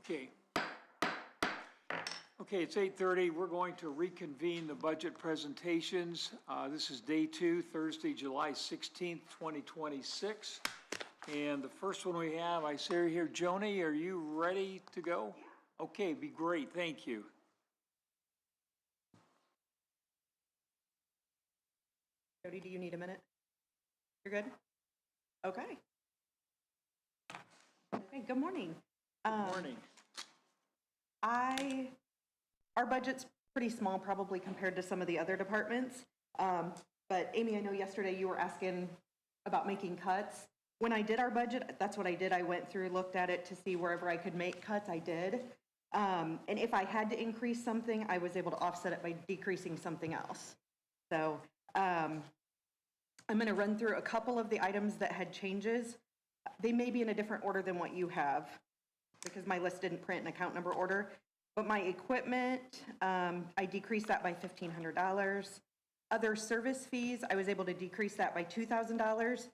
Okay. Okay, it's 8:30. We're going to reconvene the budget presentations. This is day 2, Thursday, July 16th, 2026. And the first one we have, I see here, Joni, are you ready to go? Okay, be great. Thank you. Jody, do you need a minute? You're good? Okay. Okay, good morning. Good morning. Our budget's pretty small probably compared to some of the other departments. But Amy, I know yesterday you were asking about making cuts. When I did our budget, that's what I did. I went through, looked at it to see wherever I could make cuts, I did. And if I had to increase something, I was able to offset it by decreasing something else. So I'm going to run through a couple of the items that had changes. They may be in a different order than what you have because my list didn't print an account number order. But my equipment, I decreased that by $1,500. Other service fees, I was able to decrease that by $2,000.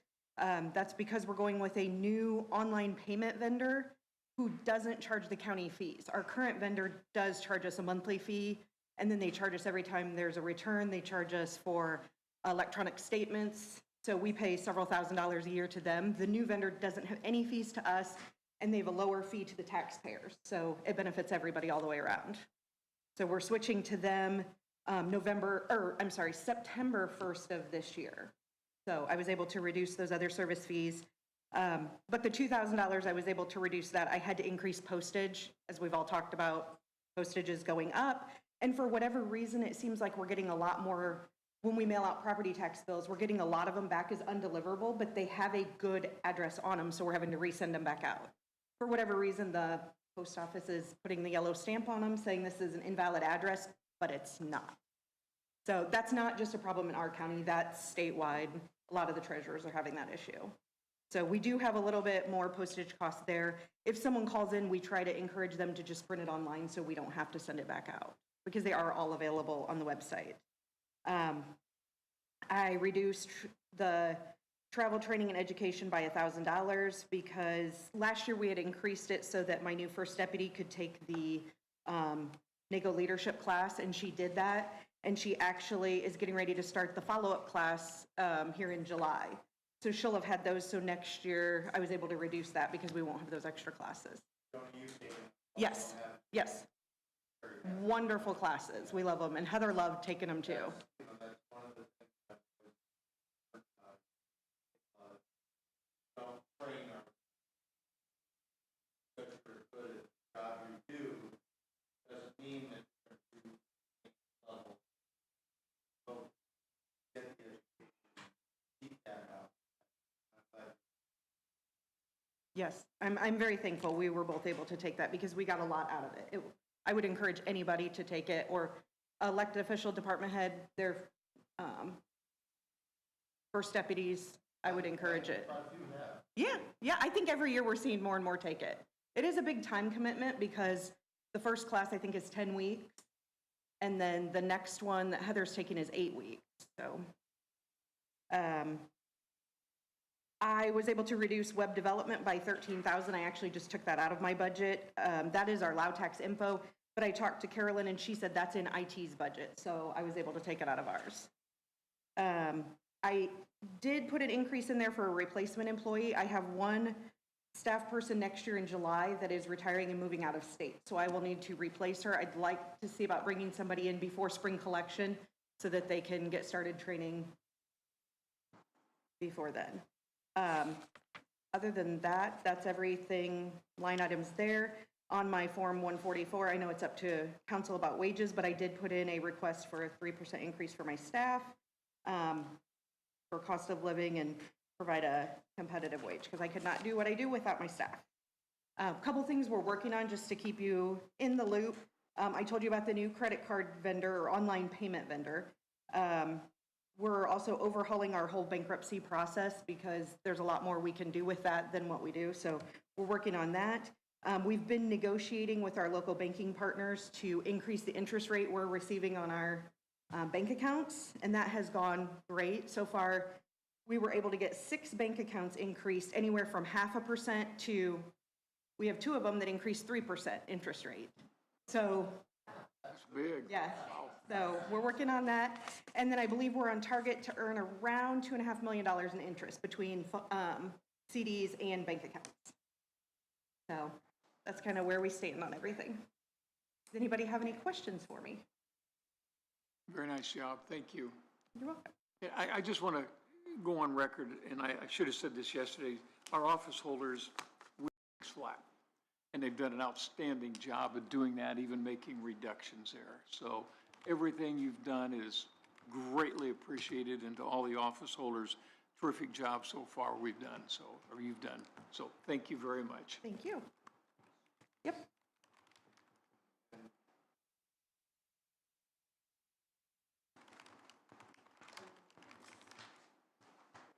That's because we're going with a new online payment vendor who doesn't charge the county fees. Our current vendor does charge us a monthly fee, and then they charge us every time there's a return. They charge us for electronic statements. So we pay several $1,000s a year to them. The new vendor doesn't have any fees to us, and they have a lower fee to the taxpayers. So it benefits everybody all the way around. So we're switching to them September 1st of this year. So I was able to reduce those other service fees. But the $2,000, I was able to reduce that. I had to increase postage, as we've all talked about. Postage is going up. And for whatever reason, it seems like we're getting a lot more, when we mail out property tax bills, we're getting a lot of them back as undeliverable, but they have a good address on them, so we're having to resend them back out. For whatever reason, the post office is putting the yellow stamp on them, saying this is an invalid address, but it's not. So that's not just a problem in our county, that's statewide. A lot of the treasurers are having that issue. So we do have a little bit more postage costs there. If someone calls in, we try to encourage them to just print it online so we don't have to send it back out because they are all available on the website. I reduced the travel, training, and education by $1,000 because last year we had increased it so that my new first deputy could take the NACO leadership class, and she did that. And she actually is getting ready to start the follow-up class here in July. So she'll have had those. So next year I was able to reduce that because we won't have those extra classes. Don't you take them? Yes, yes. Wonderful classes. We love them. And Heather loved taking them too. That's one of the things that don't train our such for good at the job you do doesn't mean that you're going to level. So get the education, keep that out. Yes, I'm very thankful we were both able to take that because we got a lot out of it. I would encourage anybody to take it, or elected official, department head, their first deputies. I would encourage it. Yeah, I think every year we're seeing more and more take it. It is a big time commitment because the first class I think is 10 weeks, and then the next one that Heather's taking is 8 weeks. So I was able to reduce web development by $13,000. I actually just took that out of my budget. That is our Loud Tax info, but I talked to Carolyn and she said that's in IT's budget, so I was able to take it out of ours. I did put an increase in there for a replacement employee. I have one staff person next year in July that is retiring and moving out of state, so I will need to replace her. I'd like to see about bringing somebody in before spring collection so that they can get started training before then. Other than that, that's everything, line items there. On my Form 144, I know it's up to council about wages, but I did put in a request for a 3% increase for my staff for cost of living and provide a competitive wage because I could not do what I do without my staff. A couple things we're working on just to keep you in the loop. I told you about the new credit card vendor or online payment vendor. We're also overhauling our whole bankruptcy process because there's a lot more we can do with that than what we do. So we're working on that. We've been negotiating with our local banking partners to increase the interest rate we're receiving on our bank accounts, and that has gone great. So far, we were able to get 6 bank accounts increased anywhere from 0.5% to We have 2 of them that increased 3% interest rate. So, That's big. yeah, so we're working on that. And then I believe we're on target to earn around $2.5 million in interest between CDs and bank accounts. So that's kind of where we stand on everything. Does anybody have any questions for me? Very nice job, thank you. You're welcome. Yeah, I just want to go on record, and I should have said this yesterday, our office holders, we flat. And they've done an outstanding job of doing that, even making reductions there. So everything you've done is greatly appreciated, and to all the office holders, terrific job so far we've done, so, or you've done. So thank you very much. Thank you. Yep.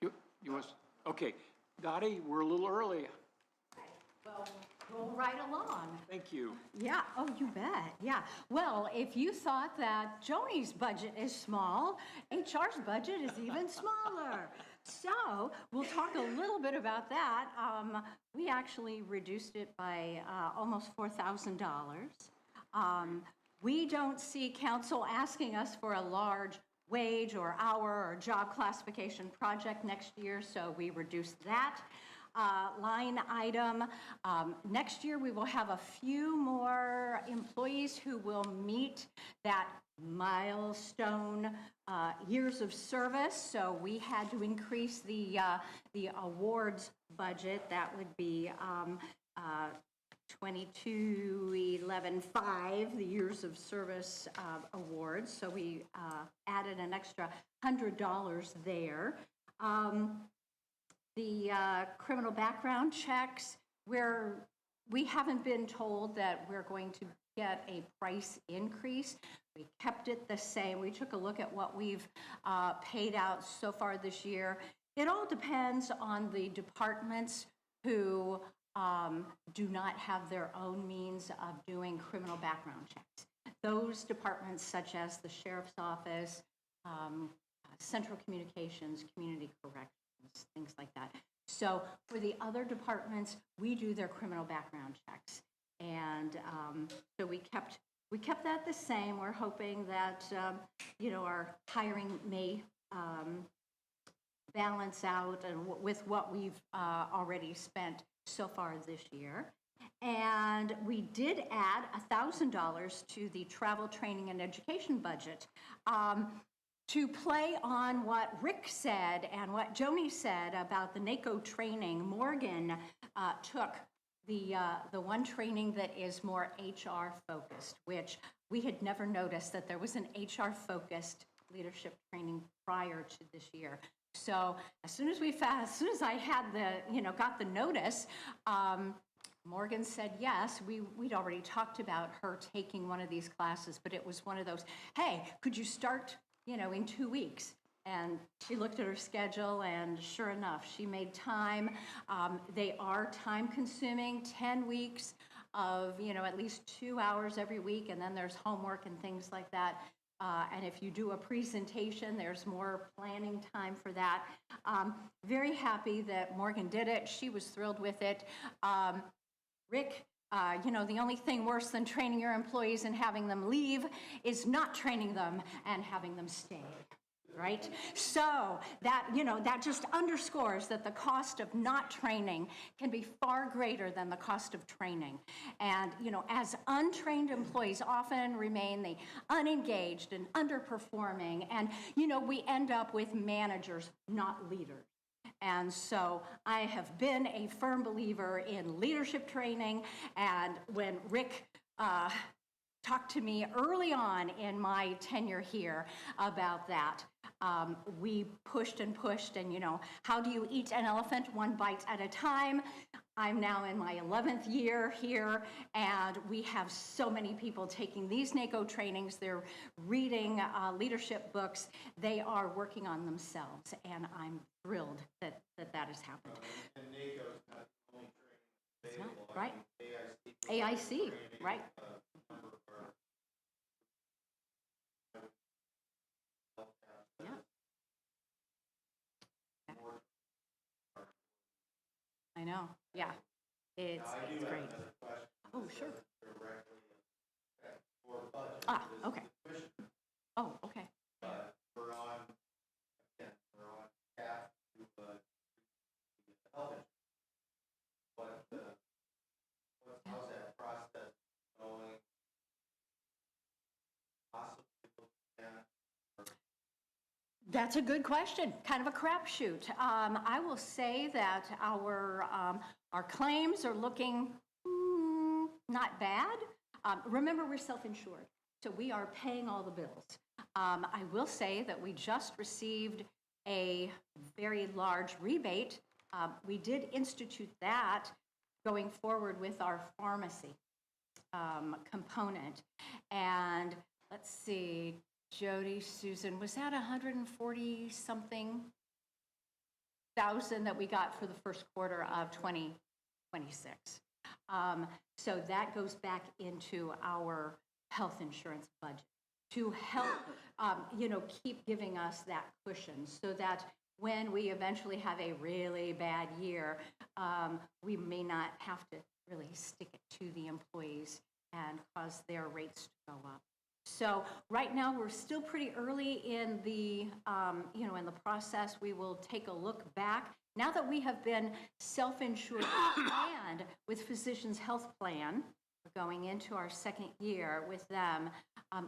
You want, okay, Dottie, we're a little early. Well, roll right along. Thank you. Yeah, oh, you bet, yeah. Well, if you thought that Joni's budget is small, HR's budget is even smaller. So, we'll talk a little bit about that. We actually reduced it by almost $4,000. We don't see council asking us for a large wage or hour or job classification project next year, so we reduced that line item. Next year, we will have a few more employees who will meet that milestone years of service, so we had to increase the awards budget. That would be 22,11,5, the years of service awards. So we added an extra $100 there. The criminal background checks, we haven't been told that we're going to get a price increase. We kept it the same. We took a look at what we've paid out so far this year. It all depends on the departments who do not have their own means of doing criminal background checks. Those departments, such as the sheriff's office, central communications, community corrections, things like that. So for the other departments, we do their criminal background checks. And so we kept that the same. We're hoping that, our hiring may balance out and with what we've already spent so far this year. And we did add $1,000 to the travel, training, and education budget to play on what Rick said and what Joni said about the NACO training. Morgan took the one training that is more HR focused, which we had never noticed that there was an HR focused leadership training prior to this year. So as soon as I had got the notice, Morgan said yes. We'd already talked about her taking one of these classes, but it was one of those, hey, could you start, in 2 weeks? And she looked at her schedule, and sure enough, she made time. They are time consuming, 10 weeks of, at least 2 hours every week, and then there's homework and things like that. And if you do a presentation, there's more planning time for that. Very happy that Morgan did it. She was thrilled with it. Rick, the only thing worse than training your employees and having them leave is not training them and having them stay. Right? So that just underscores that the cost of not training can be far greater than the cost of training. And, as untrained employees often remain the unengaged and underperforming, and, we end up with managers, not leaders. And so I have been a firm believer in leadership training, and when Rick talked to me early on in my tenure here about that, we pushed and pushed, and how do you eat an elephant one bite at a time? I'm now in my 11th year here, and we have so many people taking these NACO trainings. They're reading leadership books. They are working on themselves, and I'm thrilled that has happened. And NACO is not the only training available. Right. AIC, right. Yeah. I know, yeah. It's Now, I do have great. another question. Oh, This sure. doesn't directly affect your budget. Ah, This is okay. the tuition, Oh, okay. but we're on, again, we're on path to, the health insurance. How's that process going? Possibly looking at, That's a good question, kind of a crapshoot. I will say that our claims are looking not bad. Remember, we're self-insured, so we are paying all the bills. I will say that we just received a very large rebate. We did institute that going forward with our pharmacy component. And let's see, Jody, Susan, was that 140-something thousand that we got for the first quarter of 2026? So that goes back into our health insurance budget to help, keep giving us that cushion so that when we eventually have a really bad year, we may not have to really stick it to the employees and cause their rates to go up. So right now, we're still pretty early in the, in the process. We will take a look back. Now that we have been self-insured and with Physicians Health Plan, we're going into our second year with them,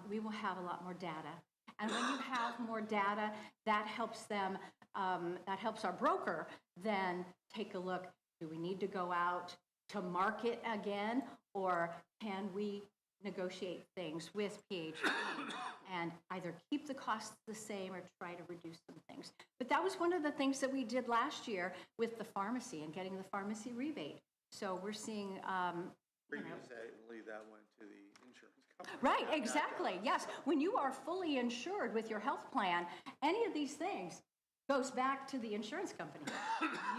we will have a lot more data. And when you have more data, that helps them, that helps our broker then take a look. Do we need to go out to market again, or can we negotiate things with PHP and either keep the costs the same or try to reduce some things? But that was one of the things that we did last year with the pharmacy and getting the pharmacy rebate. So we're seeing, previously that went to the insurance company. right, exactly, yes. When you are fully insured with your health plan, any of these things goes back to the insurance company.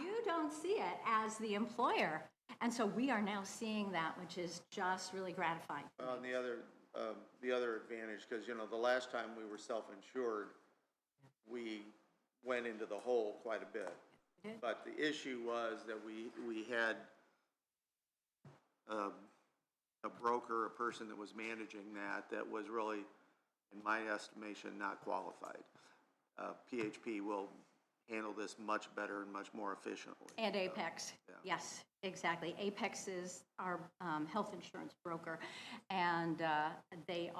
You don't see it as the employer. And so we are now seeing that, which is just really gratifying. Well, and the other advantage, because, the last time we were self-insured, we went into the hole quite a bit. But the issue was that we had a broker, a person that was managing that was really, in my estimation, not qualified. PHP will handle this much better and much more efficiently. And Apex, yeah. yes, exactly. Apex is our health insurance broker, and they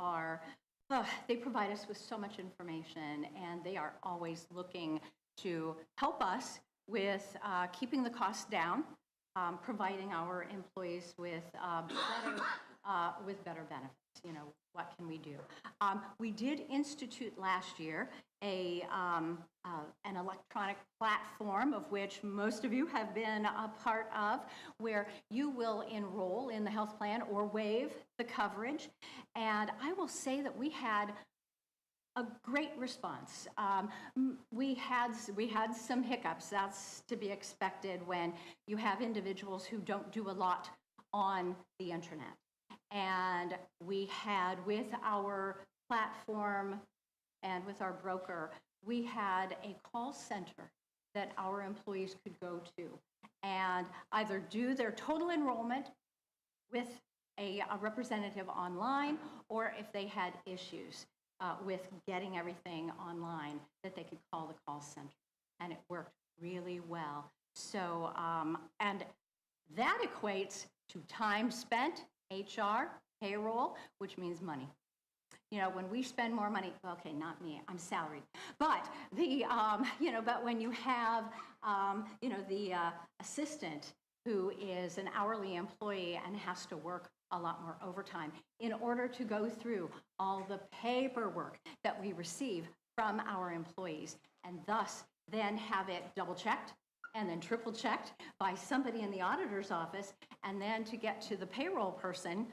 provide us with so much information, and they are always looking to help us with keeping the costs down, providing our employees with better benefits. What can we do? We did institute last year an electronic platform, of which most of you have been a part of, where you will enroll in the health plan or waive the coverage. And I will say that we had a great response. We had some hiccups. That's to be expected when you have individuals who don't do a lot on the internet. And we had, with our platform and with our broker, we had a call center that our employees could go to and either do their total enrollment with a representative online, or if they had issues with getting everything online, that they could call the call center. And it worked really well. So, and that equates to time spent, HR, payroll, which means money. When we spend more money, okay, not me, I'm salaried, but but when you have, the assistant who is an hourly employee and has to work a lot more overtime in order to go through all the paperwork that we receive from our employees, and thus then have it double-checked and then triple-checked by somebody in the auditor's office, and then to get to the payroll person,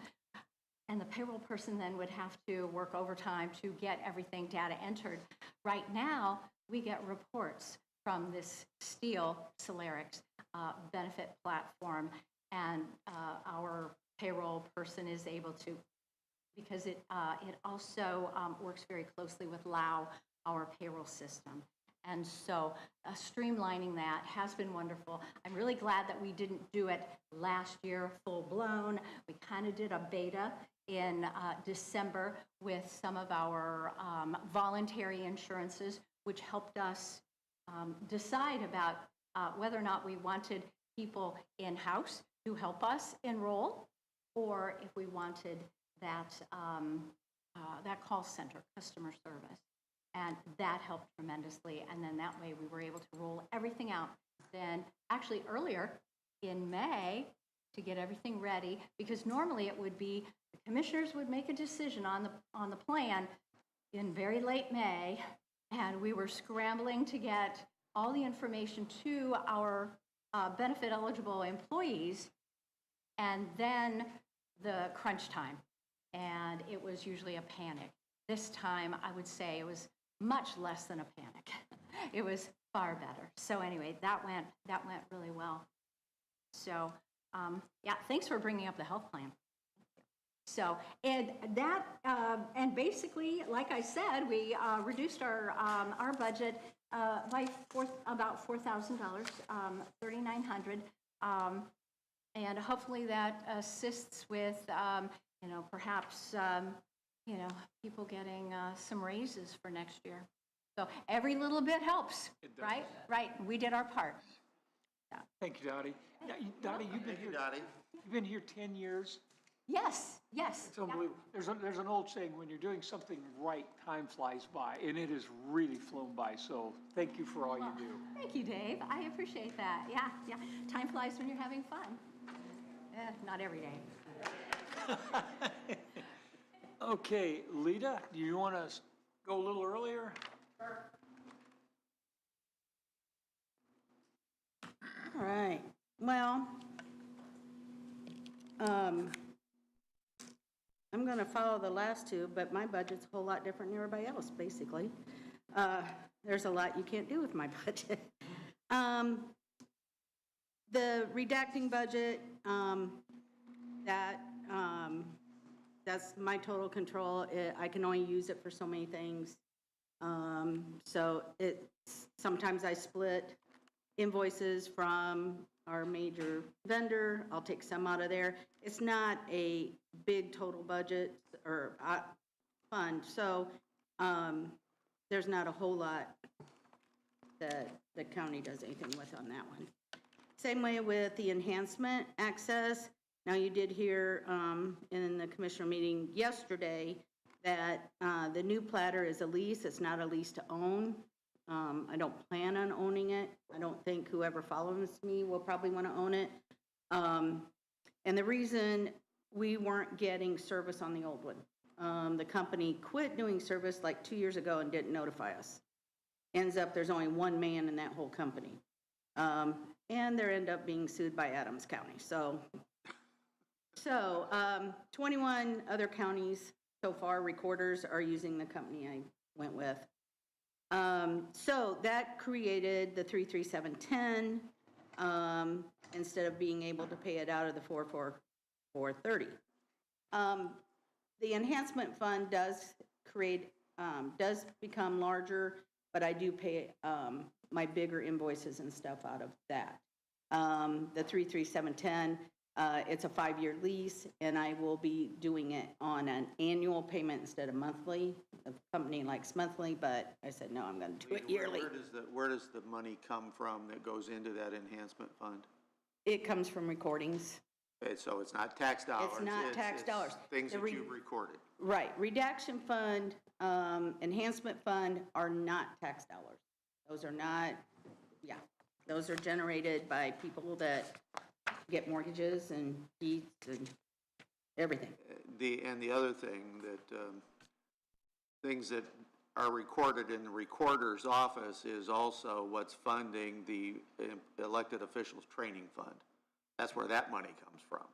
and the payroll person then would have to work overtime to get everything data entered. Right now, we get reports from this Steel Celerix benefit platform, and our payroll person is able to, because it also works very closely with LAO, our payroll system. And so streamlining that has been wonderful. I'm really glad that we didn't do it last year full-blown. We kind of did a beta in December with some of our voluntary insurances, which helped us decide about whether or not we wanted people in-house to help us enroll, or if we wanted that, that call center, customer service. And that helped tremendously. And then that way we were able to roll everything out. Then actually earlier in May to get everything ready, because normally it would be the commissioners would make a decision on the plan in very late May, and we were scrambling to get all the information to our benefit eligible employees, and then the crunch time. And it was usually a panic. This time, I would say it was much less than a panic. It was far better. So anyway, that went really well. So yeah, thanks for bringing up the health plan. So, and that, and basically, like I said, we reduced our budget by about $4,000, $3,900, and hopefully that assists with, you know, perhaps, you know, people getting some raises for next year. So every little bit helps, right? Right. We did our part. Yeah. Thank you, Dottie. Dottie, you've been Thank you, here. Dottie. You've been here 10 years. Yes. Yes. It's unbelievable. There's an old saying, when you're doing something right, time flies by, and it has really flown by. So thank you for all you do. Thank you, Dave. I appreciate that. Yeah. Yeah. Time flies when you're having fun. Not every day. Okay, Lita, do you want to go a little earlier? All right, well, I'm going to follow the last two, but my budget's a whole lot different than everybody else, basically. There's a lot you can't do with my budget. The redacting budget, that's my total control. I can only use it for so many things. So sometimes I split invoices from our major vendor. I'll take some out of there. It's not a big total budget or fund, so there's not a whole lot that the county does anything with on that one. Same way with the enhancement access. Now, you did hear in the commissioner meeting yesterday that the new platter is a lease. It's not a lease to own. I don't plan on owning it. I don't think whoever follows me will probably want to own it. And the reason we weren't getting service on the old one, the company quit doing service like 2 years ago and didn't notify us. Ends up there's only one man in that whole company. And they end up being sued by Adams County. So 21 other counties so far, recorders, are using the company I went with. So that created the 33710 instead of being able to pay it out of the 44430. The enhancement fund does become larger, but I do pay my bigger invoices and stuff out of that. The 33710, it's a 5-year lease, and I will be doing it on an annual payment instead of monthly. The company likes monthly, but I said, no, I'm going to do it yearly. Where does the money come from that goes into that enhancement fund? It comes from recordings. Okay, so it's not tax dollars. It's not tax dollars. Things that you've recorded. Right. Redaction fund, enhancement fund are not tax dollars. Those are not, yeah. Those are generated by people that get mortgages and deeds and everything. And the other thing that, things that are recorded in the recorder's office is also what's funding the elected officials training fund. That's where that money comes from.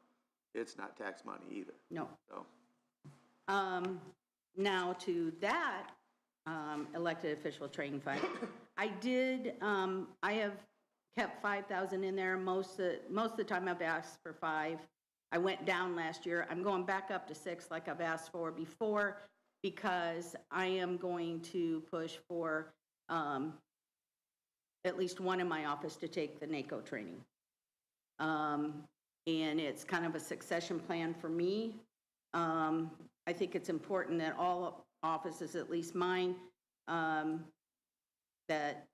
It's not tax money either. No. So. Now to that elected official training fund, I have kept 5,000 in there. Most of the time I've asked for 5. I went down last year. I'm going back up to 6 like I've asked for before, because I am going to push for at least one in my office to take the NACO training. And it's kind of a succession plan for me. I think it's important that all offices, at least mine, that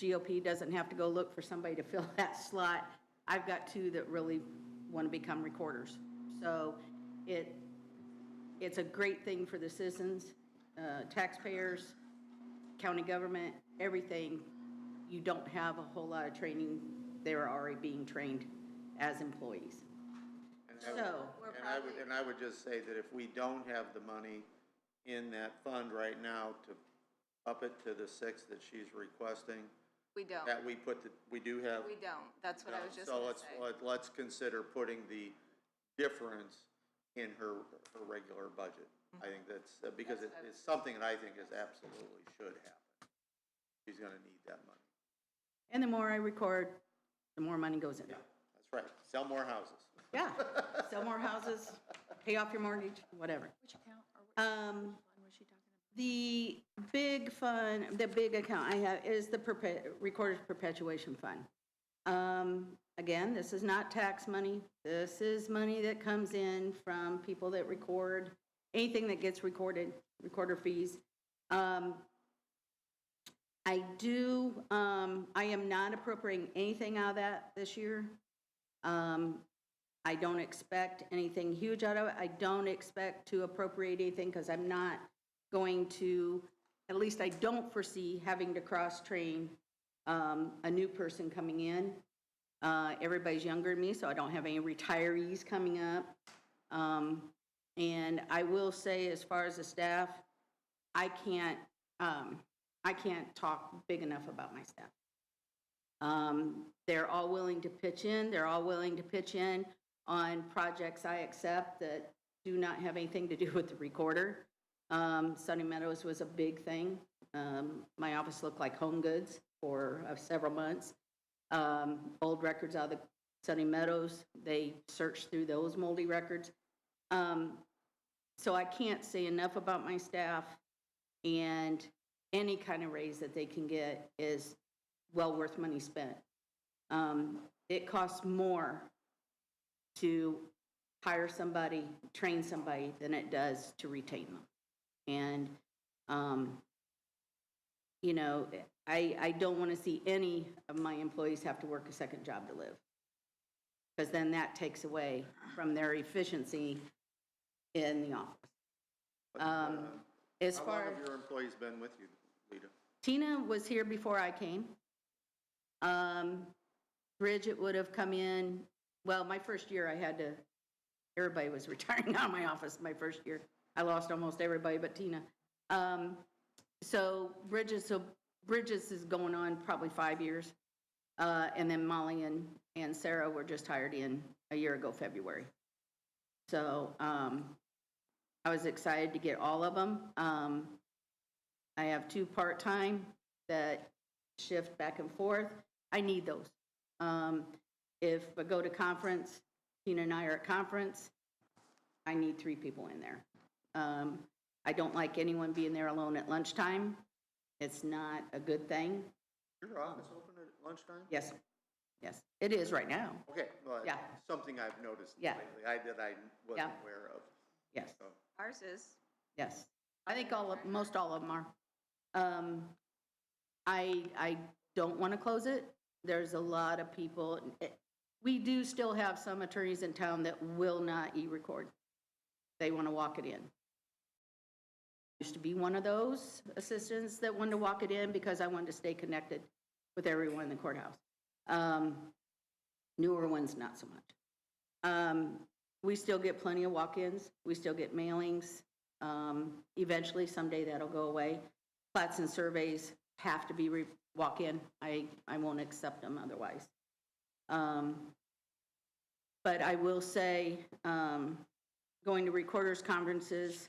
GOP doesn't have to go look for somebody to fill that slot. I've got two that really want to become recorders. So it's a great thing for the citizens, taxpayers, county government, everything. You don't have a whole lot of training. They're already being trained as employees. And I would just say that if we don't have the money in that fund right now to up it to the 6 that she's requesting, We don't. that we do have. We don't. That's what I was just So gonna say. let's consider putting the difference in her regular budget. I think that's, because it's something that I think is absolutely should happen. She's gonna need that money. And the more I record, the more money goes in. Yeah, that's right. Sell more houses. Yeah, sell more houses, pay off your mortgage, whatever. Which account was she talking about? The big fund, the big account I have is the Recorder's Perpetuation Fund. Again, this is not tax money. This is money that comes in from people that record, anything that gets recorded, recorder fees. I am not appropriating anything out of that this year. I don't expect anything huge out of it. I don't expect to appropriate anything because I'm not going to, at least I don't foresee having to cross-train a new person coming in. Everybody's younger than me, so I don't have any retirees coming up. And I will say, as far as the staff, I can't talk big enough about my staff. They're all willing to pitch in. They're all willing to pitch in on projects I accept that do not have anything to do with the recorder. Sunny Meadows was a big thing. My office looked like Home Goods for several months. Old records out of the Sunny Meadows, they searched through those moldy records. So I can't say enough about my staff, and any kind of raise that they can get is well worth money spent. It costs more to hire somebody, train somebody, than it does to retain them. And, I don't want to see any of my employees have to work a second job to live, because then that takes away from their efficiency in the office. As How far long as have your employees been with you, Lita? Tina was here before I came. Bridget would have come in, well, my first year everybody was retiring out of my office my first year. I lost almost everybody but Tina. So Bridget's is going on probably 5 years. And then Molly and Sarah were just hired in a year ago, February. So I was excited to get all of them. I have 2 part-time that shift back and forth. I need those. If I go to conference, Tina and I are at conference, I need 3 people in there. I don't like anyone being there alone at lunchtime. It's not a good thing. Your office open at lunchtime? Yes, it is right now. Okay, well, Yeah. something I've noticed Yeah. lately, I wasn't Yeah. aware of. Yes. So, Ours is. Yes, I think most all of them are. I don't want to close it. There's a lot of people. We do still have some attorneys in town that will not e-record. They want to walk it in. Used to be one of those assistants that wanted to walk it in because I wanted to stay connected with everyone in the courthouse. Newer ones, not so much. We still get plenty of walk-ins. We still get mailings. Eventually, someday that'll go away. Plats and surveys have to be walk-in. I won't accept them otherwise. But I will say, going to recorders conferences,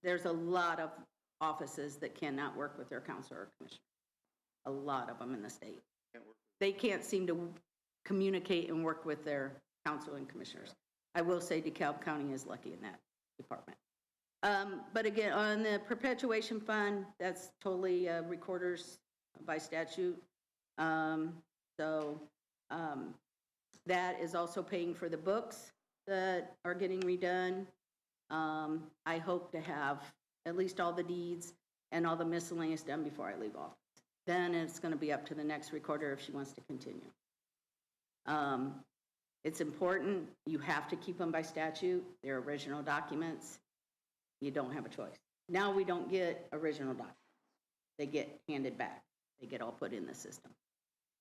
there's a lot of offices that cannot work with their counselor or commissioner. A lot of them in the state. They can't seem to communicate and work with their council and commissioners. I will say DeKalb County is lucky in that department. But again, on the perpetuation fund, that's totally recorders by statute. So that is also paying for the books that are getting redone. I hope to have at least all the deeds and all the miscellaneous done before I leave office. Then it's going to be up to the next recorder if she wants to continue. It's important. You have to keep them by statute. They're original documents. You don't have a choice. Now we don't get original documents. They get handed back. They get all put in the system.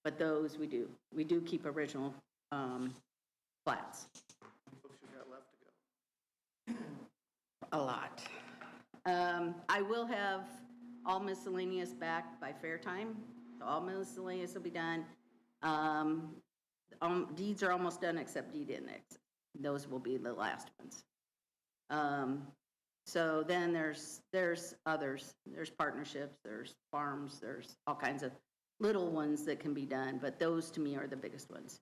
But those we do. We do keep original plats. Books you got left to go? A lot. I will have all miscellaneous back by fair time. So all miscellaneous will be done. Deeds are almost done except deed index. Those will be the last ones. So then there's others. There's partnerships, there's farms, there's all kinds of little ones that can be done, but those to me are the biggest ones.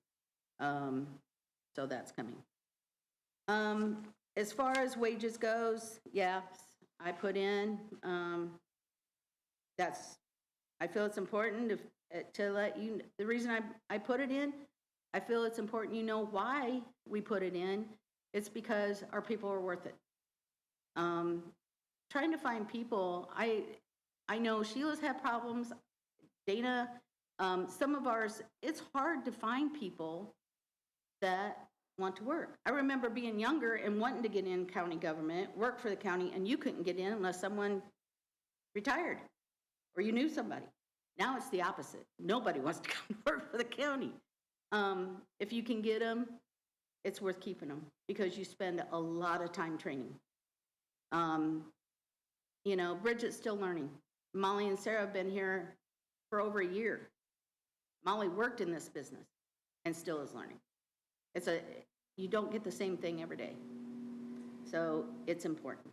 So that's coming. As far as wages goes, yeah, I put in, I feel it's important to let you, the reason I put it in, I feel it's important you know why we put it in. It's because our people are worth it. Trying to find people, I know Sheila's had problems, Dana, some of ours, it's hard to find people that want to work. I remember being younger and wanting to get in county government, work for the county, and you couldn't get in unless someone retired or you knew somebody. Now it's the opposite. Nobody wants to come work for the county. If you can get them, it's worth keeping them because you spend a lot of time training. You know, Bridget's still learning. Molly and Sarah have been here for over a year. Molly worked in this business and still is learning. You don't get the same thing every day. So it's important,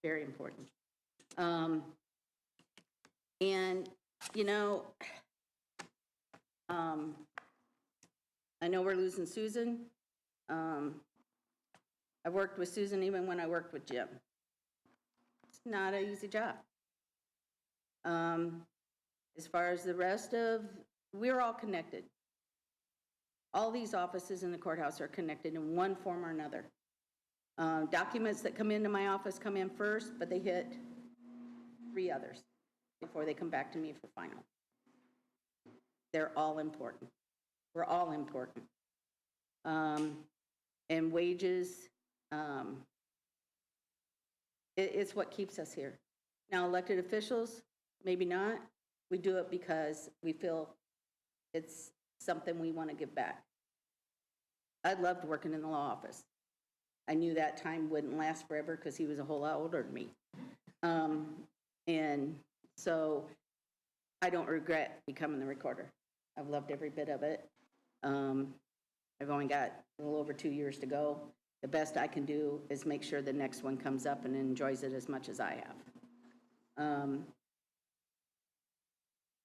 very important. And, you know, I know we're losing Susan. I worked with Susan even when I worked with Jim. It's not an easy job. As far as the rest of, we're all connected. All these offices in the courthouse are connected in one form or another. Documents that come into my office come in first, but they hit 3 others before they come back to me for final. They're all important. We're all important. And wages, it's what keeps us here. Now, elected officials, maybe not. We do it because we feel it's something we want to give back. I loved working in the law office. I knew that time wouldn't last forever because he was a whole lot older than me. And so I don't regret becoming the recorder. I've loved every bit of it. I've only got a little over 2 years to go. The best I can do is make sure the next one comes up and enjoys it as much as I have.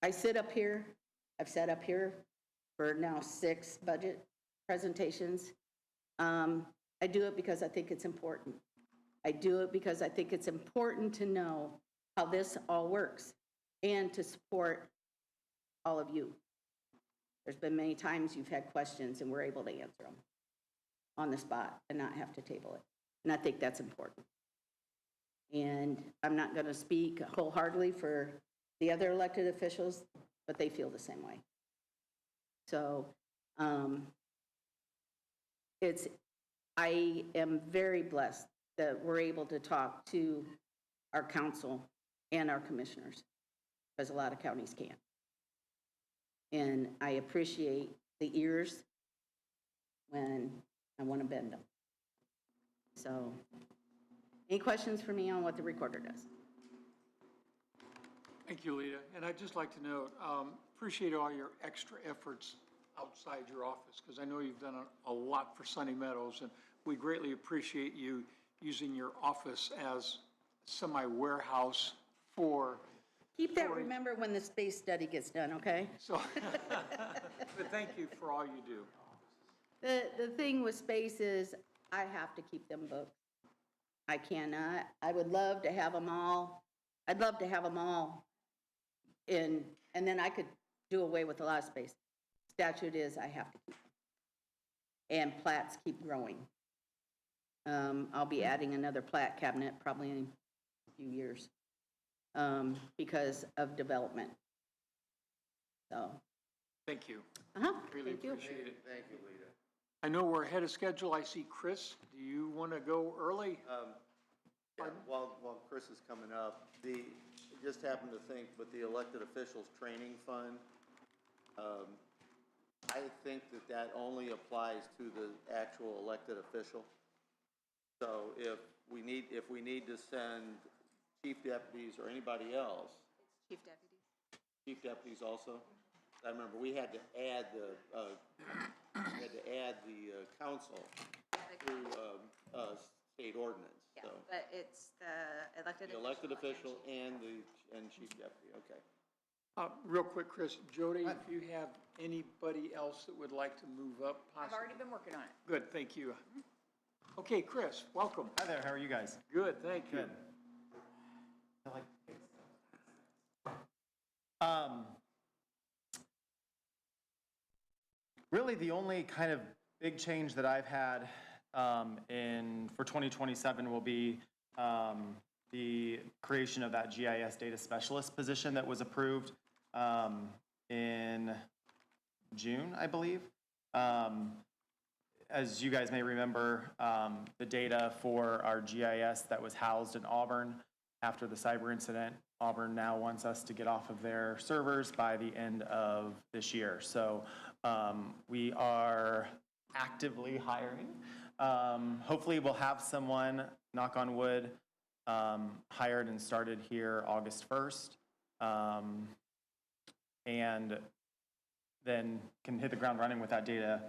I sit up here. I've sat up here for now 6 budget presentations. I do it because I think it's important. I do it because I think it's important to know how this all works and to support all of you. There's been many times you've had questions and we're able to answer them on the spot and not have to table it. And I think that's important. And I'm not going to speak wholeheartly for the other elected officials, but they feel the same way. So I am very blessed that we're able to talk to our council and our commissioners, because a lot of counties can't. And I appreciate the ears when I want to bend them. So, any questions for me on what the recorder does? Thank you, Lita. And I'd just like to note, appreciate all your extra efforts outside your office, because I know you've done a lot for Sunny Meadows, and we greatly appreciate you using your office as semi-warehouse for... Keep that, remember when the space study gets done, okay? So, but thank you for all you do. The thing with space is I have to keep them booked. I cannot. I would love to have them all. I'd love to have them all in, and then I could do away with a lot of space. Statute is I have to keep them. And plats keep growing. I'll be adding another plat cabinet probably in a few years because of development. So, Thank you. Really thank you. appreciate it. Thank you, Lita. I know we're ahead of schedule. I see Chris. Do you want to go early? Yeah, while Chris is coming up, I just happened to think with the elected officials training fund, I think that only applies to the actual elected official. So if we need to send chief deputies or anybody else, Chief deputies. chief deputies also, I remember we had to add the council through state ordinance. Yeah, So but it's the elected the official. elected official and chief deputy. Okay. Real quick, Chris, Jody, if you have anybody else that would like to move up, I've possibly. already been working on it. Good, thank you. Okay, Chris, welcome. Hi there, how are you guys? Good, thank you. Good. Really the only kind of big change that I've had for 2027 will be the creation of that GIS data specialist position that was approved in June, I believe. As you guys may remember, the data for our GIS that was housed in Auburn after the cyber incident, Auburn now wants us to get off of their servers by the end of this year. So we are actively hiring. Hopefully we'll have someone, knock on wood, hired and started here August 1st. And then can hit the ground running with that data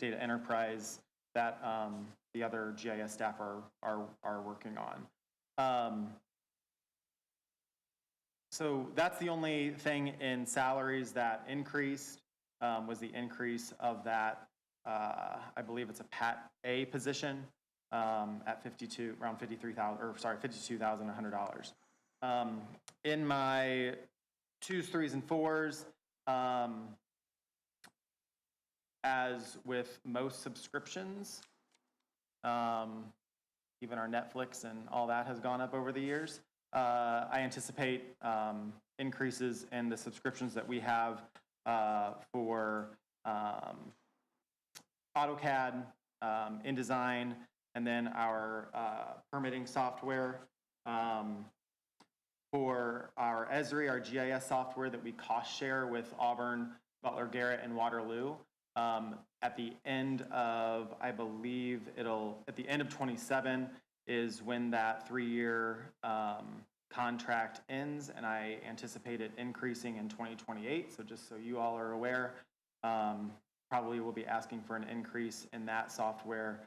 enterprise that the other GIS staff are working on. So that's the only thing in salaries that increased, was the increase of that, I believe it's a Pat A position at around $52,100. In my 2s, 3s, and 4s, as with most subscriptions, even our Netflix and all that has gone up over the years. I anticipate increases in the subscriptions that we have for AutoCAD, InDesign, and then our permitting software. For our Esri, our GIS software that we cost share with Auburn, Butler, Garrett, and Waterloo. At the end of, I believe at the end of 27 is when that 3-year contract ends, and I anticipate it increasing in 2028. So just so you all are aware, probably we'll be asking for an increase in that software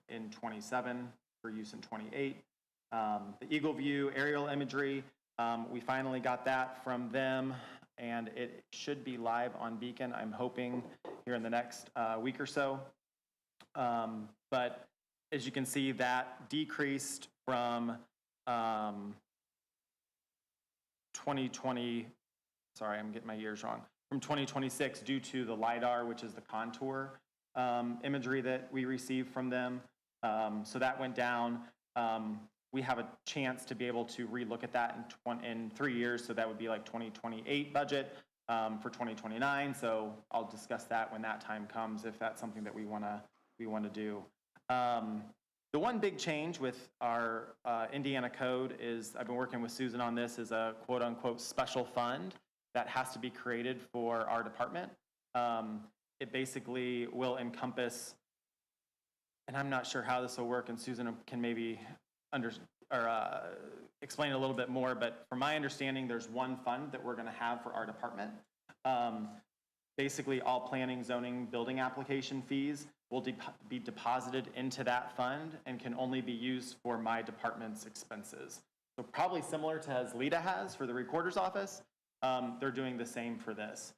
in 27 for use in 28. The Eagle View aerial imagery, we finally got that from them, and it should be live on Beacon, I'm hoping, here in the next week or so. But as you can see, that decreased from 2020, sorry, I'm getting my years wrong, from 2026 due to the LiDAR, which is the contour imagery that we received from them. So that went down. We have a chance to be able to relook at that in 3 years, so that would be like 2028 budget for 2029. So I'll discuss that when that time comes, if that's something that we want to do. The one big change with our Indiana code is, I've been working with Susan on this, is a quote unquote special fund that has to be created for our department. It basically will encompass, and I'm not sure how this will work, and Susan can maybe explain a little bit more, but from my understanding, there's one fund that we're going to have for our department. Basically, all planning, zoning, building application fees will be deposited into that fund and can only be used for my department's expenses. So probably similar to as Lita has for the recorder's office, they're doing the same for this.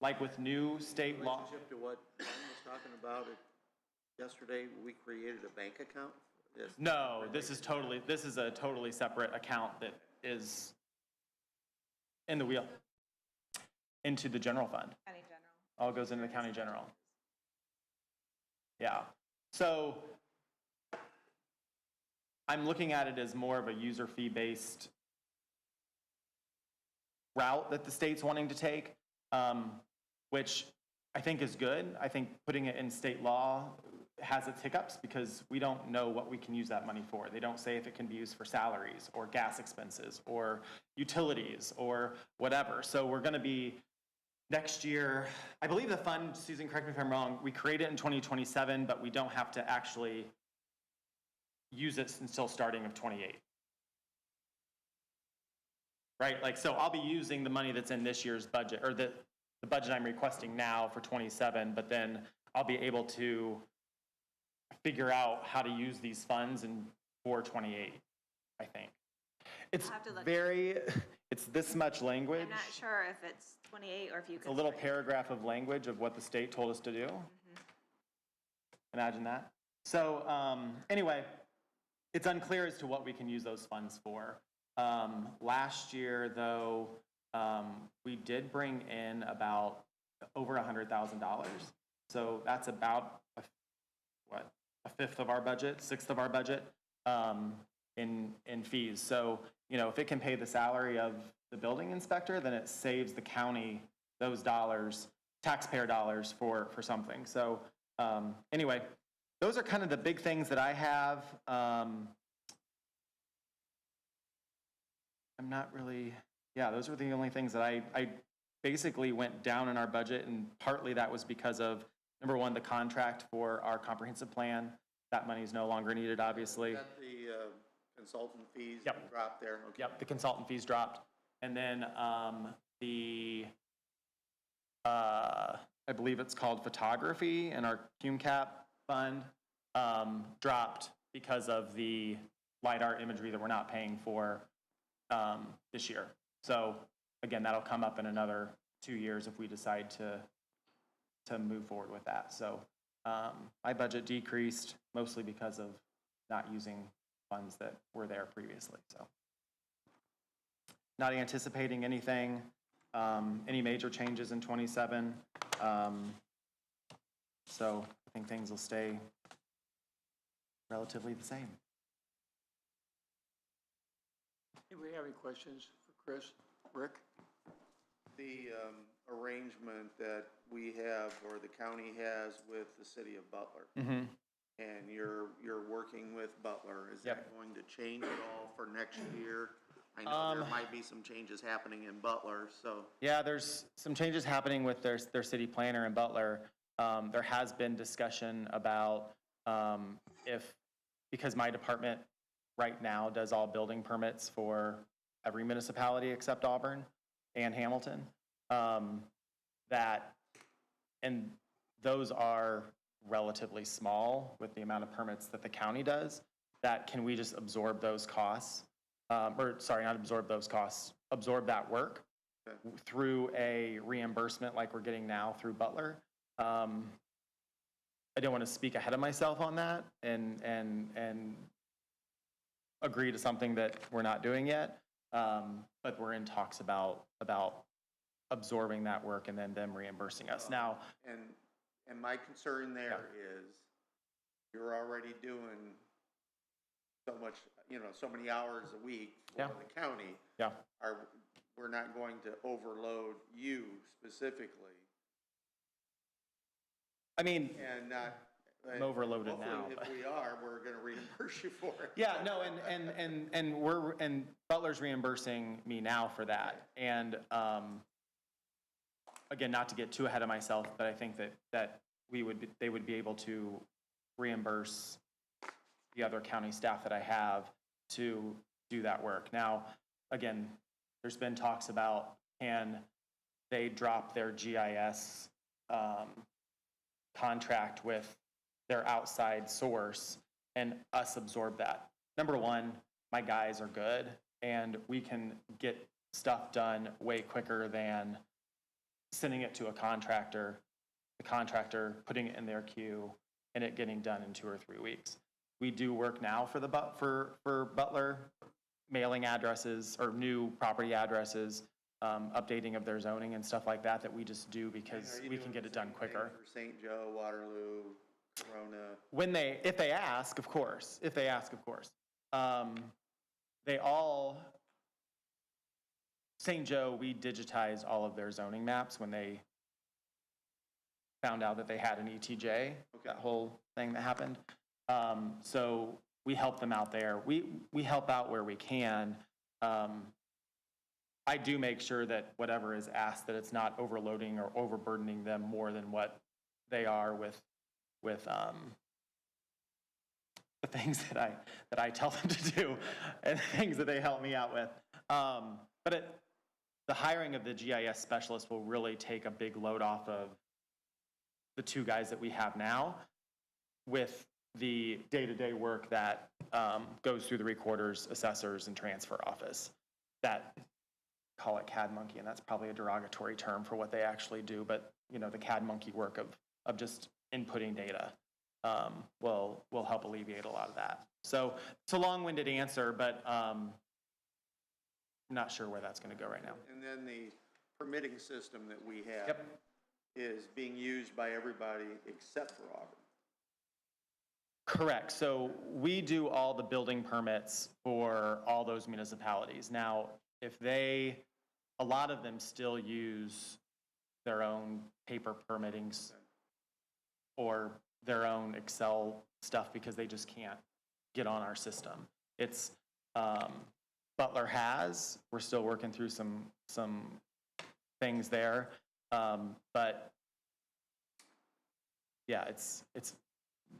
Like with new state law. Relationship to what Ken was talking about, Yesterday, we created a bank account? Yes. No, this is a totally separate account that is in the wheel, into the general fund. County general. All goes into the county general. Yeah. So I'm looking at it as more of a user fee based route that the state's wanting to take, which I think is good. I think putting it in state law has its hiccups because we don't know what we can use that money for. They don't say if it can be used for salaries or gas expenses or utilities or whatever. So we're going to be next year, I believe the fund, Susan, correct me if I'm wrong, we create it in 2027, but we don't have to actually use it until starting of 28. Right? Like, so I'll be using the money that's in this year's budget, or the budget I'm requesting now for 27, but then I'll be able to figure out how to use these funds in for 28, I think. It's I'll have to look. it's this much language. I'm not sure if it's 28 or if you It's could. a little strike. paragraph of language of what the state told us to do. Imagine that. So anyway, it's unclear as to what we can use those funds for. Last year, though, we did bring in about over $100,000. So that's about a fifth of our budget, sixth of our budget in fees. So, you know, if it can pay the salary of the building inspector, then it saves the county those dollars, taxpayer dollars for something. So anyway, those are kind of the big things that I have. I'm not really, yeah, those were the only things that I basically went down in our budget, and partly that was because of, number one, the contract for our comprehensive plan. That money is no longer needed, obviously. Is that the consultant fees Yep. dropped there? Okay. Yep, the consultant fees dropped. And then I believe it's called photography in our CUMCAP fund, dropped because of the LiDAR imagery that we're not paying for this year. So again, that'll come up in another 2 years if we decide to move forward with that. So my budget decreased mostly because of not using funds that were there previously. So not anticipating anything, any major changes in 27. So I think things will stay relatively the same. Anybody have any questions for Chris? Rick? The arrangement that we have, or the county has with the city of Butler, and you're working with Butler, is Yep. that going to change at all for next year? I know there might be some changes happening in Butler, so. Yeah, there's some changes happening with their city planner in Butler. There has been discussion about because my department right now does all building permits for every municipality except Auburn and Hamilton, and those are relatively small with the amount of permits that the county does, that can we just absorb those costs? Or sorry, not absorb those costs, absorb that work through a reimbursement like we're getting now through Butler. I don't want to speak ahead of myself on that and agree to something that we're not doing yet, but we're in talks about absorbing that work and then them reimbursing us. Now, And my concern there is, you're already doing so much, so many hours a week for the county. yeah, We're not going to overload you specifically I mean, and not. I'm overloaded now, Hopefully, if we are, we're gonna reimburse you for it. yeah, no, and Butler's reimbursing me now for that. And again, not to get too ahead of myself, but I think that they would be able to reimburse the other county staff that I have to do that work. Now, again, there's been talks about, can they drop their GIS contract with their outside source and us absorb that. Number one, my guys are good and we can get stuff done way quicker than sending it to a contractor, the contractor putting it in their queue, and it getting done in 2 or 3 weeks. We do work now for for Butler, mailing addresses or new property addresses, updating of their zoning and stuff like that, that we just do because we can get it done quicker. For St. Joe, Waterloo, Corona. If they ask, of course, they all, St. Joe, we digitized all of their zoning maps when they found out that they had an ETJ, that whole thing that happened. So we help them out there. We help out where we can. I do make sure that whatever is asked, that it's not overloading or overburdening them more than what they are with the things that I tell them to do and the things that they help me out with. But the hiring of the GIS specialist will really take a big load off of the 2 guys that we have now, with the day-to-day work that goes through the recorders, assessors, and transfer office. That, call it CAD monkey, and that's probably a derogatory term for what they actually do, but the CAD monkey work of just inputting data will help alleviate a lot of that. So it's a long-winded answer, but I'm not sure where that's going to go right now. And then the permitting system that we have is being used by everybody except for Auburn. Correct. So we do all the building permits for all those municipalities. Now, a lot of them still use their own paper permittings or their own Excel stuff because they just can't get on our system. It's, Butler we're still working through some things there. But yeah, it's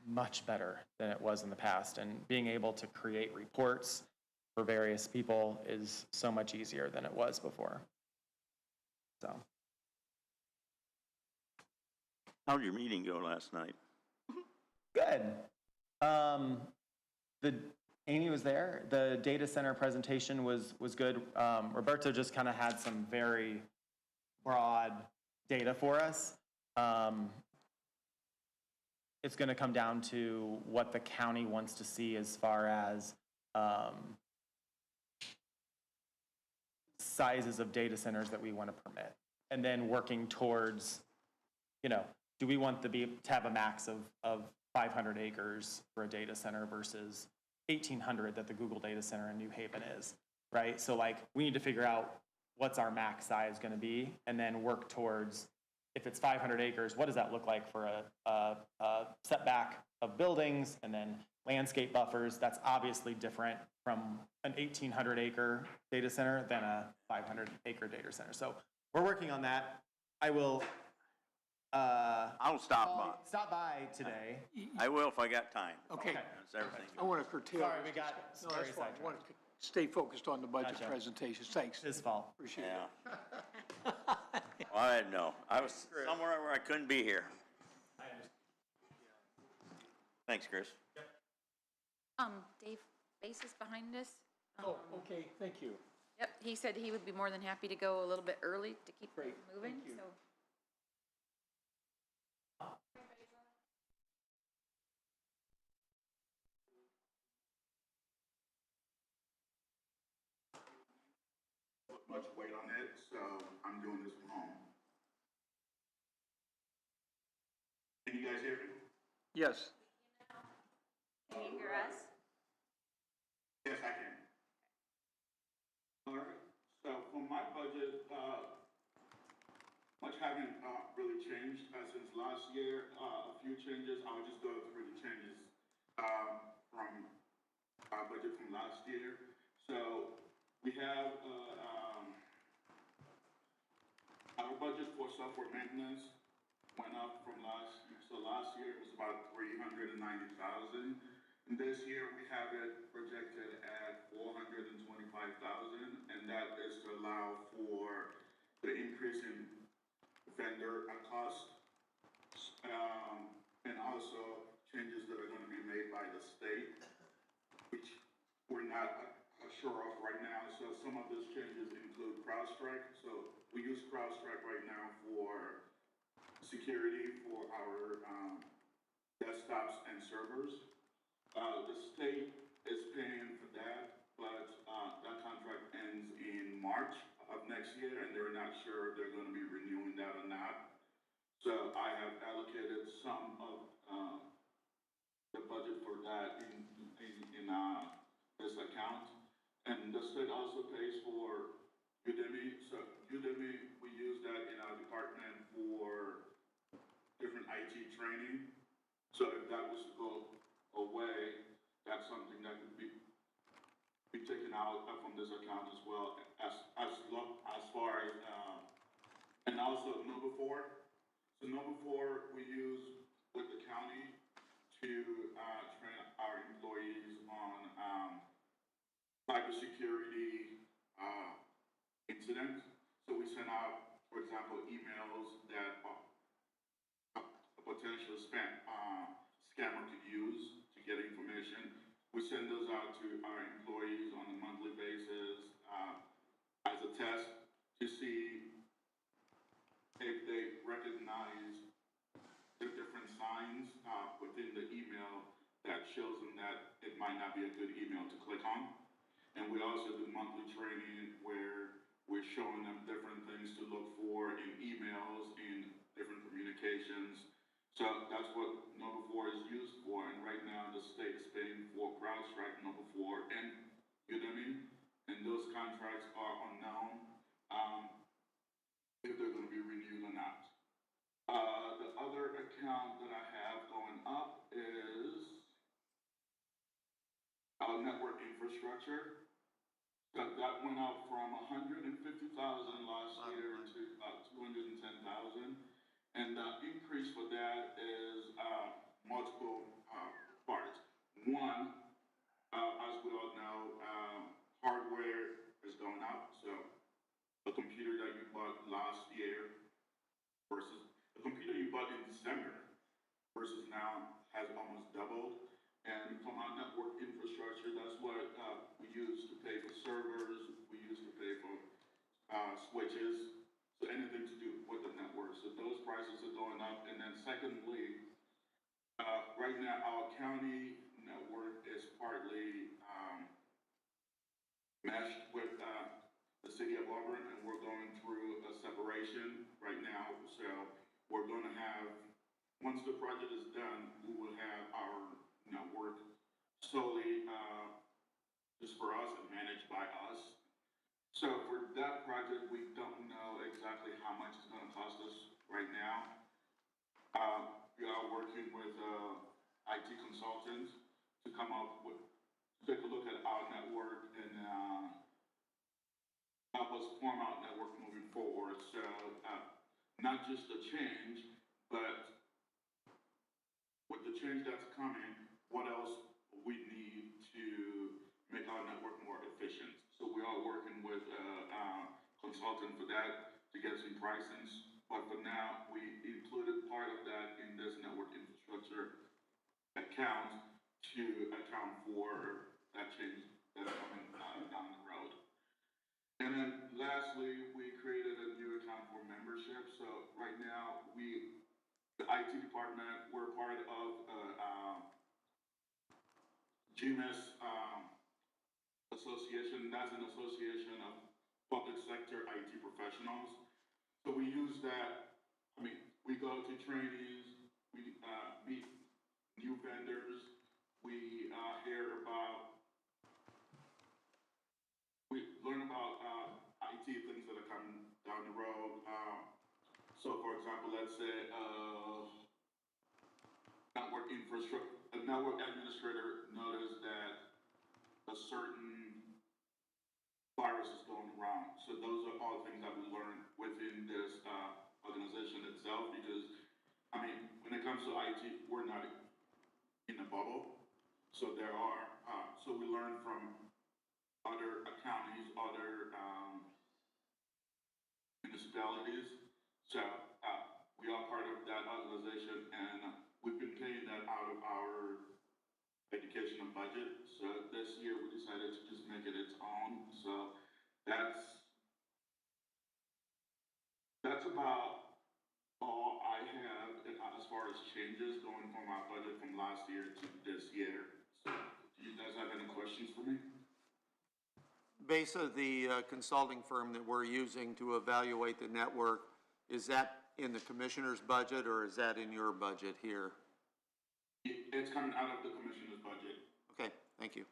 much better than it was in the past, and being able to create reports for various people is so much easier than it was before. So. How did your meeting go last night? Good. Amy was there. The data center presentation was good. Roberto just kind of had some very broad data for us. It's going to come down to what the county wants to see as far as sizes of data centers that we want to permit, and then working towards, do we want to have a max of 500 acres for a data center versus 1,800 that the Google data center in New Haven is, right? So we need to figure out what's our max size going to be, and then work towards, if it's 500 acres, what does that look like for a setback of buildings and then landscape buffers? That's obviously different from an 1,800 acre data center than a 500 acre data center. So we're working on that. I will I'll stop stop by today. by. I will if I got time. Okay. That's everything. I want to curtail. Sorry, we got No, very that's fine. I sidetracked. want to stay focused on the budget Gotcha. presentations. Thanks. His fault. Appreciate it. Yeah. Well, I didn't know. I was somewhere where I couldn't be here. Thanks, Chris. Dave Bass is behind us. Oh, okay, thank you. Yep, he said he would be more than happy to go a little bit early to keep Great, moving, thank you. so. Much weight on it, so I'm doing this from home. Can you guys hear me? Yes. Can you hear us? Yes, I can. All right, so for my budget, much haven't really changed since last year. A few changes, I'll just go through the changes from our budget from last year. So we have our budget for software maintenance went up from last year. So last year it was about $390,000. And this year we have it projected at $425,000, and that is to allow for the increase in vendor cost, and also changes that are going to be made by the state, which we're not sure of right now. So some of those changes include CrowdStrike. So we use CrowdStrike right now for security for our desktops and servers. The state is paying for that, but, that contract ends in March of next year, and they're not sure if they're gonna be renewing that or not. So I have allocated some of, the budget for that in this account. And the state also pays for Udemy, so Udemy, we use that in our department for different IT training. So if that was to go away, that's something that could be taken out from this account as well, as far as, and also number four. So number four, we use with the county to, train our employees on, cybersecurity, incidents. So we send out, for example, emails that a potential scammer could use to get information. We send those out to our employees on a monthly basis, as a test to see if they recognize the different signs, within the email that shows them that it might not be a good email to click on. And we also do monthly training where we're showing them different things to look for in emails, in different communications. So that's what number four is used for, and right now the state is paying for CrowdStrike, number four, and Udemy, and those contracts are unknown, if they're gonna be renewed or not. The other account that I have going up is our network infrastructure. So that went up from 150,000 last year to about 210,000. And the increase for that is, multiple, parts. One, as we all know, hardware is going up, so a computer that you bought last year versus a computer you bought in December versus now has almost doubled. And from our network infrastructure, that's what, we use to pay for servers, we use to pay for, switches, so anything to do with the network. So those prices are going up. And then secondly, right now, our county network is partly, meshed with, the city of Auburn, and we're going through a separation right now. So we're gonna have, once the project is done, we will have our network solely, just for us and managed by us. So for that project, we don't know exactly how much it's gonna cost us right now. We are working with, IT consultants to come up with, to take a look at our network and, help us form our network moving forward. So, not just a change, but with the change that's coming, what else we need to make our network more efficient. So we are working with a consultant for that to get some pricings. But for now, we included part of that in this network infrastructure account to account for that change that's coming down the road. And then lastly, we created a new account for membership. So right now, the IT department, we're part of GMIS association. That's an association of public sector IT professionals. So we use that, we go to trainings, we meet new vendors, we hear about, we learn about IT things that are coming down the road. So for example, let's say a network administrator noticed that a certain virus is going around. So those are all things that we learn within this organization itself, because, when it comes to IT, we're not in a bubble. So so we learn from other counties, other municipalities. So we are part of that organization, and we've been paying that out of our educational budget. So this year we decided to just make it its own. So that's about all I have as far as as changes going from our budget from last year to this year. So, do you guys have any questions for me? Besa, the consulting firm that we're using to evaluate the network, is that in the commissioner's budget or is that in your budget here? It's coming out of the commissioner's budget. Okay, thank you.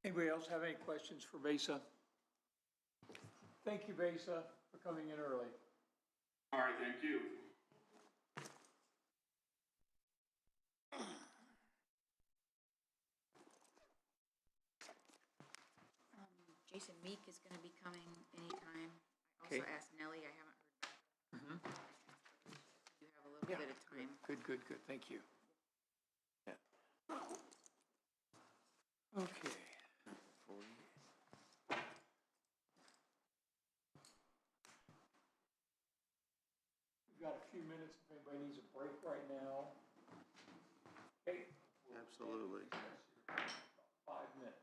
Anybody else have any questions for Besa? Thank you, Besa, for coming in early. All right, thank you. Jason Meek is gonna be coming anytime. I also Okay. asked Nellie, I haven't heard back. You have a little Yeah, bit of time. Good, thank you. Okay. We've got a few minutes if anybody needs a break right now. Okay. Absolutely. 5 minutes.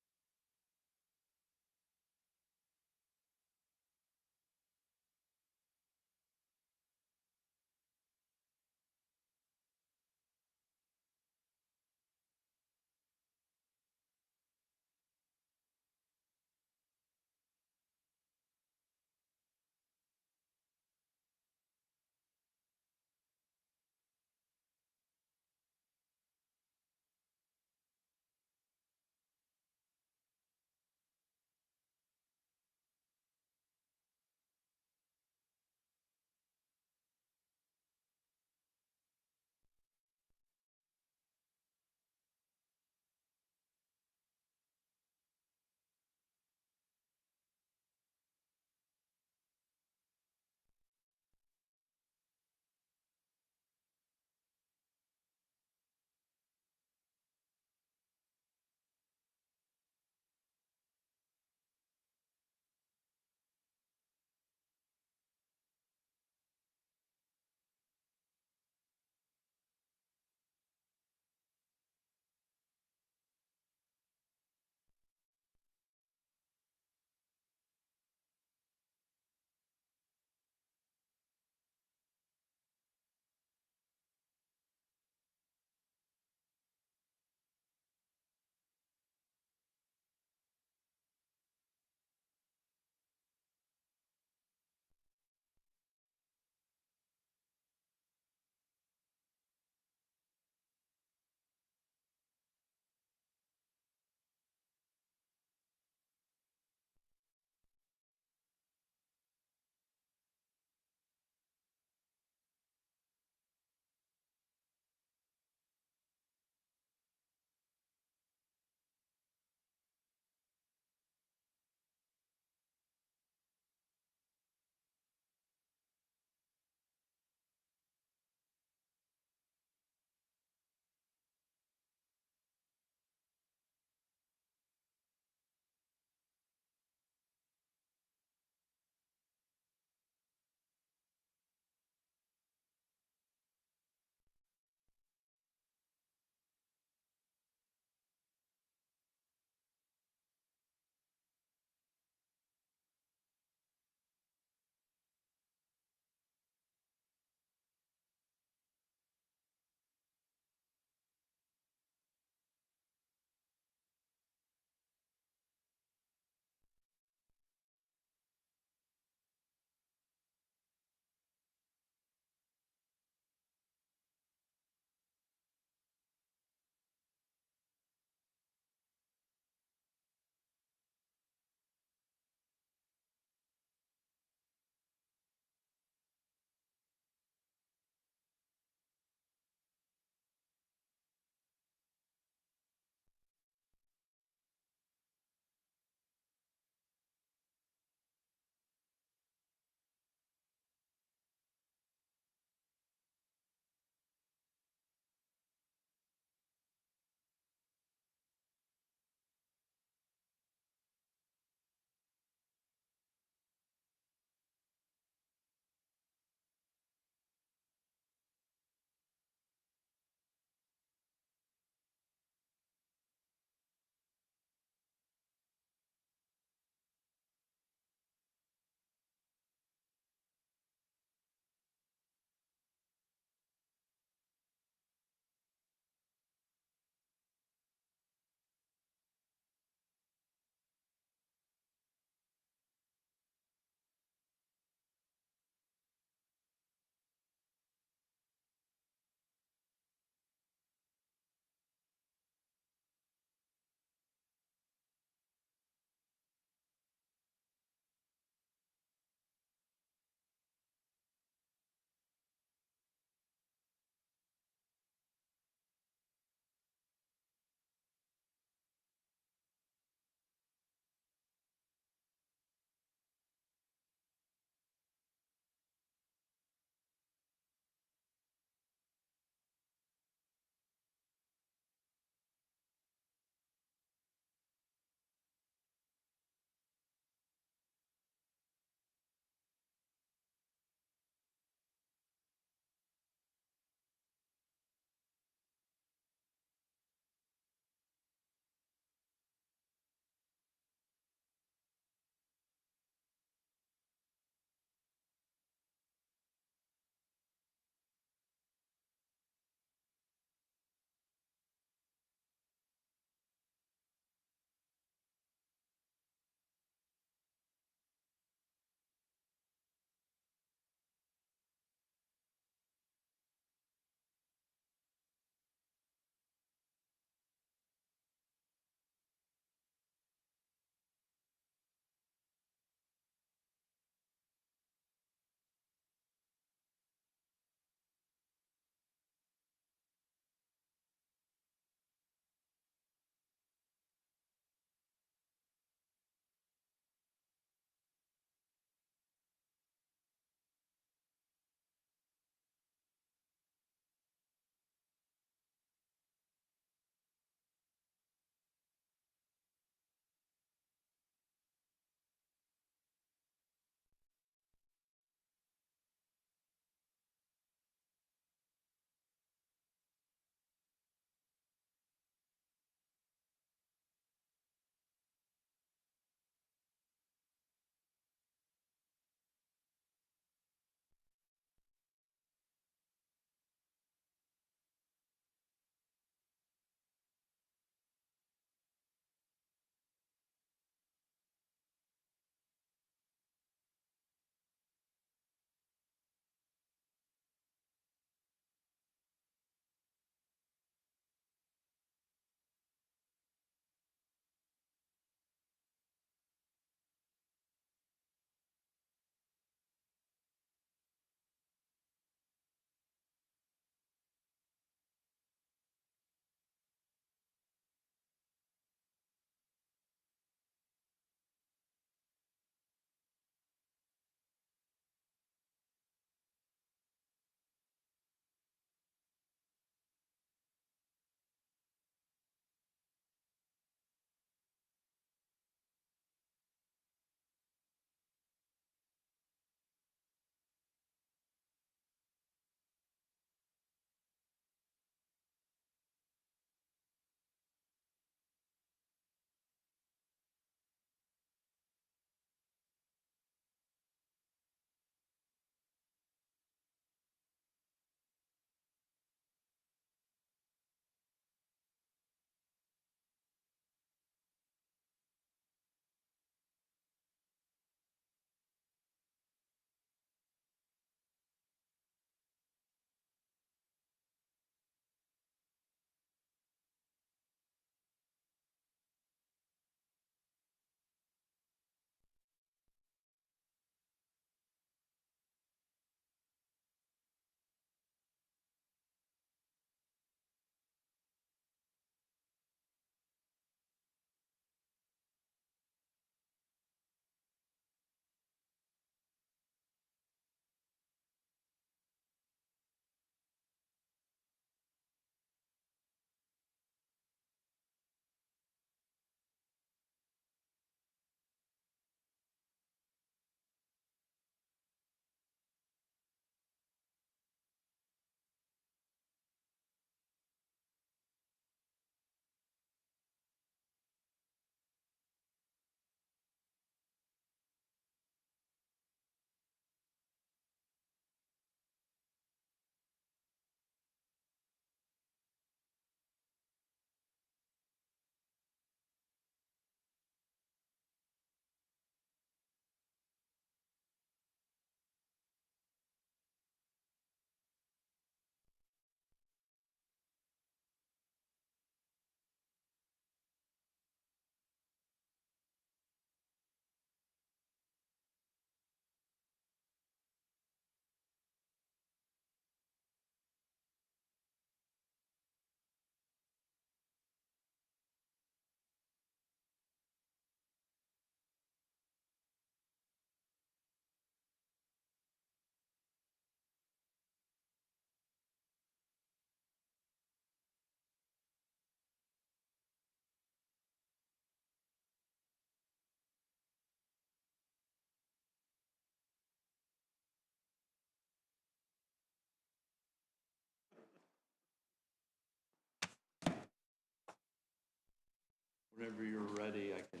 Whenever you're ready, I can,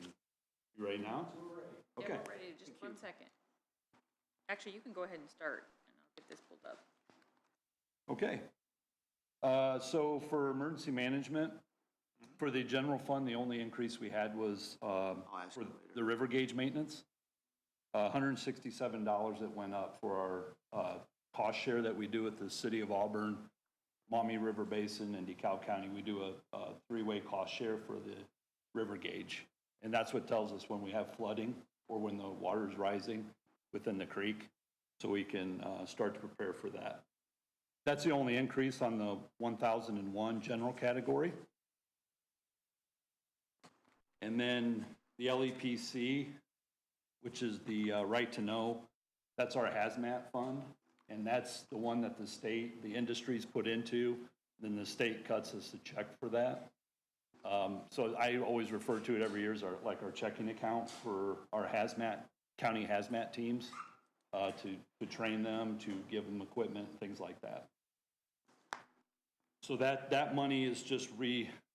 you ready now? Yeah, Okay. we're ready, just 1 second. Actually, you can go ahead and start, and I'll get this pulled up. Okay. So for emergency management, for the general fund, the only increase we had was ask for you the river gauge maintenance. $167 that went up for our cost share that we do with the city of Auburn, Maumee River Basin, and DeKalb County. We do a three-way cost share for the river gauge. And that's what tells us when we have flooding or when the water is rising within the creek, so we can start to prepare for that. That's the only increase on the 1001 general category. And then the LEPC, which is the right to know, that's our hazmat fund. And that's the one that the state, the industry's put into, then the state cuts us a check for that. So I always refer to it every year as our checking account for our county hazmat teams, to train them, to give them equipment, things like that. So that money is just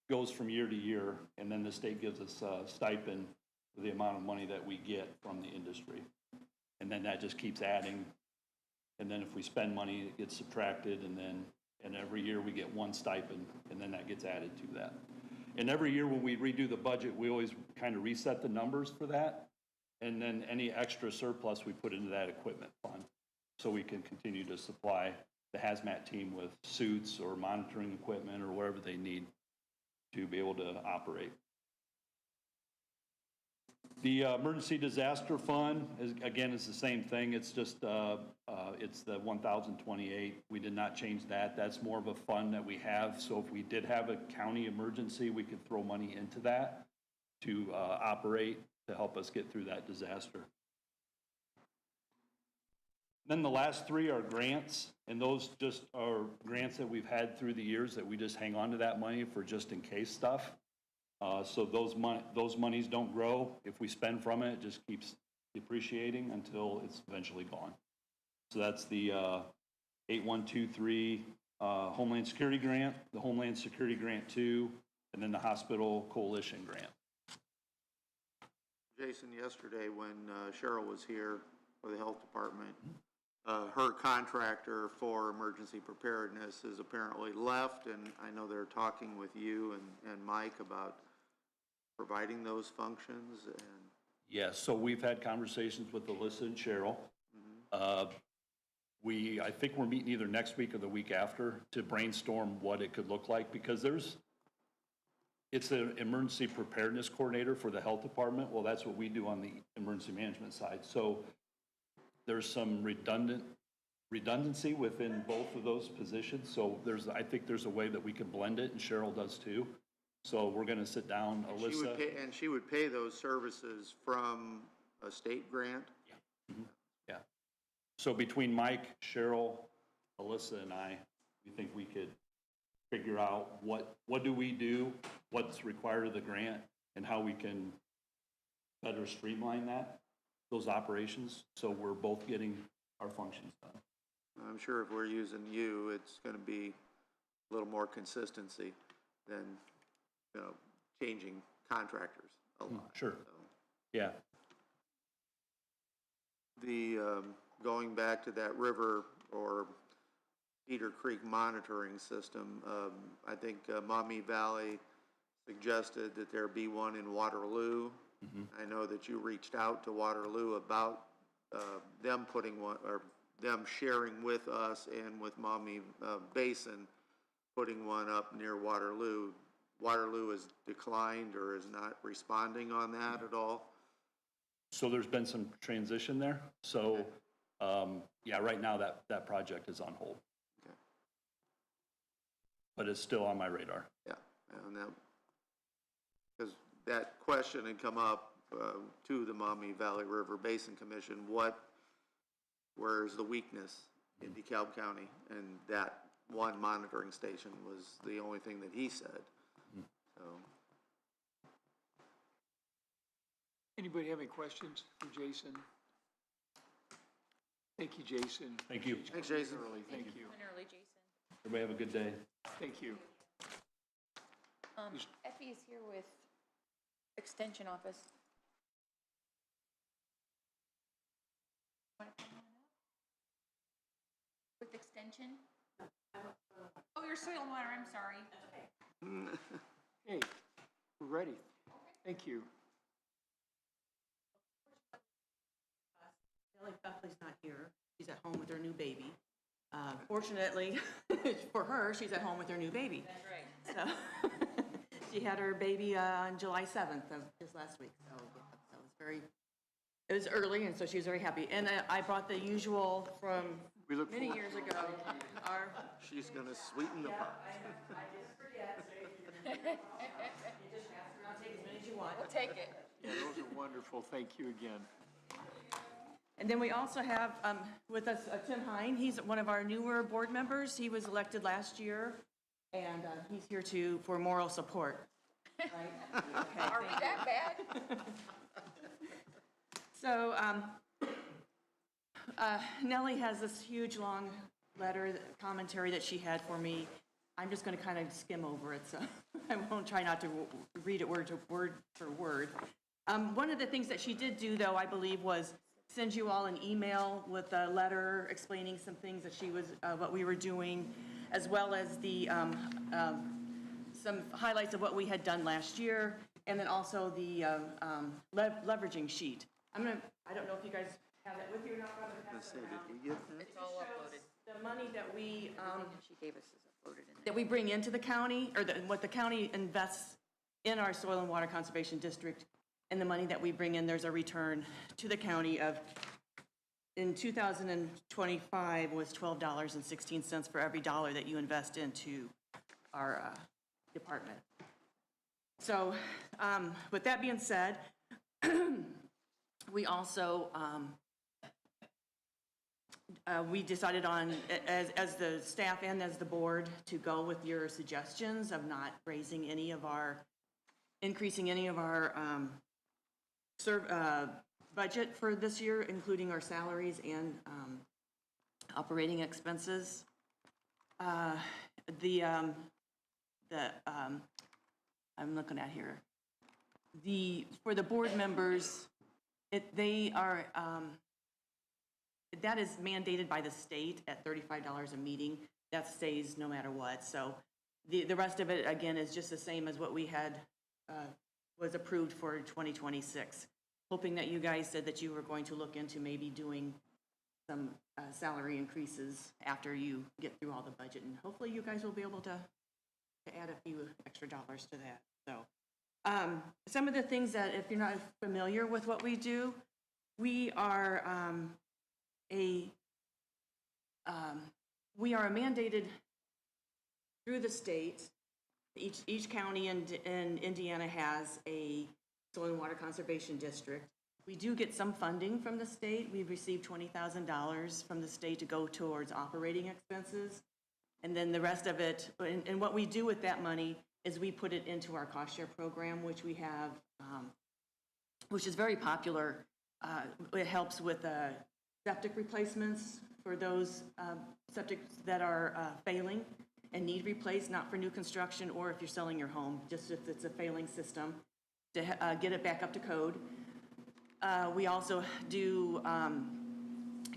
goes from year to year, and then the state gives us a stipend for the amount of money that we get from the industry. And then that just keeps adding. And then if we spend money, it gets subtracted, and every year we get one stipend, and then that gets added to that. And every year when we redo the budget, we always kind of reset the numbers for that. And then any extra surplus we put into that equipment fund, so we can continue to supply the hazmat team with suits or monitoring equipment or whatever they need to be able to operate. The emergency disaster fund is the same thing. It's just it's the 1,028. We did not change that. That's more of a fund that we have. So if we did have a county emergency, we could throw money into that to operate to help us get through that disaster. Then the last three are grants, and those just are grants that we've had through the years that we just hang on to that money for just in case stuff. So those monies don't grow. If we spend from it, it just keeps depreciating until it's eventually gone. So that's the 8123 Homeland Security Grant, the Homeland Security Grant 2, and then the Hospital Coalition Grant. Jason, yesterday when Cheryl was here for the health department, her contractor for emergency preparedness has apparently left, and I know they're talking with you and Mike about providing those functions. And Yes, so we've had conversations with Alyssa and Cheryl. I think we're meeting either next week or the week after to brainstorm what it could look like, because it's an emergency preparedness coordinator for the health department. Well, that's what we do on the emergency management side. So there's some redundancy within both of those positions. So I think there's a way that we can blend it, and Cheryl does too. So we're going to sit down, Alyssa. She would pay those services from a state grant? Yeah. Yeah. So between Mike, Cheryl, Alyssa, and I, we think we could figure out what do we do, what's required of the grant, and how we can better streamline those operations, so we're both getting our functions done. I'm sure if we're using you, it's going to be a little more consistency than, changing contractors a lot. Sure. So. Yeah. Going back to that river or Cedar Creek monitoring system, I think Maumee Valley suggested that there be one in Waterloo. I know that you reached out to Waterloo about them putting one, or them sharing with us and with Maumee Basin, putting one up near Waterloo. Waterloo has declined or is not responding on that at all? So there's been some transition there. So, yeah, right now that project is on hold. Okay. But it's still on my radar. Yeah, and because that question had come up to the Maumee Valley River Basin Commission, where's the weakness in DeKalb County? And that one monitoring station was the only thing that he said. So. Anybody have any questions for Jason? Thank you, Jason. Thank you. Thanks, Jason. Thank you. Coming early, Jason. Everybody have a good day. Thank you. Effie is here with Extension office. With extension? Oh, your soil and water, I'm sorry. Hey, we're ready. Thank you. Nellie Buckley's not here. She's at home with her new baby. Fortunately, for her, she's at home with her new baby. That's right. So, she had her baby on July 7th of just last week. So, yeah, so it was early, and so she was very happy. And I brought the usual from We look many forward- years ago. Our She's gonna sweeten the pot. I didn't forget, so you just pass it around, take as many as you want. We'll take it. Yeah, those are wonderful. Thank you again. And then we also have with us Tim Hine. He's one of our newer board members. He was elected last year, and he's here for moral support. Right? Okay, Are we that bad? So Nellie has this huge, long letter, commentary that she had for me. I'm just going to kind of skim over it, so I won't try not to read it word for word. One of the things that she did do, though, I believe, was send you all an email with a letter explaining some things that she was, what we were doing, as well as the some highlights of what we had done last year, and then also the leveraging sheet. I don't know if you guys have that with you or not. Let's say, did we get that? It's all uploaded. The money that we She gave us is uploaded in there. that we bring into the county, or what the county invests in our soil and water conservation district, and the money that we bring in, there's a return to the county of, in 2025, was $12.16 for every dollar that you invest into our department. So with that being said, we also, we decided on, as the staff and as the board, to go with your suggestions of not increasing any of our budget for this year, including our salaries and operating expenses. I'm looking at here. For the board members, that is mandated by the state at $35 a meeting. That stays no matter what. So the rest of it, again, is just the same as what we had was approved for 2026. Hoping that you guys said that you were going to look into maybe doing some salary increases after you get through all the budget. And hopefully you guys will be able to add a few extra dollars to that. So some of the things that, if you're not familiar with what we do, we are mandated through the state. Each county in Indiana has a soil and water conservation district. We do get some funding from the state. We've received $20,000 from the state to go towards operating expenses. And then the rest of it, and what we do with that money is we put it into our cost share program, which we have, which is very popular. It helps with septic replacements for those septics that are failing and need replaced, not for new construction or if you're selling your home, just if it's a failing system, to get it back up to code. We also do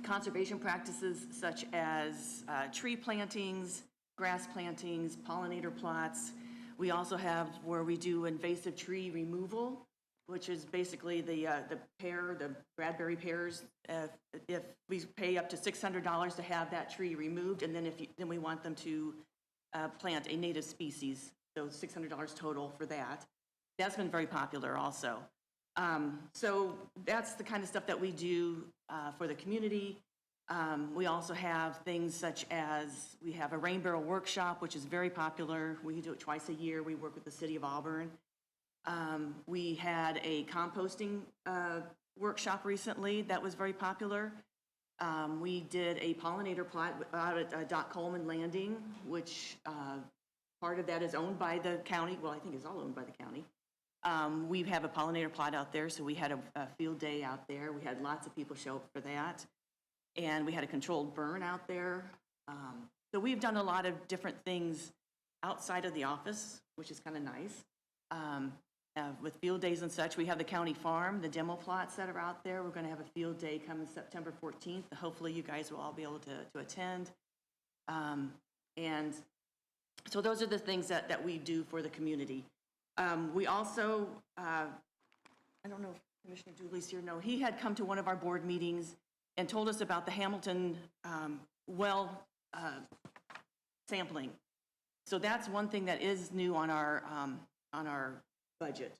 conservation practices such as tree plantings, grass plantings, pollinator plots. We also have where we do invasive tree removal, which is basically the Bradbury pears. If we pay up to $600 to have that tree removed, and then we want them to plant a native species, so $600 total for that. That's been very popular also. So that's the kind of stuff that we do for the community. We also have things such as, we have a rain barrel workshop, which is very popular. We do it twice a year. We work with the city of Auburn. We had a composting workshop recently that was very popular. We did a pollinator plot out at Coleman Landing, which part of that is owned by the county. Well, I think it's all owned by the county. We have a pollinator plot out there, so we had a field day out there. We had lots of people show up for that. And we had a controlled burn out there. So we've done a lot of different things outside of the office, which is kind of nice. with field days and such. We have the county farm, the demo plots that are out there. We're going to have a field day coming September 14th. Hopefully you guys will all be able to attend. And so those are the things that we do for the community. We also, I don't know if Commissioner Dooley's here. No, he had come to one of our board meetings and told us about the Hamilton well sampling. So that's one thing that is new on our budget.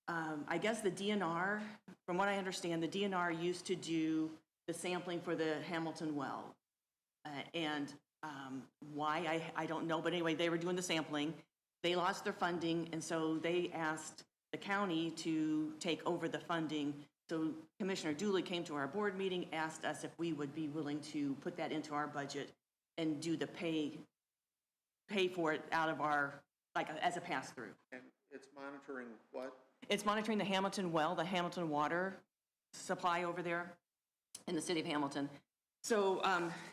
I guess the DNR, from what I understand, the DNR used to do the sampling for the Hamilton well. And why, I don't know, but anyway, they were doing the sampling. They lost their funding, and so they asked the county to take over the funding. So Commissioner Dooley came to our board meeting, asked us if we would be willing to put that into our budget and do the pay for it out of our, like, as a pass-through. And it's monitoring what? It's monitoring the Hamilton well, the Hamilton water supply over there in the city of Hamilton. So,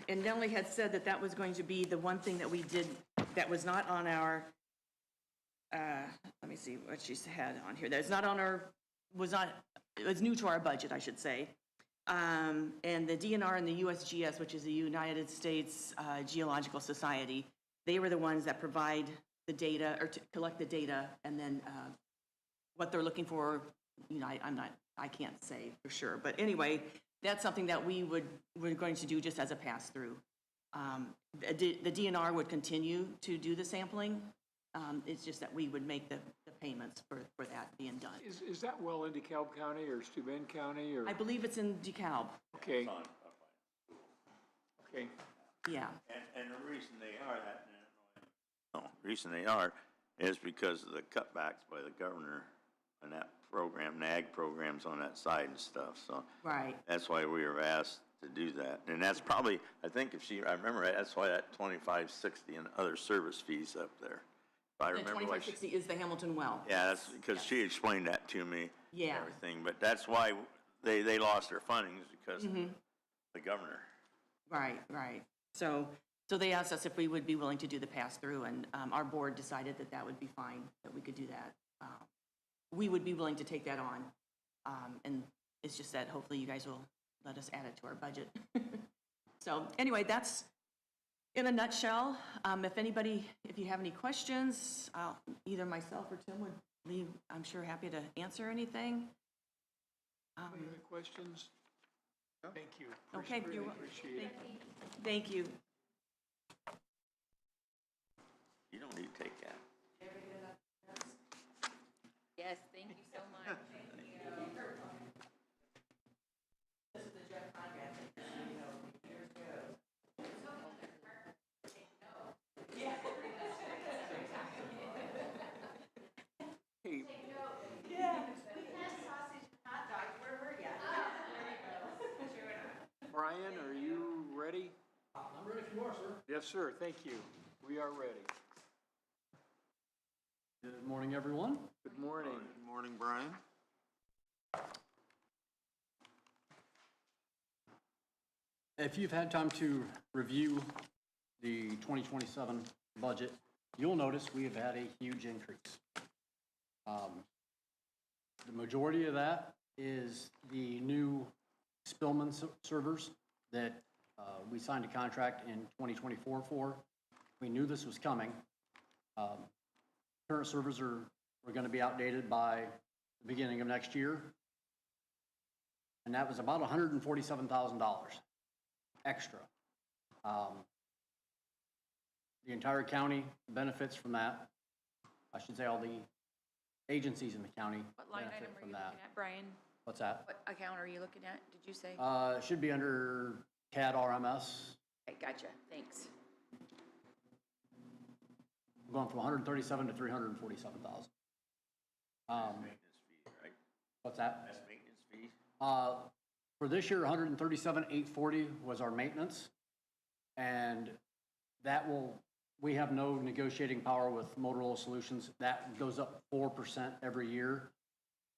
and Nellie had said that that was going to be the one thing that we did that was not on our, let me see what she had on here. That's not on our, it was new to our budget, I should say. And the DNR and the USGS, which is the United States Geological Society, they were the ones that provide the data, or to collect the data, and then what they're looking for, you know, I can't say for sure. But anyway, that's something that we're going to do just as a pass-through. The DNR would continue to do the sampling. It's just that we would make the payments for that being done. Is that well in DeKalb County or Steuben County or? I believe it's in DeKalb. Okay. Okay. Yeah. And the reason they are that, the reason they are is because of the cutbacks by the governor on that program, NAG programs on that side and stuff, so. Right. That's why we were asked to do that. And that's probably, I think I remember right, that's why that 2560 and other service fees up there. If I And remember why 2560 is the Hamilton well. yeah, that's because she explained that to me. Yeah. And everything, but that's why they lost their fundings because of the governor. Right. So they asked us if we would be willing to do the pass-through, and our board decided that that would be fine, that we could do that. We would be willing to take that on, and it's just that hopefully you guys will let us add it to our budget. So anyway, that's in a nutshell. If you have any questions, either myself or Tim would be, I'm sure, happy to answer anything. Any other questions? Thank you. Okay, Really you're welcome. appreciate it. Thank you. You don't need to take that. Yes, thank you so much. Hey, Brian, are you ready? I'm ready if you are, sir. Yes, sir. Thank you. We are ready. Good morning, everyone. Good morning. Good morning, Brian. If you've had time to review the 2027 budget, you'll notice we have had a huge increase. The majority of that is the new Spillman servers that we signed a contract in 2024 for. We knew this was coming. Current servers are going to be outdated by the beginning of next year. And that was about $147,000 extra. The entire county benefits from that. I should say all the agencies in the county What line benefit item are from you that. looking at, Brian? What's that? What account are you looking at, did you say? It should be under CAD RMS. Okay, gotcha, thanks. We're going from 137 to 347,000. Maintenance fee, right? What's that? That's maintenance fees? For this year, 137,840 was our maintenance. And that we have no negotiating power with Motorola Solutions. That goes up 4% every year.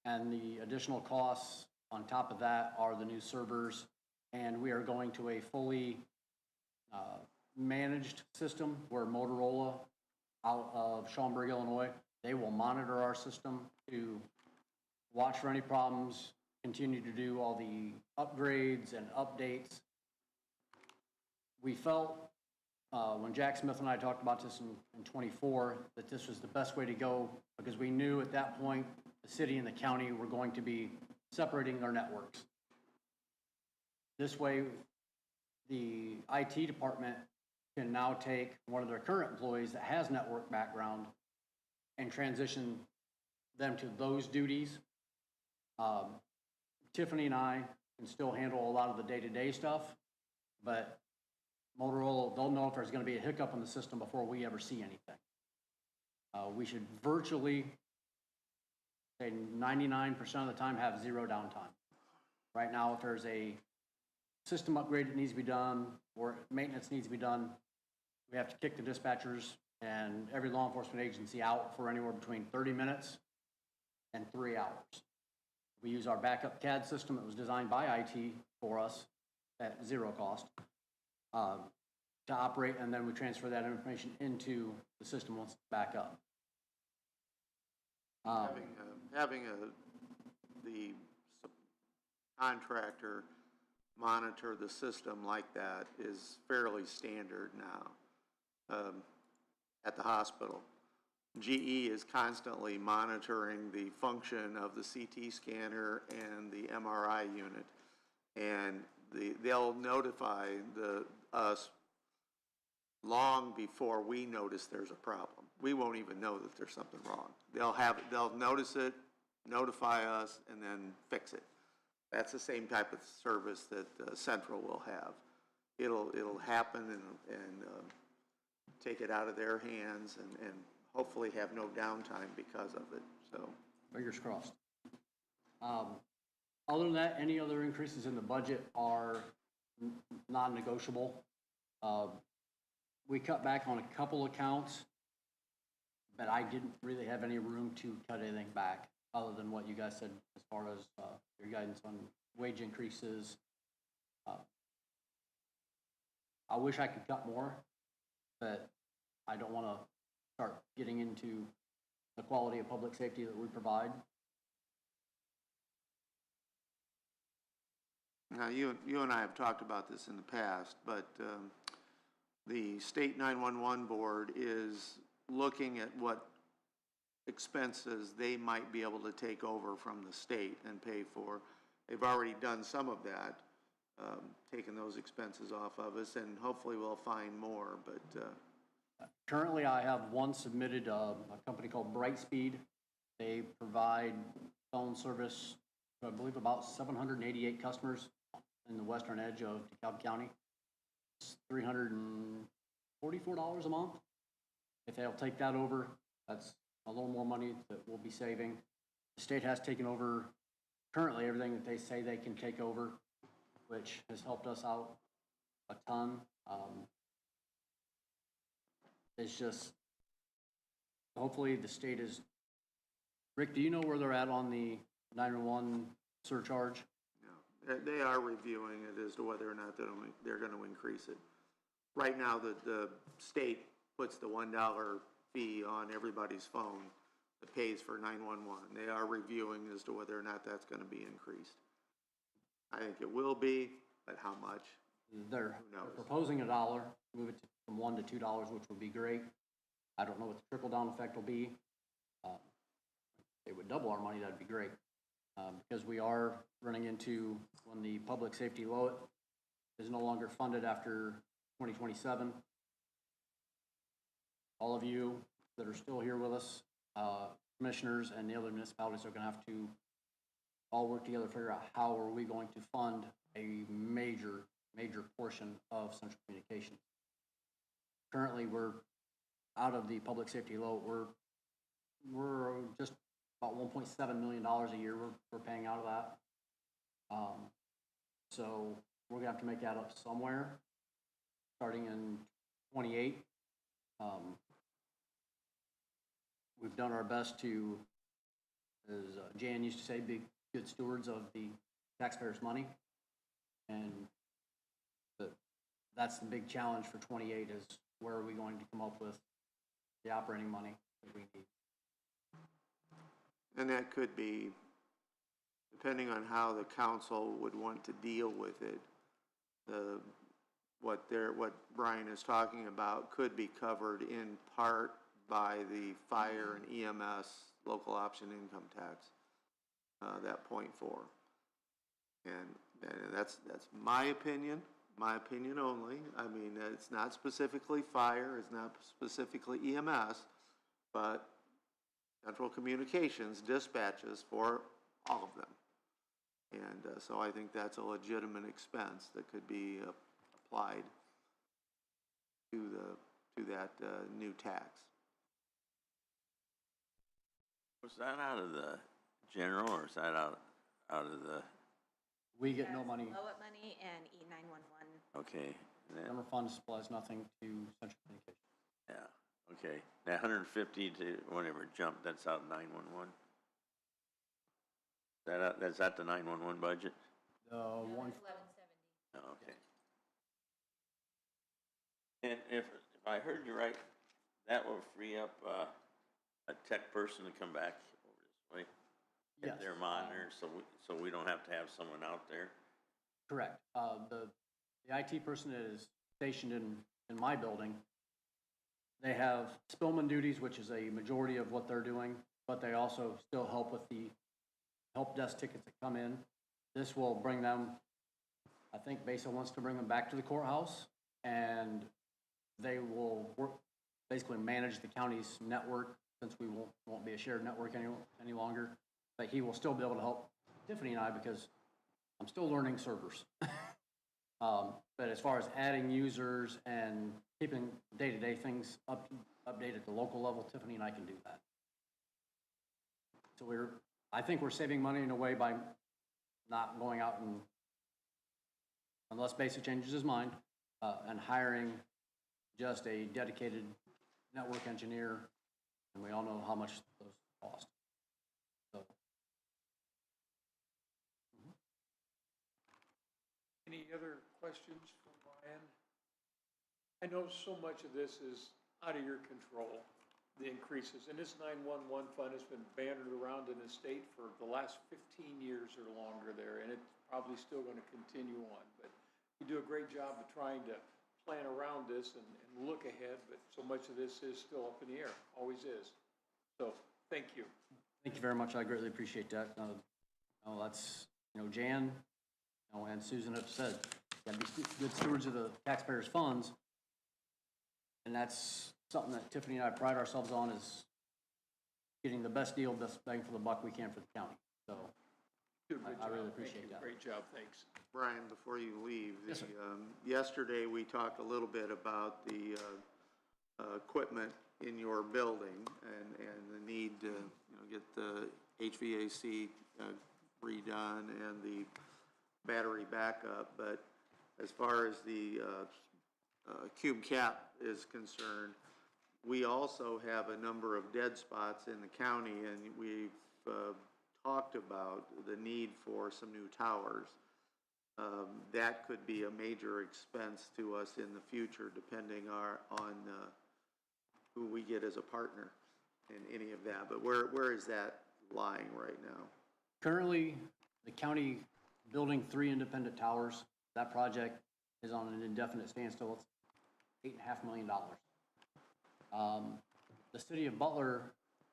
And the additional costs on top of that are the new servers. And we are going to a fully managed system where Motorola out of Schaumburg, Illinois, They will monitor our system to watch for any problems, continue to do all the upgrades and updates. We felt, when Jack Smith and I talked about this in '24, that this was the best way to go, because we knew at that point, the city and the county were going to be separating their networks. This way, the IT department can now take one of their current employees that has network background and transition them to those duties. Tiffany and I can still handle a lot of the day-to-day stuff, but Motorola, they'll know if there's gonna be a hiccup in the system before we ever see anything. We should virtually, say 99% of the time, have zero downtime. Right now, if there's a system upgrade that needs to be done, or maintenance needs to be done, we have to kick the dispatchers and every law enforcement agency out for anywhere between 30 minutes and 3 hours. We use our backup CAD system that was designed by IT for us at zero cost to operate, and then we transfer that information into the system once it's back up. Having the contractor monitor the system like that is fairly standard now at the hospital. GE is constantly monitoring the function of the CT scanner and the MRI unit, and they'll notify us long before we notice there's a problem. We won't even know that there's something wrong. They'll notice it, notify us, and then fix it. That's the same type of service that Central will have. It'll happen and take it out of their hands and hopefully have no downtime because of it, so. Fingers crossed. Other than that, any other increases in the budget are non-negotiable. We cut back on a couple accounts, but I didn't really have any room to cut anything back other than what you guys said as far as your guidance on wage increases. I wish I could cut more, but I don't want to start getting into the quality of public safety that we provide. Now, you and I have talked about this in the past, but the State 911 Board is looking at what expenses they might be able to take over from the state and pay for. They've already done some of that, taken those expenses off of us, and hopefully we'll find more, but Currently, I have one submitted, a company called Brightspeed. They provide phone service to, I believe, about 788 customers in the western edge of DeKalb County. It's $344 a month. If they'll take that over, that's a little more money that we'll be saving. The state has taken over currently everything that they say they can take over, which has helped us out a ton. It's just, hopefully the state is, Rick, do you know where they're at on the 911 surcharge? no. They are reviewing it as to whether or not they're going to increase it. Right now, the state puts the $1 fee on everybody's phone that pays for 911. They are reviewing as to whether or not that's going to be increased. I think it will be, but how much? They're proposing $1, move it from $1 to $2, which would be great. I don't know what the trickle-down effect will be. They would double our money, that'd be great. Because we are running into when the public safety load is no longer funded after 2027. All of you that are still here with us, commissioners and the other municipalities are gonna have to all work together to figure out how are we going to fund a major portion of central communication. Currently, we're out of the public safety load. We're just about $1.7 million a year we're paying out of that. So we're gonna have to make that up somewhere, starting in 28. We've done our best to, as Jan used to say, be good stewards of the taxpayers' money. And that's the big challenge for 28 is where are we going to come up with the operating money that we need. And that could be, depending on how the council would want to deal with it, what Brian is talking about could be covered in part by the fire and EMS local option income tax, that .4. And that's my opinion only. I mean, it's not specifically fire, it's not specifically EMS, but Central Communications dispatches for all of them. And so I think that's a legitimate expense that could be applied to that new tax. Was that out of the general, or is that out of the, We get no money. Blow-up money and E911. okay, and then, Summer fund supplies nothing to Central Communications. yeah, okay. That 150 to whatever jump, that's out 911? That's at the 911 budget? One, Oh, okay. And if I heard you right, that will free up a tech person to come back over this way? yes. Get their monitor, so we don't have to have someone out there? Correct. The IT person that is stationed in my building, they have Spillman duties, which is a majority of what they're doing, but they also still help with the help desk tickets that come in. This will bring them, I think Besa wants to bring them back to the courthouse, and they will basically manage the county's network, since we won't be a shared network any longer. But he will still be able to help Tiffany and I, because I'm still learning servers. But as far as adding users and keeping day-to-day things updated at the local level, Tiffany and I can do that. So I think we're saving money in a way by not going out and, unless Basic changes his mind, and hiring just a dedicated network engineer, and we all know how much those cost. So. Any other questions for Brian? I know so much of this is out of your control, the increases. And this 911 fund has been bannered around in the state for the last 15 years or longer there, and it's probably still going to continue on. But you do a great job of trying to plan around this and look ahead, but so much of this is still up in the air, always is. So, thank you. Thank you very much. I greatly appreciate that. That's, Jan, and Susan have said, gotta be good stewards of the taxpayers' funds. And that's something that Tiffany and I pride ourselves on, is getting the best deal, best bang for the buck we can for the county. So I really appreciate that. Great job, thanks. Brian, before you leave, Yes, sir. yesterday we talked a little bit about the equipment in your building and the need to get the HVAC redone and the battery backup. But as far as the cube cap is concerned, we also have a number of dead spots in the county, and we've talked about the need for some new towers. That could be a major expense to us in the future, depending on who we get as a partner in any of that. But where is that lying right now? Currently, the county building 3 independent towers. That project is on an indefinite standstill. It's $8.5 million. The city of Butler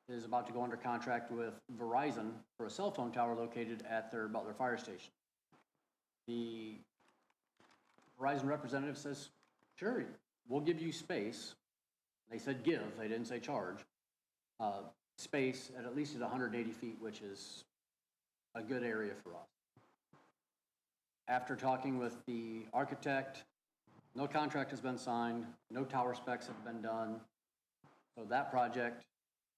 is about to go under contract with Verizon for a cell phone tower located at their Butler Fire Station. The Verizon representative says, sure, we'll give you space. They said give, they didn't say charge. Space at least 180 feet, which is a good area for us. After talking with the architect, no contract has been signed, no tower specs have been done. So that project,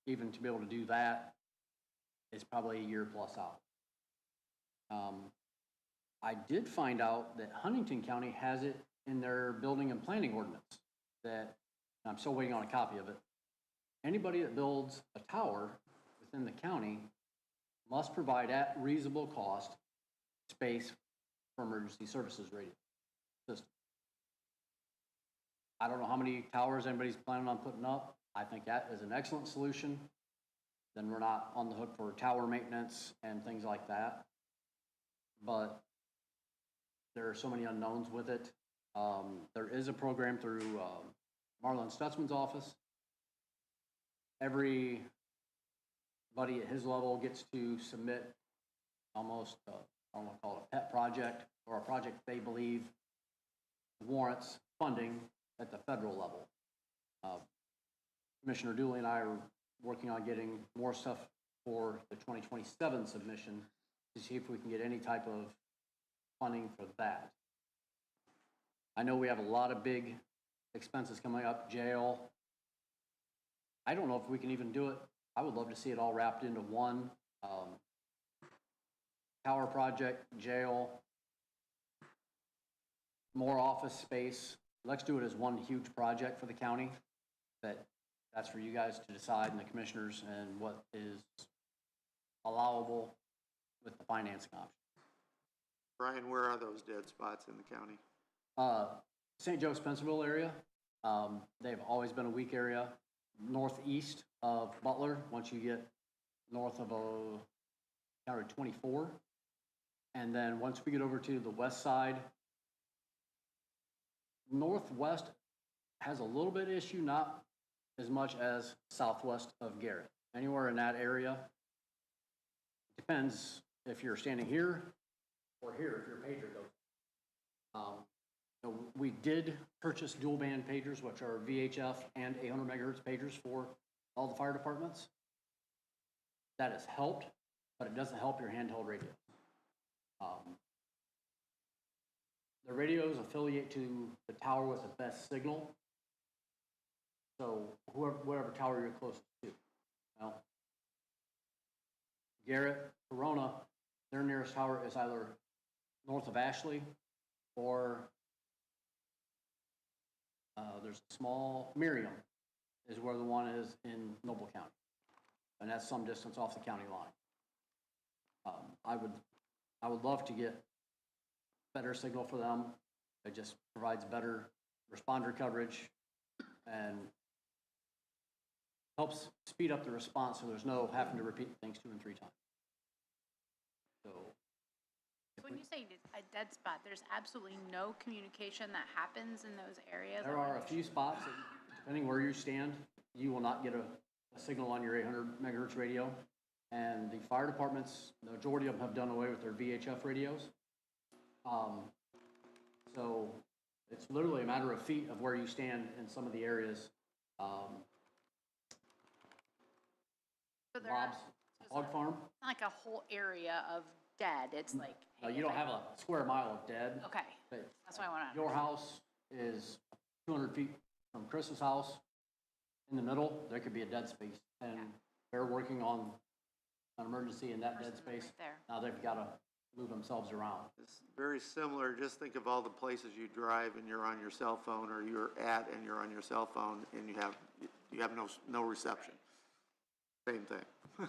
even to be able to do that, is probably a year plus out. I did find out that Huntington County has it in their building and planning ordinance, that, I'm still waiting on a copy of it. Anybody that builds a tower within the county must provide at reasonable cost space for emergency services radio system. I don't know how many towers anybody's planning on putting up. I think that is an excellent solution. then we're not on the hook for tower maintenance and things like that. But there are so many unknowns with it. There is a program through Marlon Stutzman's office. Everybody at his level gets to submit almost, I don't want to call it a pet project, or a project they believe warrants funding at the federal level. Commissioner Dooley and I are working on getting more stuff for the 2027 submission to see if we can get any type of funding for that. I know we have a lot of big expenses coming up, jail. I don't know if we can even do it. I would love to see it all wrapped into one. Tower project, jail, more office space. Let's do it as one huge project for the county. That's for you guys to decide, and the commissioners, and what is allowable with the financing option. Brian, where are those dead spots in the county? St. Joe, Spencerville area. They've always been a weak area. Northeast of Butler, once you get north of County 24. And then once we get over to the west side, northwest has a little bit of issue, not as much as southwest of Garrett. Anywhere in that area, depends if you're standing here or here, if your pager goes. So we did purchase dual band pagers, which are VHF and 800 megahertz pagers for all the fire departments. That has helped, but it doesn't help your handheld radio. The radios affiliate to the tower with the best signal. So whatever tower you're closest to. Now, Garrett, Corona, their nearest tower is either north of Ashley or there's a small, Miriam is where the one is in Noble County. And that's some distance off the county line. I would love to get better signal for them. It just provides better responder coverage and helps speed up the response so there's no having to repeat things 2 and 3 times. So when you say a dead spot, there's absolutely no communication that happens in those areas? there are a few spots that, depending where you stand, you will not get a signal on your 800 megahertz radio. And the fire departments, the majority of them have done away with their VHF radios. So it's literally a matter of feet of where you stand in some of the areas. So they're Bob's Hog Farm. not like a whole area of dead, it's like. No, hey, you don't if I- have a square mile of dead. Okay, But that's what I want to. your house is 200 feet from Chris's house. In the middle, there could be a dead space. And they're working on an emergency in that dead space. Right there. Now they've got to move themselves around. It's very similar. Just think of all the places you drive and you're on your cell phone, or you're at and you're on your cell phone and you have no reception. Same thing.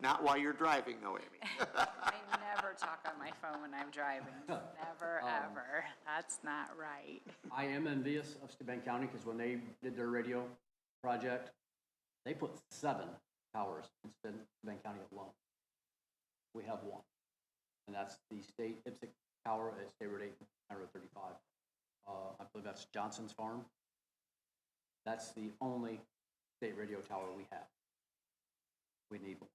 Not while you're driving, though, Amy. I never talk on my phone when I'm driving, never, ever. That's not right. I am envious of Steuben County because when they did their radio project, they put 7 towers in Steuben County alone. We have 1. And that's the state IPSC tower at State Road 8, County Road 35. I believe that's Johnson's Farm. That's the only state radio tower we have. We need one.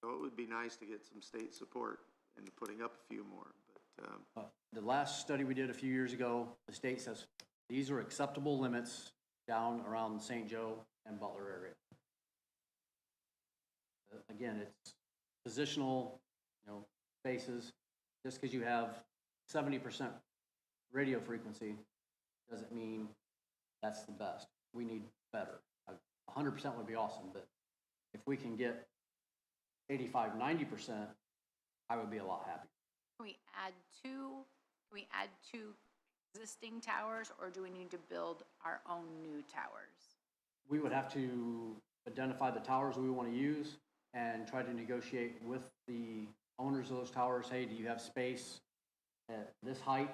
So it would be nice to get some state support in putting up a few more, but, The last study we did a few years ago, the state says these are acceptable limits down around St. Joe and Butler area. Again, it's positional, spaces. Just because you have 70% radio frequency doesn't mean that's the best. We need better. 100% would be awesome, but if we can get 85, 90%, I would be a lot happier. Can we add two existing towers, or do we need to build our own new towers? We would have to identify the towers we want to use and try to negotiate with the owners of those towers. Hey, do you have space at this height?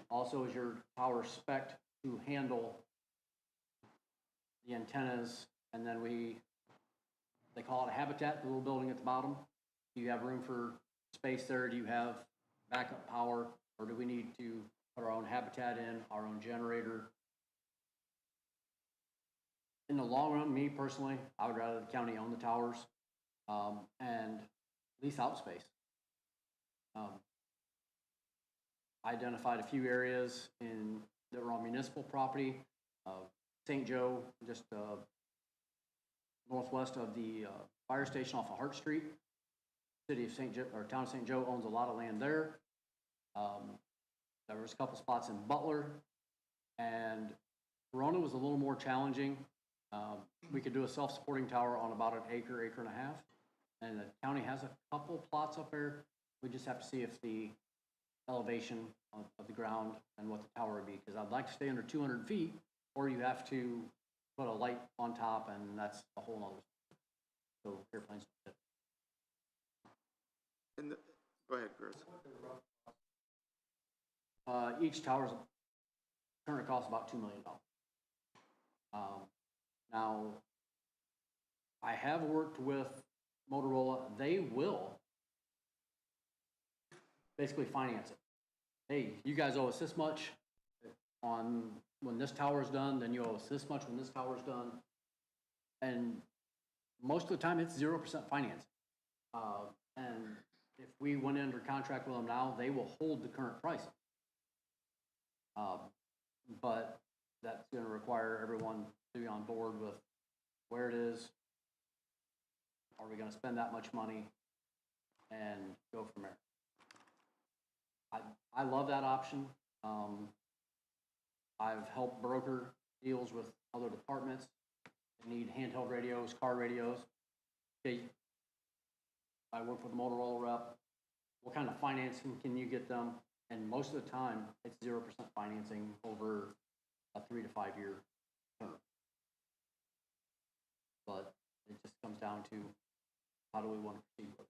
Also, is your tower spec'd to handle the antennas? And then we they call it a habitat, the little building at the bottom. Do you have room for space there? Do you have backup power? Or do we need to put our own habitat in, our own generator? In the long run, me personally, I would rather the county own the towers and lease out space. I identified a few areas that were on municipal property. St. Joe, just northwest of the fire station off of Hart Street. City of St. Joe, or town of St. Joe owns a lot of land there. There was a couple spots in Butler, and Verona was a little more challenging. We could do a self-supporting tower on about an acre, acre and a half, and the county has a couple plots up there. We just have to see if the elevation of the ground and what the tower would be, because I'd like to stay under 200 feet, or you have to put a light on top, and that's a whole nother. So airplanes. Go ahead, Chris. Each tower's current cost about $2 million. Now, I have worked with Motorola. They will basically finance it. Hey, you guys owe us this much on when this tower is done, then you owe us this much when this tower is done. And most of the time, it's 0% financing. And if we went under contract with them now, they will hold the current price. But that's going to require everyone to be on board with where it is. Are we going to spend that much money and go from there? I love that option. I've helped broker deals with other departments that need handheld radios, car radios. Okay, I work with a Motorola rep. What kind of financing can you get them? And most of the time, it's 0% financing over a 3 to 5 year term. But it just comes down to how do we want to proceed with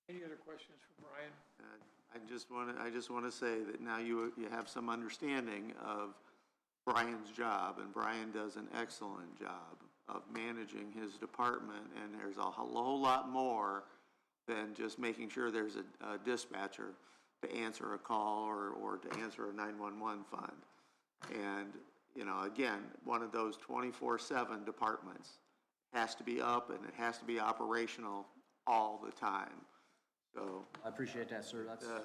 it. Any other questions for Brian? I just want to say that now you have some understanding of Brian's job, and Brian does an excellent job of managing his department, and there's a whole lot more than just making sure there's a dispatcher to answer a call or to answer a 911 fund. And, you know, again, one of those 24/7 departments has to be up and it has to be operational all the time. So I appreciate that, sir. That's the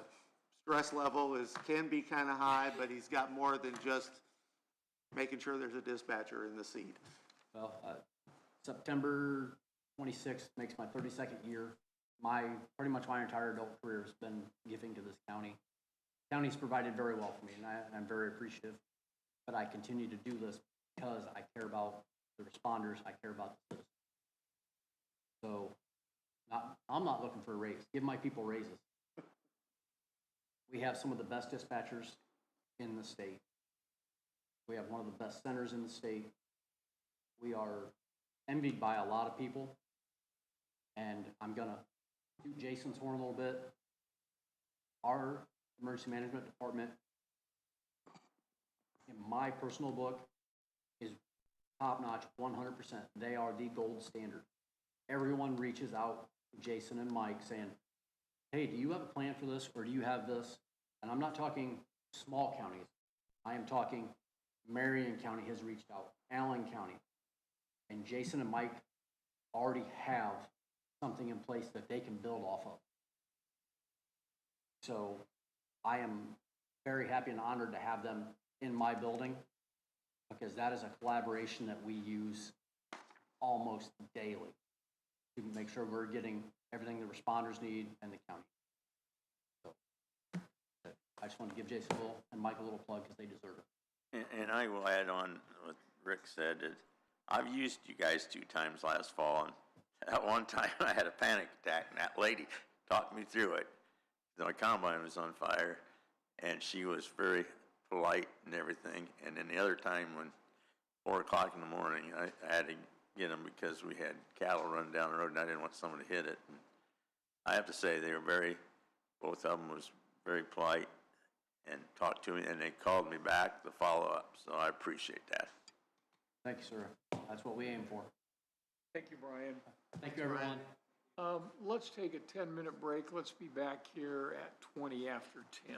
stress level can be kind of high, but he's got more than just making sure there's a dispatcher in the seat. well, September 26th makes my 32nd year. Pretty much my entire adult career has been giving to this county. The county's provided very well for me, and I'm very appreciative. But I continue to do this because I care about the responders. I care about the citizens. So I'm not looking for a raise. Give my people raises. We have some of the best dispatchers in the state. We have one of the best centers in the state. We are envied by a lot of people. And I'm going to toot Jason's horn a little bit. Our emergency management department, in my personal book, is top-notch, 100%. They are the gold standard. Everyone reaches out to Jason and Mike saying, hey, do you have a plan for this, or do you have this? And I'm not talking small counties. I am talking Marion County has reached out, Allen County. And Jason and Mike already have something in place that they can build off of. So I am very happy and honored to have them in my building, because that is a collaboration that we use almost daily to make sure we're getting everything the responders need and the county. So I just want to give Jason and Mike a little plug because they deserve it. And I will add on what Rick said, that I've used you guys 2 times last fall, and at one time I had a panic attack, and that lady talked me through it. My combine was on fire, and she was very polite and everything. And then the other time, when 4 o'clock in the morning, I had to get them because we had cattle running down the road, and I didn't want someone to hit it. And I have to say, they were both of them was very polite and talked to me, and they called me back to follow up. So I appreciate that. Thank you, sir. That's what we aim for. Thank you, Brian. Thank you, everyone. Let's take a 10-minute break. Let's be back here at 20 after 10.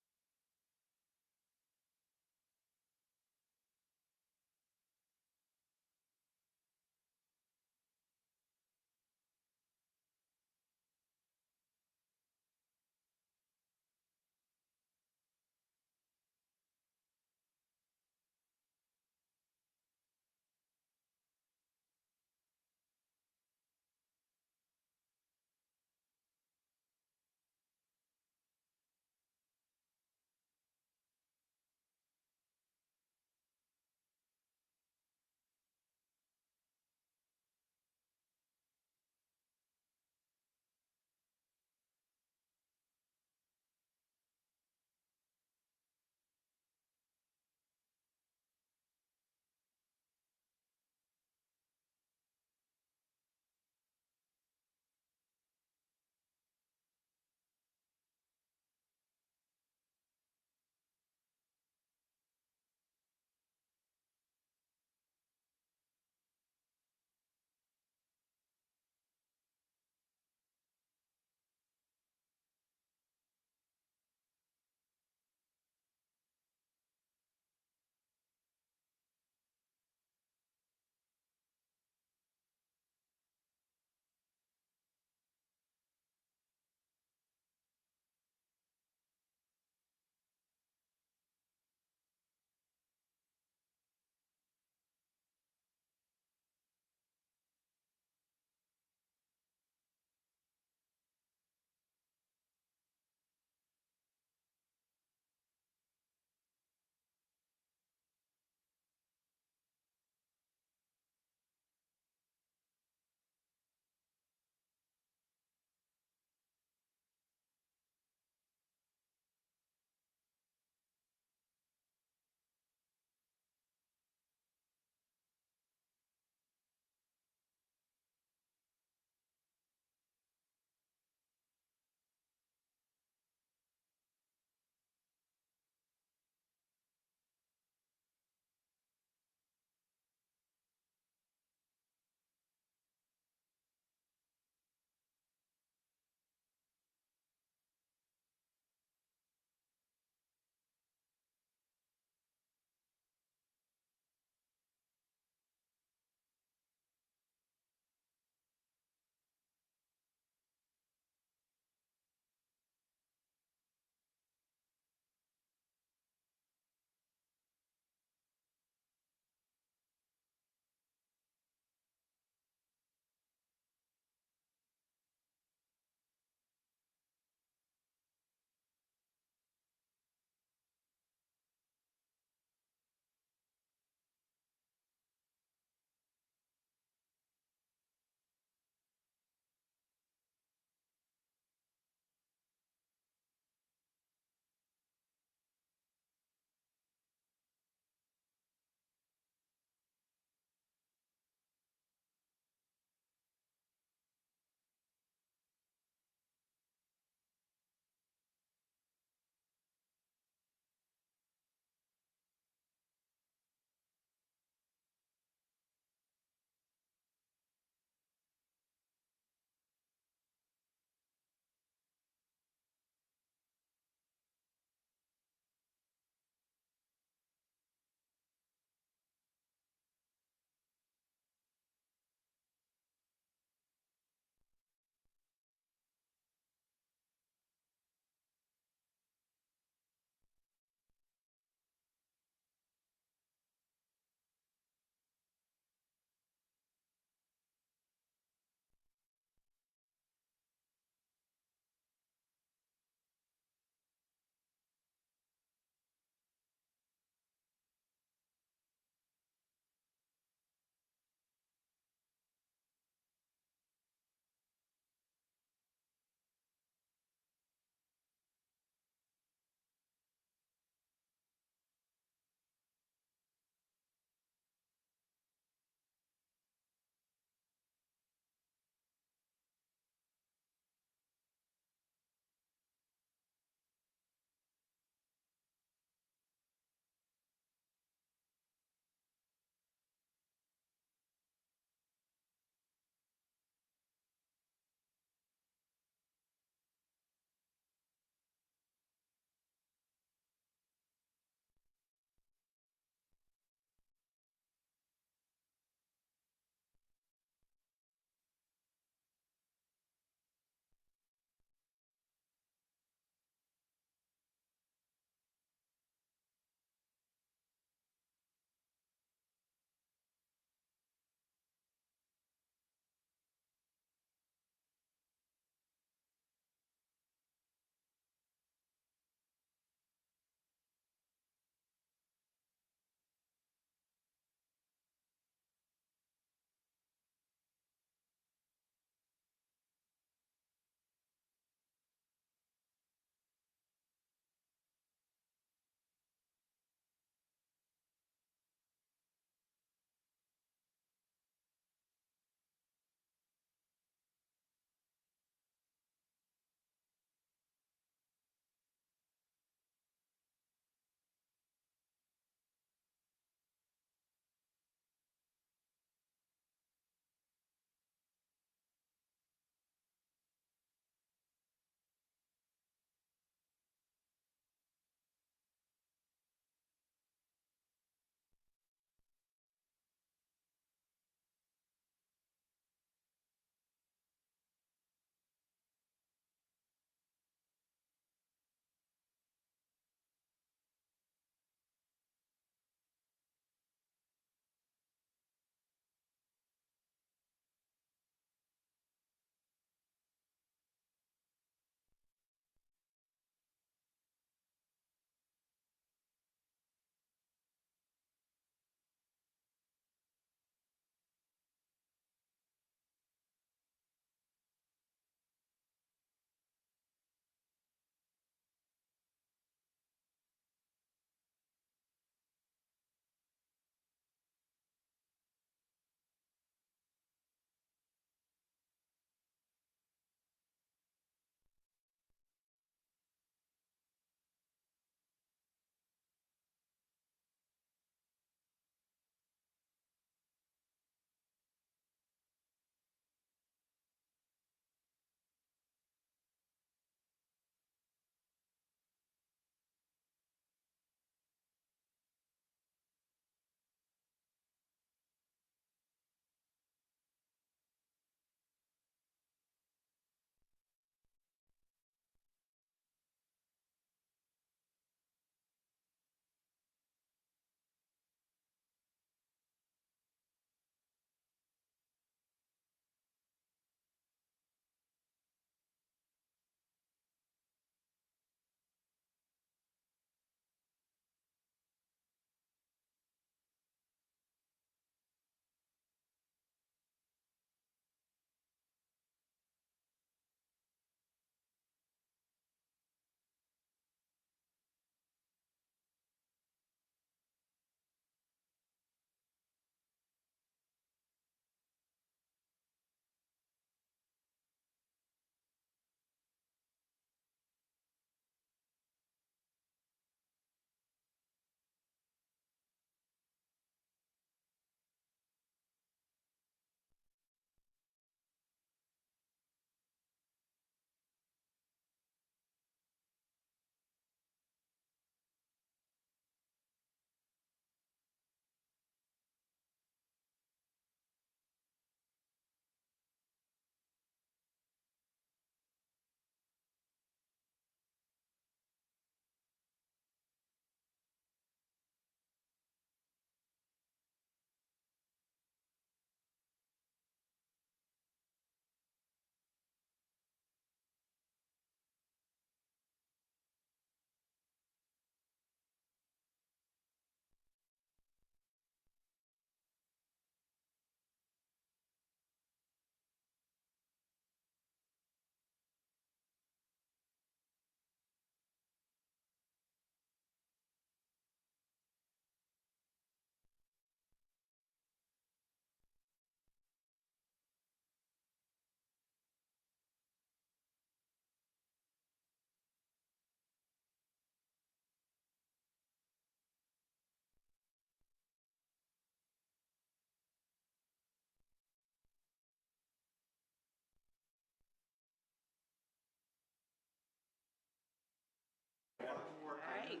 right.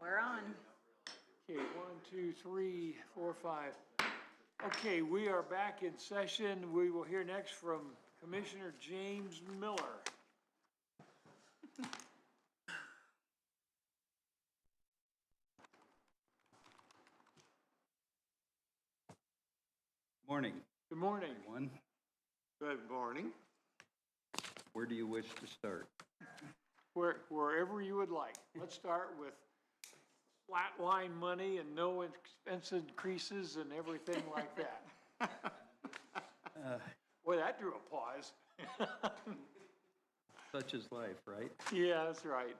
We're on. Okay, 1, 2, 3, 4, 5. Okay, we are back in session. We will hear next from Commissioner James Miller. Morning, Good morning. everyone. Good morning. Where do you wish to start? Wherever you would like. Let's start with flat line money and no expense increases and everything like that. Boy, that drew a pause. Such is life, right? Yeah, that's right.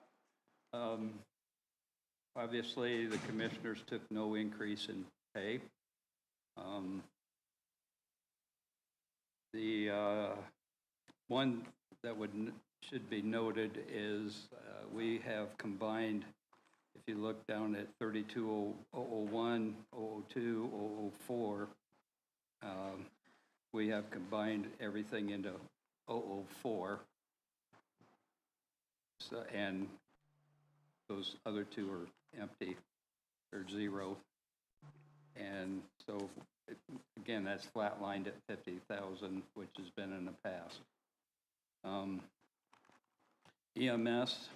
Obviously, the commissioners took no increase in pay. The one that should be noted is we have combined, if you look down at 32001, 002, 004, we have combined everything into 004. So, and those other two are empty, they're zero. And so, again, that's flatlined at 50,000, which has been in the past. EMS,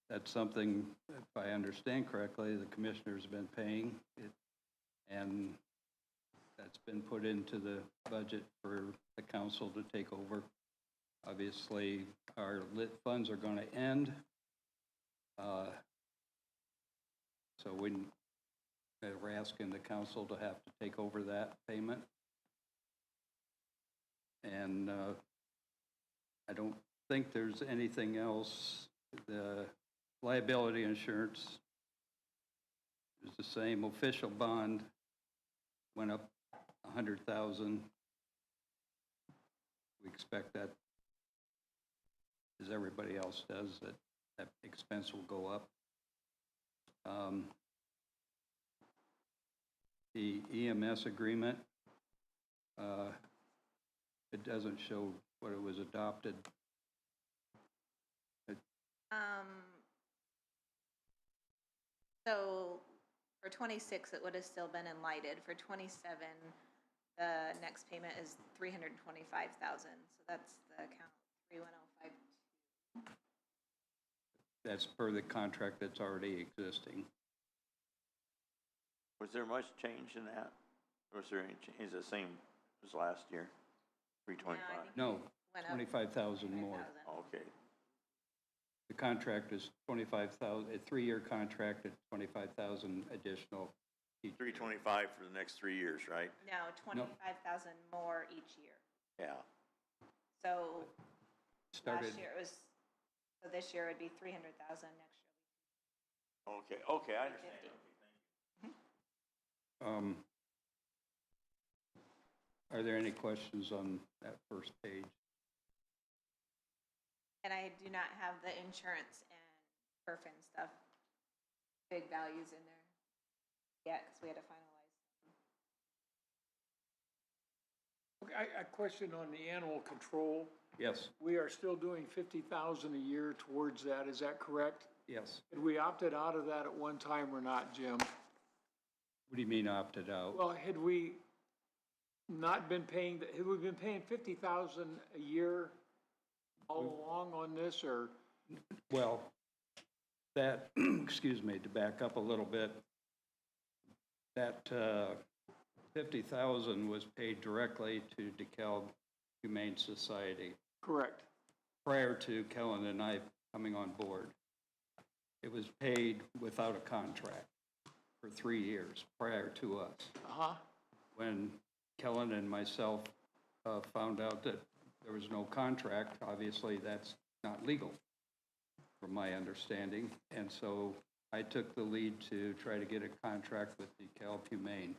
that's something, if I understand correctly, the commissioner's been paying it, and that's been put into the budget for the council to take over. Obviously, our lit funds are going to end, so we're asking the council to have to take over that payment. And I don't think there's anything else. The liability insurance is the same. Official bond went up 100,000. We expect that, as everybody else does, that expense will go up. The EMS agreement, it doesn't show what it was adopted. So for 26, it would have still been enlighted. For 27, the next payment is 325,000. So that's the account 31052. That's per the contract that's already existing. Was there much change in that? Or was there any change? Is it the same as last year? 325? No, Went up 25,000 more. 25,000. Okay. The contract is 25,000, a 3-year contract at 25,000 additional each. 325 for the next 3 years, right? No, 25,000 more each year. Yeah. So Started, last year it was, so this year would be 300,000, next year will be Okay, I understand. 50. Are there any questions on that first page? And I do not have the insurance and perf and stuff, big values in there yet, because we had to finalize them. Okay, a question on the animal control. Yes, We are still doing 50,000 a year towards that, is that correct? yes. Had we opted out of that at one time or not, Jim? What do you mean opted out? Well, had we not been paying, had we been paying 50,000 a year all along on this, or? Well, that, excuse me, to back up a little bit, that 50,000 was paid directly to DeKalb Humane Society Correct. prior to Kellen and I coming on board. It was paid without a contract for 3 years prior to us. Uh-huh. When Kellen and myself found out that there was no contract, obviously that's not legal, from my understanding. And so I took the lead to try to get a contract with DeKalb Humane.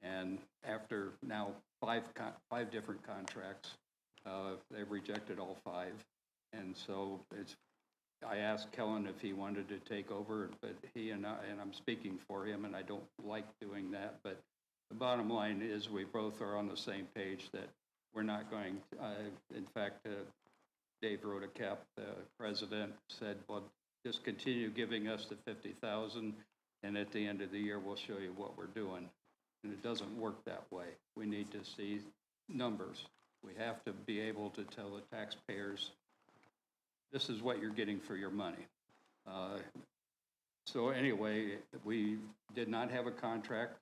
And after now five different contracts, they've rejected all 5. And so I asked Kellen if he wanted to take over, but he and I'm speaking for him, and I don't like doing that, but the bottom line is we both are on the same page that we're not going, in fact, Dave Rodekap, the president, said, well, just continue giving us the 50,000, and at the end of the year, we'll show you what we're doing. And it doesn't work that way. We need to see numbers. We have to be able to tell the taxpayers, this is what you're getting for your money. So anyway, we did not have a contract.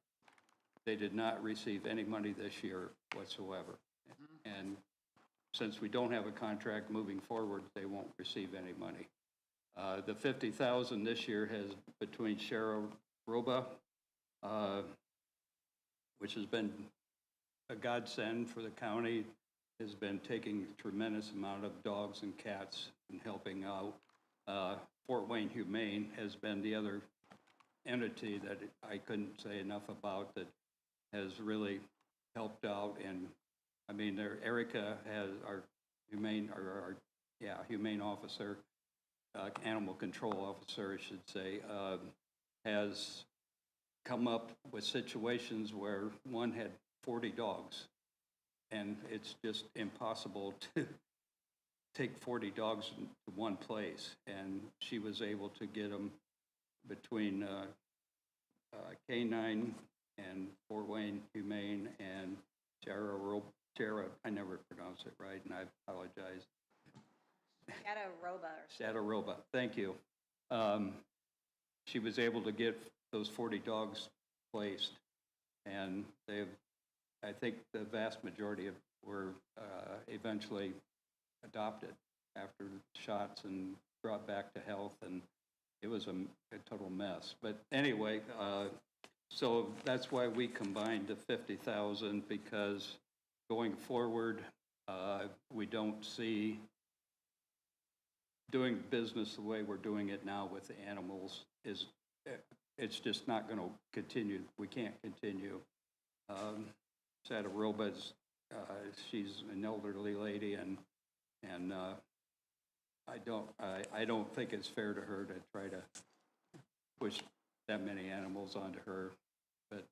They did not receive any money this year whatsoever. And since we don't have a contract moving forward, they won't receive any money. The 50,000 this year has, between Shara Roba, which has been a godsend for the county, has been taking a tremendous amount of dogs and cats and helping out. Fort Wayne Humane has been the other entity that I couldn't say enough about that has really helped out. And I mean, Erica has our humane officer, animal control officer, I should say, has come up with situations where one had 40 dogs, and it's just impossible to take 40 dogs to one place. And she was able to get them between K9 and Fort Wayne Humane and Shara, I never pronounce it right, and I apologize. Shadaroba, thank you. She was able to get those 40 dogs placed, and I think the vast majority were eventually adopted after shots and brought back to health, and it was a total mess. But anyway, so that's why we combined the 50,000, because going forward, we don't see doing business the way we're doing it now with the animals it's just not going to continue. We can't continue. Sada Roba's, she's an elderly lady, and I don't think it's fair to her to try to push that many animals onto her. But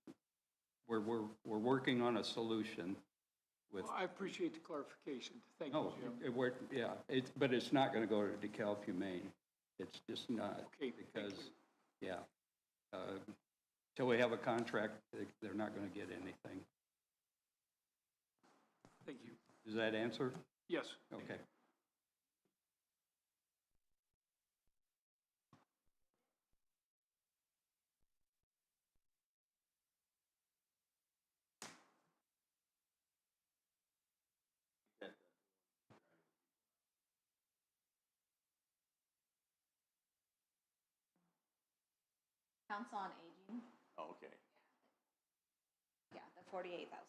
we're working on a solution. Well, I appreciate the clarification. Thank you, Jim. But it's not going to go to DeKalb Humane. It's just not. Okay, because, till we have a contract, they're not going to get anything. Thank you. Does that answer? Yes. Okay. Council on Aging, Oh, okay. yeah, the 48,000.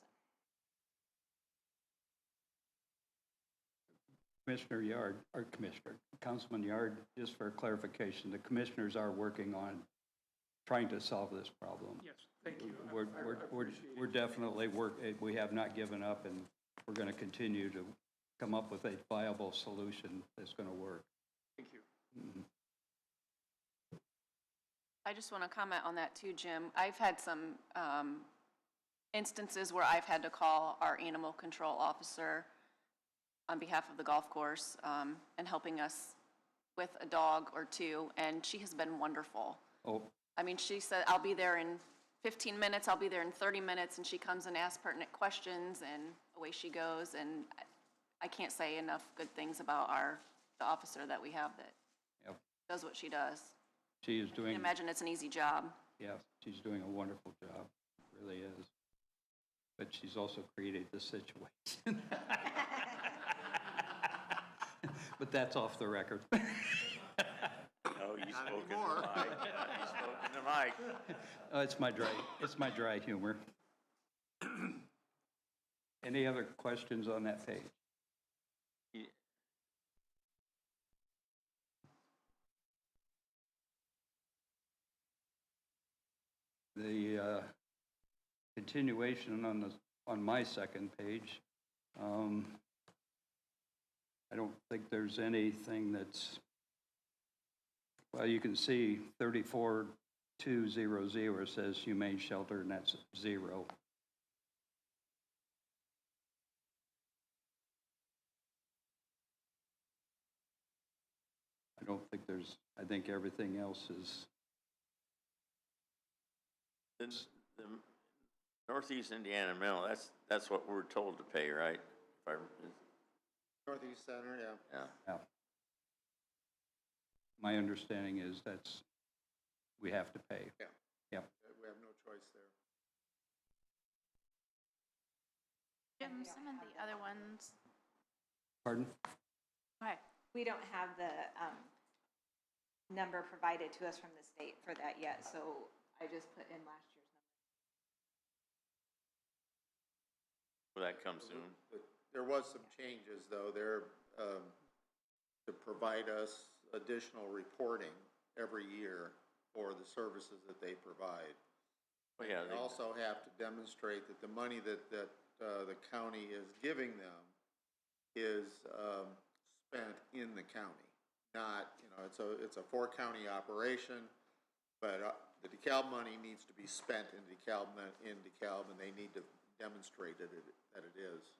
Commissioner Yard, or Councilman Yard, just for clarification, the commissioners are working on trying to solve this problem. Yes, thank you. We're definitely we have not given up, and we're going to continue to come up with a viable solution that's going to work. Thank you. Mm-hmm. I just want to comment on that too, Jim. I've had some instances where I've had to call our animal control officer on behalf of the golf course and helping us with a dog or two, and she has been wonderful. Oh. I mean, she said, I'll be there in 15 minutes, I'll be there in 30 minutes, and she comes and asks pertinent questions, and away she goes. And I can't say enough good things about the officer that we have that does what she does. She is doing. I can imagine it's an easy job. Yeah, she's doing a wonderful job. It really is. But she's also created this situation. But that's off the record. No, you spoke in the mic. You spoke in the mic. It's my dry humor. Any other questions on that page? The continuation on my second page, I don't think there's anything that's, well, you can see 34200 says humane shelter, and that's 0. I don't think there's, I think everything else is, The Northeast Indiana Mill, that's what we're told to pay, right? Northeast Center, yeah. Yeah. my understanding is that's, we have to pay. Yeah. Yep. We have no choice there. Jim, some of the other ones, Pardon? okay, We don't have the number provided to us from the state for that yet, so I just put in last year's number. Will that come soon? There was some changes, though, there, to provide us additional reporting every year for the services that they provide. Well, yeah, They also have to demonstrate that the money that the county is giving them is spent in the county. Not, it's a four-county operation, but the DeKalb money needs to be spent in DeKalb, and they need to demonstrate that it is.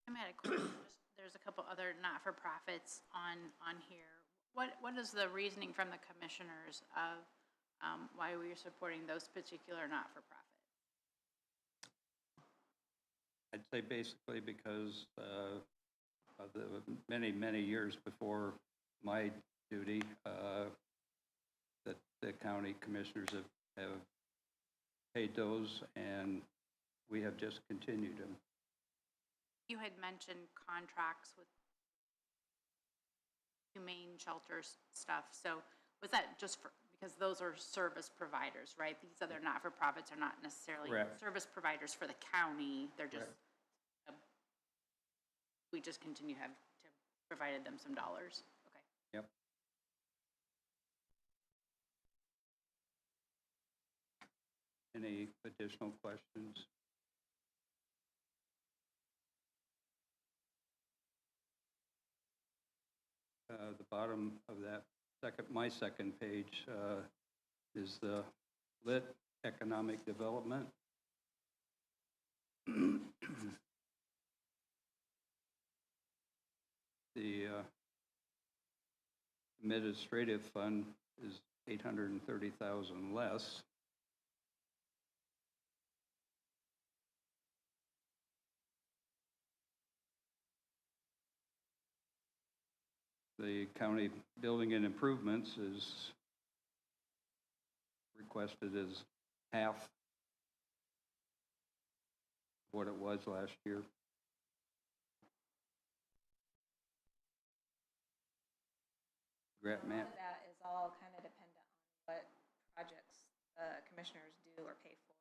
I had a question. There's a couple other not-for-profits on here. What is the reasoning from the commissioners of why we are supporting those particular not-for-profits? I'd say basically because of the many, many years before my duty, that the county commissioners have paid those, and we have just continued them. You had mentioned contracts with humane shelters stuff, so was that just for, because those are service providers, right? These other not-for-profits are not necessarily Correct. service providers for the county, they're just, we just continue to have provided them some dollars, okay. Yep. Any additional questions? The bottom of that my second page is the lit economic development. The administrative fund is 830,000 less. The county building and improvements is requested as half what it was last year. Grant A lot map. of that is all kind of dependent on what projects commissioners do or pay for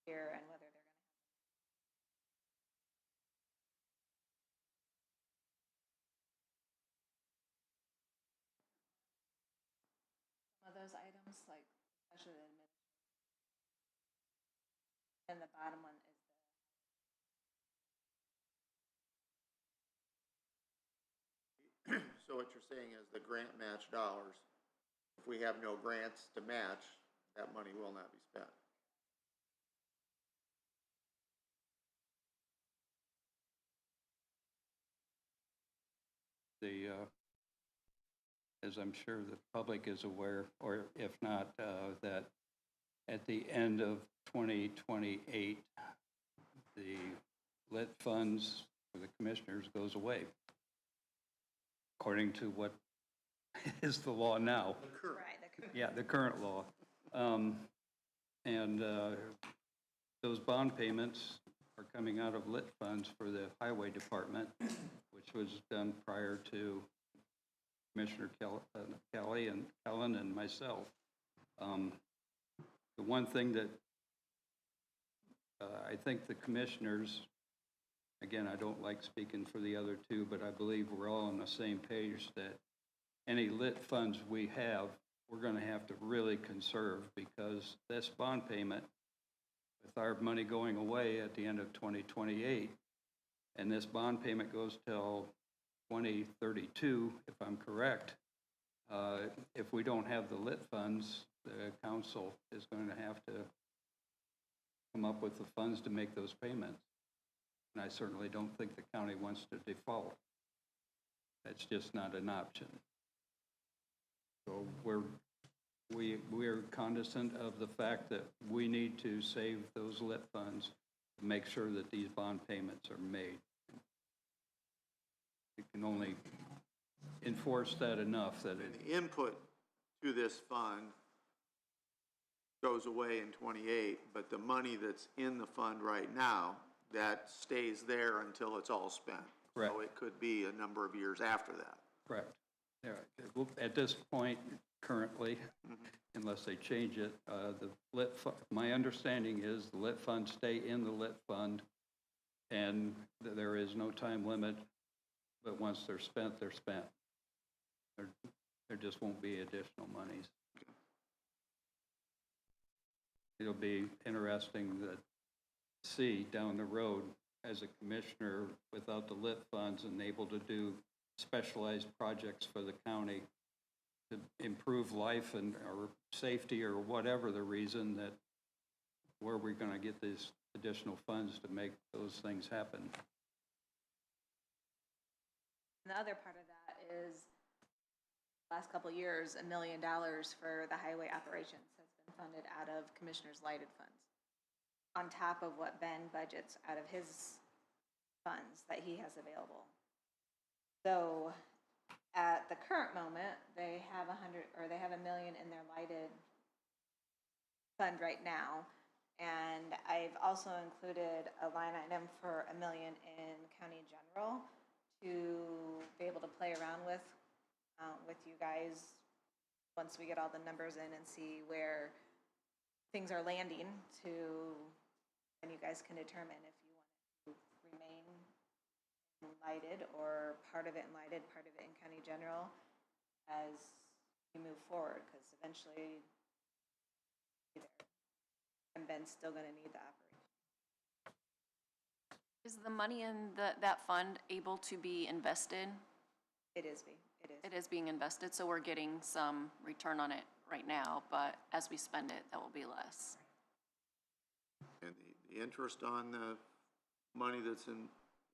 here and whether they're going to have them. Some of those items, like especially the administration. And the bottom one is So what you're saying is the grant match dollars, if we have no grants to match, that money will not be spent. As I'm sure the public is aware, or if not, that at the end of 2028, the lit funds for the commissioners goes away, according to what is the law now. Yeah, the current law. And those bond payments are coming out of lit funds for the highway department, which was done prior to Commissioner Kelly and Ellen and myself. The one thing that I think the commissioners, again, I don't like speaking for the other two, but I believe we're all on the same page that any lit funds we have, we're going to have to really conserve, because this bond payment, with our money going away at the end of 2028, and this bond payment goes till 2032, if I'm correct, if we don't have the lit funds, the council is going to have to come up with the funds to make those payments. And I certainly don't think the county wants to default. That's just not an option. So we're cognizant of the fact that we need to save those lit funds to make sure that these bond payments are made. We can only enforce that enough that And the input to this fund goes away in '28, but the money that's in the fund right now, that stays there until it's all spent. Correct. So it could be a number of years after that. correct. Yeah, at this point, currently, unless they change it, the lit, my understanding is the lit funds stay in the lit fund, and there is no time limit, but once they're spent, they're spent. There just won't be additional monies. It'll be interesting to see down the road as a commissioner without the lit funds and able to do specialized projects for the county to improve life and or safety or whatever the reason, that where we're going to get these additional funds to make those things happen. And the other part of that is, last couple of years, $1 million for the highway operations has been funded out of Commissioner's lighted funds, on top of what Ben budgets out of his funds that he has available. So at the current moment, they have $1 million in their lighted fund right now. And I've also included a line item for $1 million in county general to be able to play around with you guys once we get all the numbers in and see where things are landing, and you guys can determine if you want to remain in lighted or part of it in lighted, part of it in county general as we move forward, because eventually and Ben's still going to need the operation. Is the money in that fund able to be invested? It is. It is being invested, so we're getting some return on it right now, but as we spend it, that will be less. And the interest on the money that's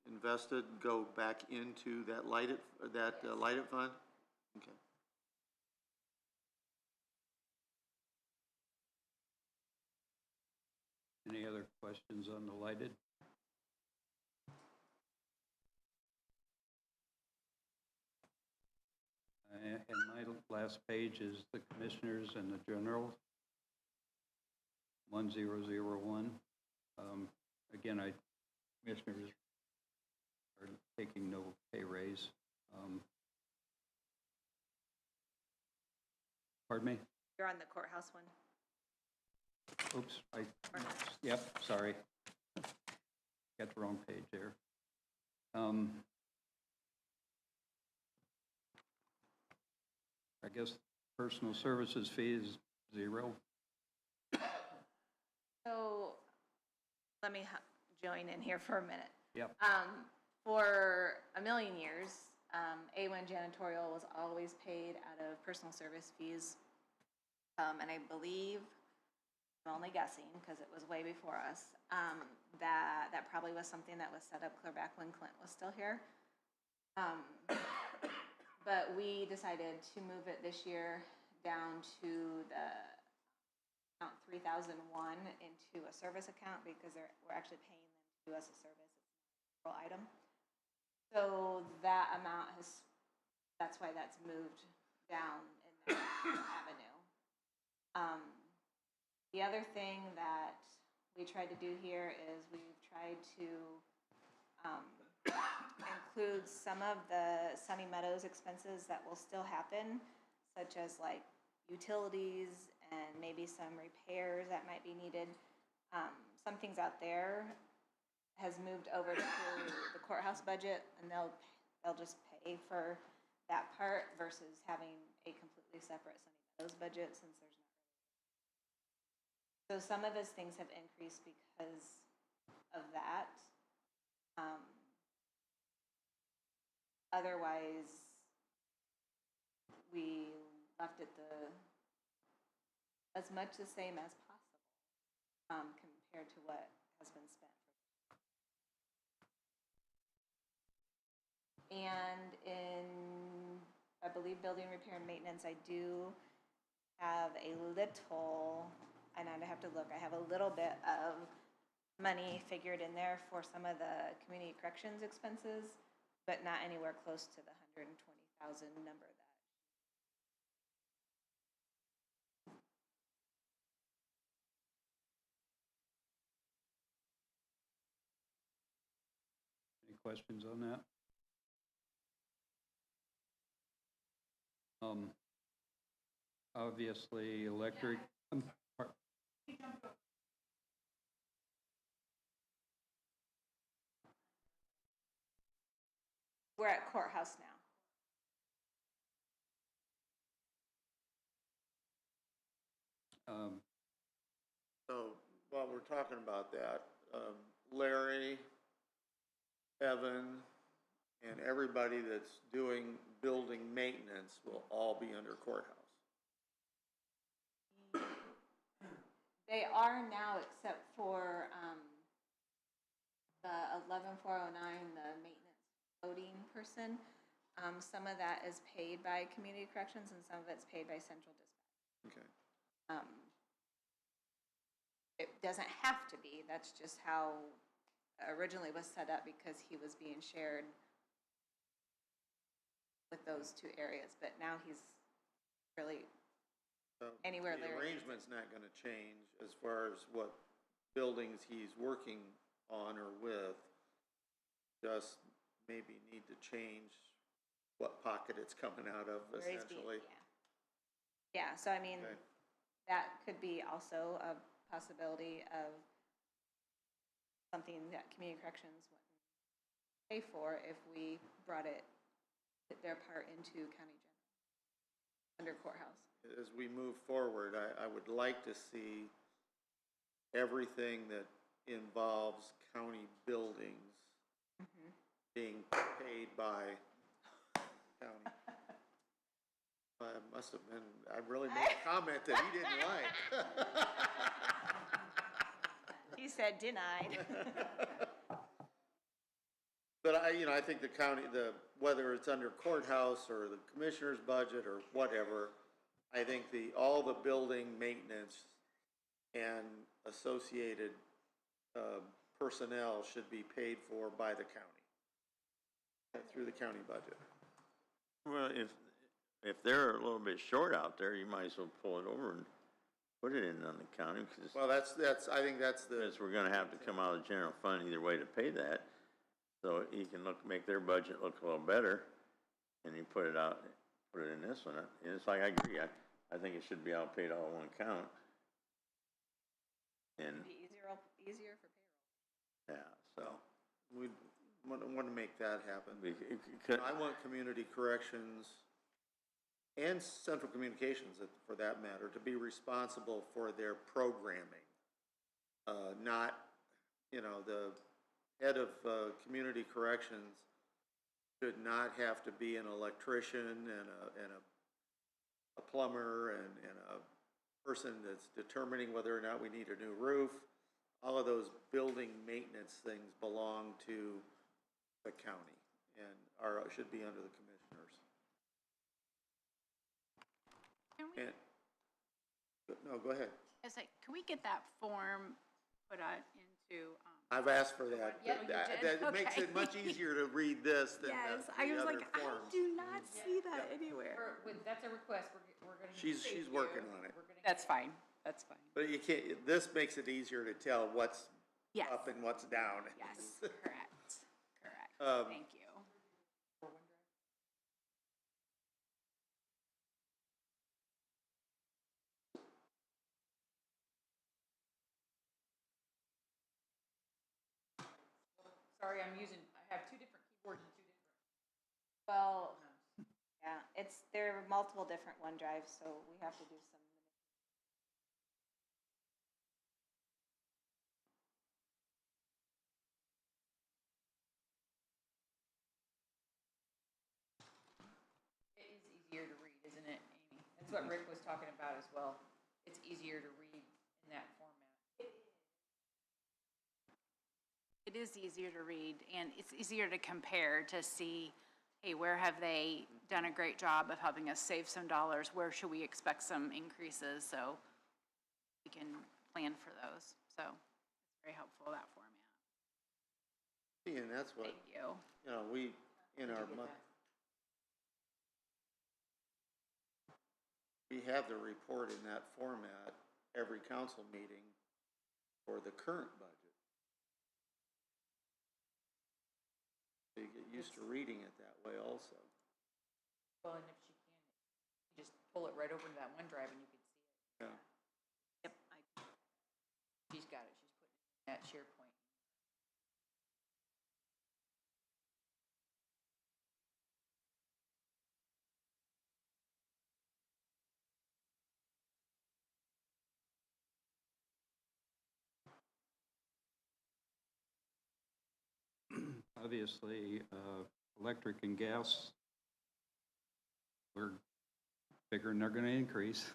invested go back into that lighted fund? Okay. Any other questions on the lighted? And my last page is the commissioners and the general, 1001. Again, commissioners are taking no pay raise. Pardon me? You're on the courthouse one. Oops, yep, sorry. Got the wrong page there. I guess personal services fee is 0. So let me join in here for a minute. Yep. For a million years, A1 janitorial was always paid out of personal service fees. And I believe, I'm only guessing because it was way before us, that probably was something that was set up clear back when Clint was still here. But we decided to move it this year down to the account 3001 into a service account, because we're actually paying them to do us a service. It's not a item. So that amount that's why that's moved down in that avenue. The other thing that we tried to do here is we've tried to include some of the Sunny Meadows expenses that will still happen, such as like utilities and maybe some repairs that might be needed. Some things out there has moved over to the courthouse budget, and they'll just pay for that part versus having a completely separate Sunny Meadows budget, since there's not really. So some of his things have increased because of that. Otherwise, we left it as much the same as possible compared to what has been spent. And in, I believe, building repair and maintenance, I do have a little, and I'd have to look, I have a little bit of money figured in there for some of the community corrections expenses, but not anywhere close to the 120,000 number that. Any questions on that? Obviously, electric, We're at courthouse now. So while we're talking about that, Larry, Evan, and everybody that's doing building maintenance will all be under courthouse. They are now, except for the 11409, the maintenance loading person. Some of that is paid by community corrections and some of it's paid by central dispatch. Okay. It doesn't have to be, that's just how originally was set up because he was being shared with those two areas, but now he's really anywhere The there. arrangement's not gonna change as far as what buildings he's working on or with. Just maybe need to change what pocket it's coming out of, Where he's being- essentially. Yeah, so I mean, Okay. that could be also a possibility of something that community corrections wouldn't pay for if we brought their part into county general, under courthouse. As we move forward, I would like to see everything that involves county buildings being paid by county. I must have been, I really made a comment that he didn't like. He said denied. But I think the county, whether it's under courthouse or the commissioner's budget or whatever, I think all the building maintenance and associated personnel should be paid for by the county, through the county budget. Well, if they're a little bit short out there, you might as well pull it over and put it in on the county, because. Well, I think that's Because we're gonna have to come out of the general fund either way to pay that, so you can make their budget look a little better, and you put it in this one, and it's like, I agree, I think it should be all paid all in one count. And, It'd be easier for payroll. Yeah, so we want to make that happen. it could, I want community corrections and central communications, for that matter, to be responsible for their programming. Not, the head of community corrections should not have to be an electrician and a plumber and a person that's determining whether or not we need a new roof. All of those building maintenance things belong to the county and should be under the commissioners. Can we, No, go ahead. can we get that form put out into, I've asked for that. Yeah, you did? That makes it much easier to read this than the other forms. do not see that anywhere. That's a request, we're gonna. She's working on it. That's fine, that's fine. But you can't, this makes it easier to tell what's Yes. up and what's down. yes, correct, Um, thank you. Sorry, I have two different keyboards and two different. Well, yeah, there are multiple different OneDrives, so we have to do some. It is easier to read, isn't it, Amy? That's what Rick was talking about as well. It's easier to read in that format. It is easier to read, and it's easier to compare to see hey, where have they done a great job of helping us save some dollars? Where should we expect some increases? So we can plan for those. So it's very helpful, that format. See, and that's what, Thank you. you know, we, in our month, we have the report in that format every council meeting for the current budget. So you get used to reading it that way also. Well, and if she can, you just pull it right over to that OneDrive and you can see it. Yeah. Yep. She's got it. She's putting it in that SharePoint. Obviously, electric and gas, we're figuring they're going to increase.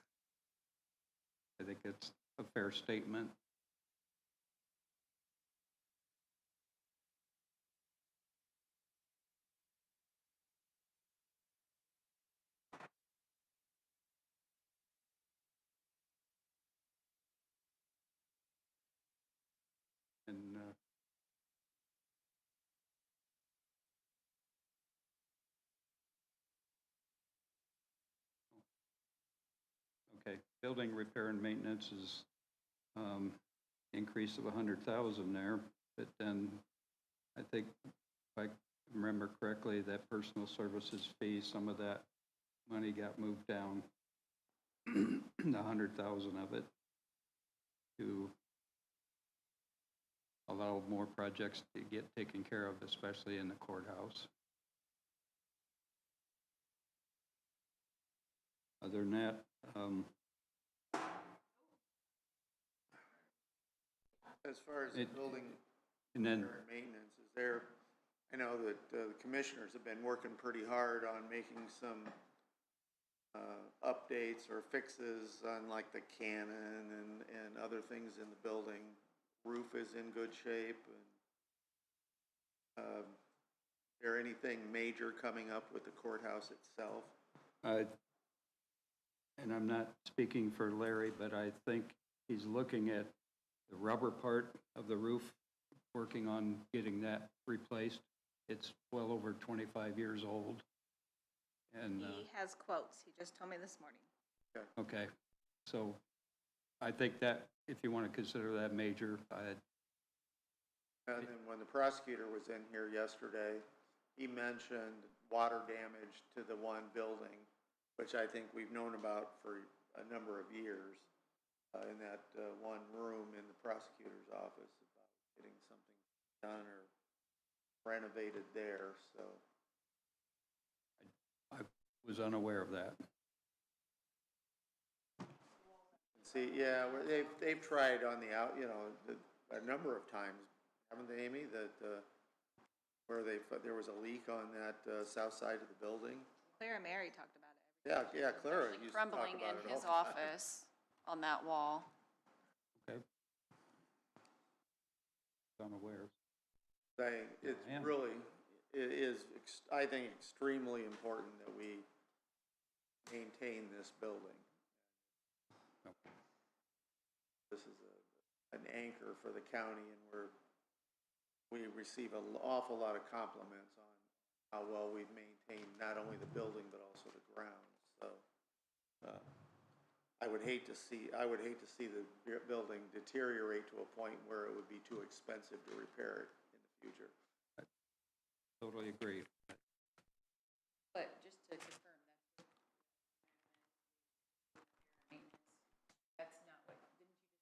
I think it's a fair statement. And okay, building repair and maintenance is increase of 100,000 there, but then I think if I remember correctly, that personal services fee, some of that money got moved down, 100,000 of it, to allow more projects to get taken care of, especially in the courthouse. Other than that, As far as the building and then repair and maintenance, is there, I know that the commissioners have been working pretty hard on making some updates or fixes on like the cannon and other things in the building. Roof is in good shape. And, is there anything major coming up with the courthouse itself? and I'm not speaking for Larry, but I think he's looking at the rubber part of the roof, working on getting that replaced. It's well over 25 years old. And He has quotes. He just told me this morning. okay, so I think that if you want to consider that major, And then when the prosecutor was in here yesterday, he mentioned water damage to the one building, which I think we've known about for a number of years, in that one room in the prosecutor's office, about getting something done or renovated there, so. I was unaware of that. See, yeah, they've tried on the out, you know, a number of times, haven't they, Amy, that, where there was a leak on that south side of the building? Clara Mary talked about it. Yeah, Clara used to talk about Crumbling it in all his the time. office on that wall. Okay. Unaware. It's really, it is, I think, extremely important that we maintain this building. This is an anchor for the county, and we receive an awful lot of compliments on how well we've maintained not only the building but also the grounds. So I would hate to see the building deteriorate to a point where it would be too expensive to repair it in the future. I totally agree. But just to confirm, that's not what, didn't you just?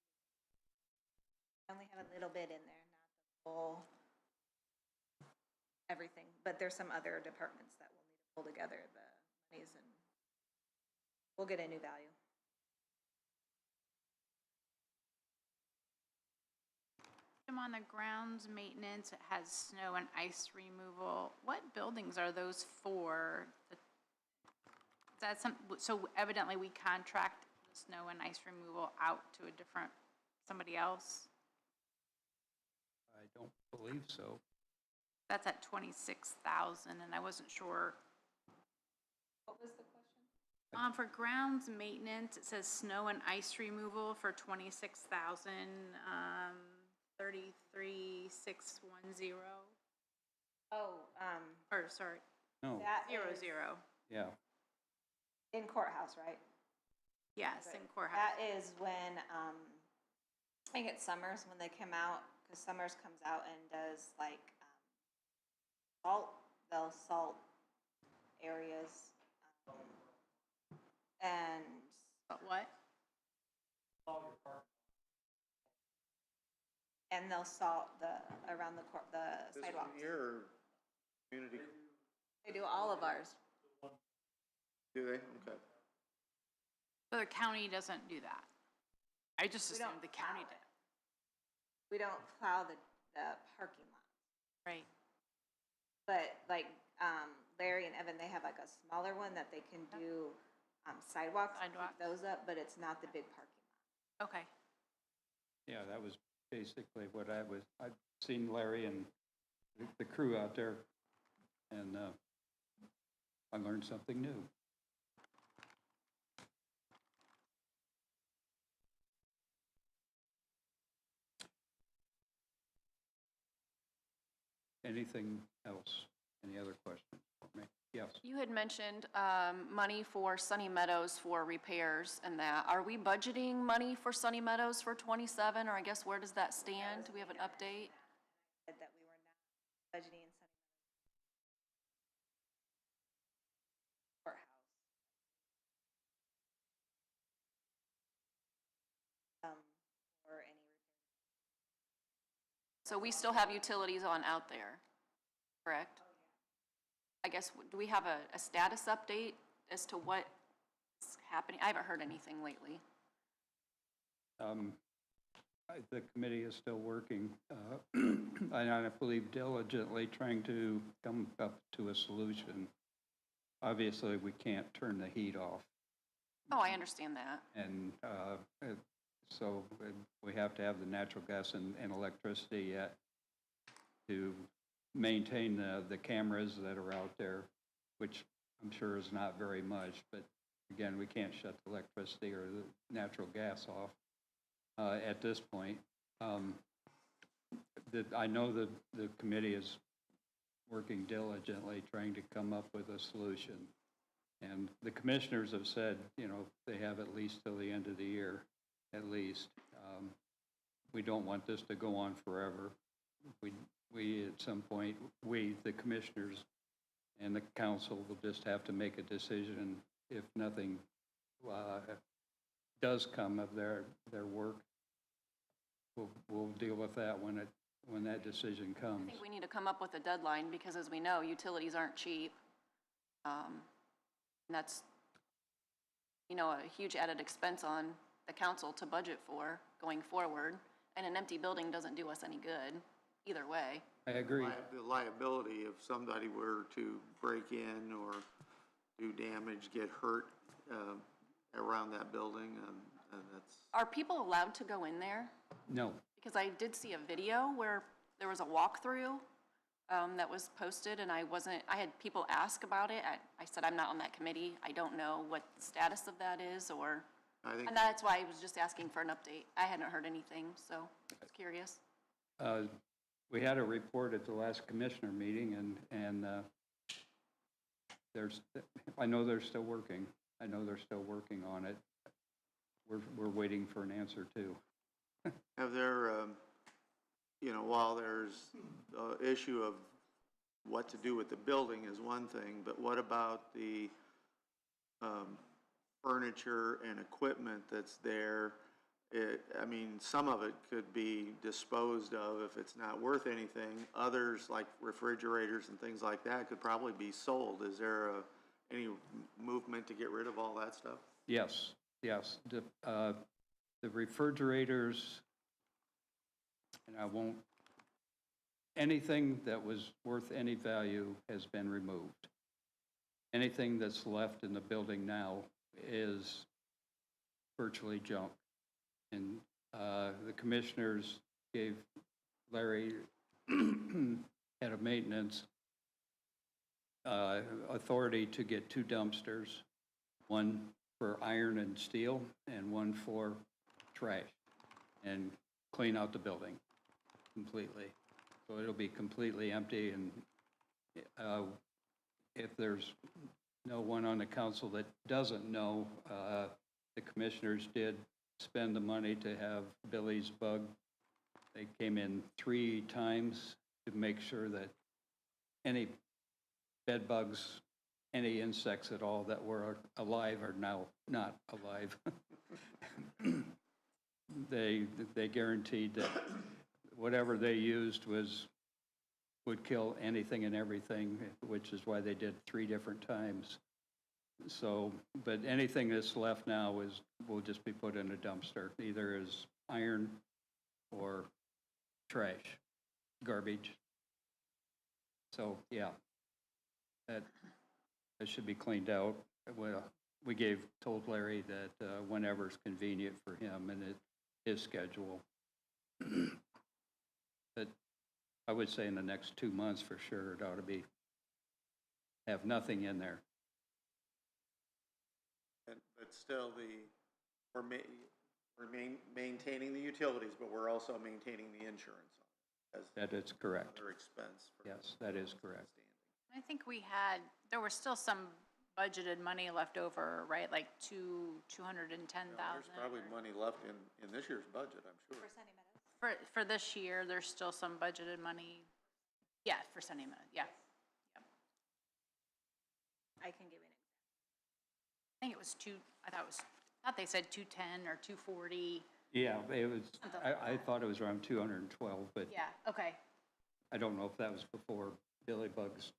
I only have a little bit in there, not the full everything, but there's some other departments that will need to pull together the monies and we'll get a new value. On the grounds maintenance, it has snow and ice removal. What buildings are those for? Is that so evidently we contract the snow and ice removal out to a different, somebody else? I don't believe so. That's at 26,000, and I wasn't sure. What was the question? For grounds maintenance, it says snow and ice removal for 26,000, 33,610. Oh, Or, sorry, No, that 00. yeah. in courthouse, right? Yes, in courthouse. That is when, I think it's Summers when they come out, because Summers comes out and does like, they'll salt areas. And But what? and they'll salt around the sidewalks. Here or community? They do all of ours. Do they? Okay. The county doesn't do that. I just We don't assumed the county plow did. We don't plow the parking lot. Right. But like, Larry and Evan, they have like a smaller one that they can do, sidewalks, and keep those up, but it's not the big parking lot. Okay. Yeah, that was basically what I've seen Larry and the crew out there, and I learned something new. Anything else? Any other questions for me? Yes. You had mentioned money for Sunny Meadows for repairs and that. Are we budgeting money for Sunny Meadows for 27, or I guess where does that stand? Do we have an update? Said that we were not budgeting in Sunny courthouse. For any So we still have utilities on out there, correct? I guess, do we have a status update as to what's happening? I haven't heard anything lately. The committee is still working, and I believe diligently trying to come up to a solution. Obviously, we can't turn the heat off, Oh, I understand that. and so we have to have the natural gas and electricity yet to maintain the cameras that are out there, which I'm sure is not very much, but again, we can't shut the electricity or the natural gas off at this point. I know that the committee is working diligently trying to come up with a solution. And the commissioners have said, they have at least till the end of the year, at least. We don't want this to go on forever. We at some point, the commissioners and the council will just have to make a decision if nothing does come of their work. We'll deal with that when that decision I comes. think we need to come up with a deadline because as we know, utilities aren't cheap. And that's, a huge added expense on the council to budget for going forward. And an empty building doesn't do us any good either way. I agree. The liability if somebody were to break in or do damage, get hurt around that building, and that's. Are people allowed to go in there? No. Because I did see a video where there was a walkthrough that was posted, and I had people ask about it. I said, I'm not on that committee. I don't know what the status of that is, and that's why I was just asking for an update. I hadn't heard anything, so I was curious. We had a report at the last commissioner meeting, and I know they're still working. I know they're still working on it. We're waiting for an answer, too. Have there, while there's the issue of what to do with the building is one thing, but what about the furniture and equipment that's there? Some of it could be disposed of if it's not worth anything. Others, like refrigerators and things like that, could probably be sold. Is there any movement to get rid of all that stuff? Yes. The refrigerators, and anything that was worth any value has been removed. Anything that's left in the building now is virtually junk. And the commissioners gave Larry head of maintenance, authority to get 2 dumpsters, one for iron and steel and one for trash, and clean out the building completely. So it'll be completely empty, and if there's no one on the council that doesn't know, the commissioners did spend the money to have Billy's Bug. They came in 3 times to make sure that any bed bugs, any insects at all that were alive are now not alive. They guaranteed that whatever they used would kill anything and everything, which is why they did 3 different times. So, but anything that's left now will just be put in a dumpster, either as iron or trash, garbage. So, yeah, that should be cleaned out. We told Larry that whenever's convenient for him and his schedule. But I would say in the next 2 months for sure, it ought to have nothing in there. But still, we're maintaining the utilities, but we're also maintaining the insurance as That is correct. another expense. Yes, that is correct. I think there was still some budgeted money left over, right? Like 210,000. There's probably money left in this year's budget, I'm sure. For this year, there's still some budgeted money. Yeah, for Sunday Minute, yeah. I can give you an example. I think it was I thought they said 210 or 240. Yeah, it was, Something like I thought it was around 212, but Yeah, okay. I don't know if that was before Billy Bug's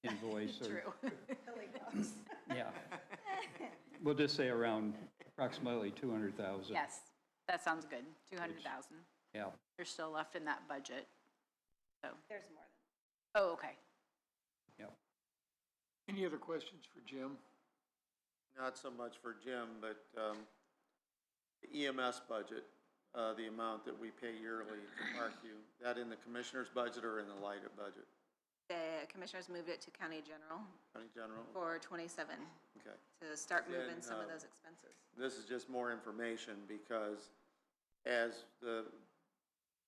invoice or. True. Yeah. We'll just say around approximately 200,000. Yes, that sounds good, 200,000. Yeah. There's still left in that budget, so. There's more than. Oh, okay. Yeah. Any other questions for Jim? Not so much for Jim, but the EMS budget, the amount that we pay yearly to Parkview, that in the commissioner's budget or in the lighted budget? The commissioners moved it to county general County General? for 27, Okay. to start Then, moving some of those expenses. This is just more information because as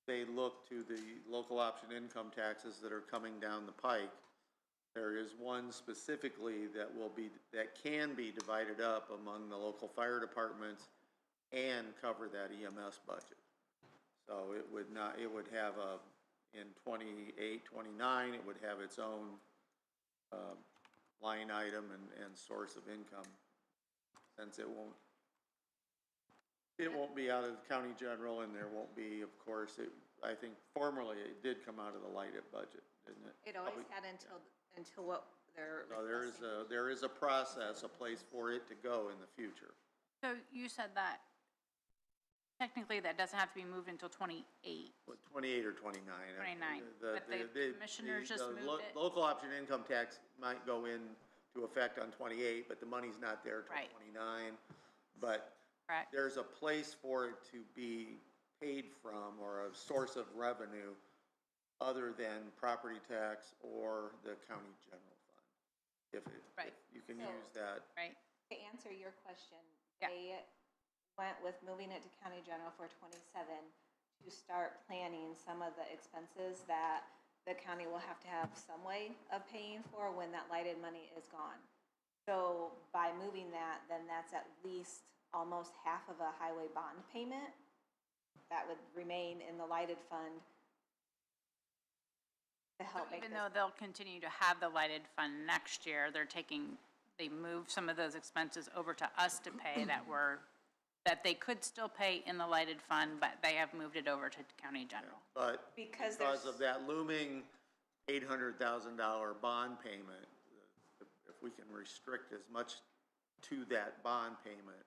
they look to the local option income taxes that are coming down the pike, there is one specifically that can be divided up among the local fire departments and cover that EMS budget. So it would have in 28, 29, it would have its own line item and source of income, since it won't be out of the county general, and there won't be, of course, I think formerly it did come out of the lighted budget, didn't it? It always had until what they're. No, there is a process, a place for it to go in the future. So you said that technically that doesn't have to be moved until 28. What, 28 or 29? 29, but the commissioners just moved it? Local option income tax might go into effect on 28, but the money's not there till Right. 29. But Correct. there's a place for it to be paid from, or a source of revenue other than property tax or the county general fund. If you can use that. Right. To answer your question, Yeah. they went with moving it to county general for 27 to start planning some of the expenses that the county will have to have some way of paying for when that lighted money is gone. So by moving that, then that's at least almost half of a highway bond payment that would remain in the lighted fund to help make Even this. though they'll continue to have the lighted fund next year, they moved some of those expenses over to us to pay that they could still pay in the lighted fund, but they have moved it over to county general. But Because of that looming $800,000 bond payment, if we can restrict as much to that bond payment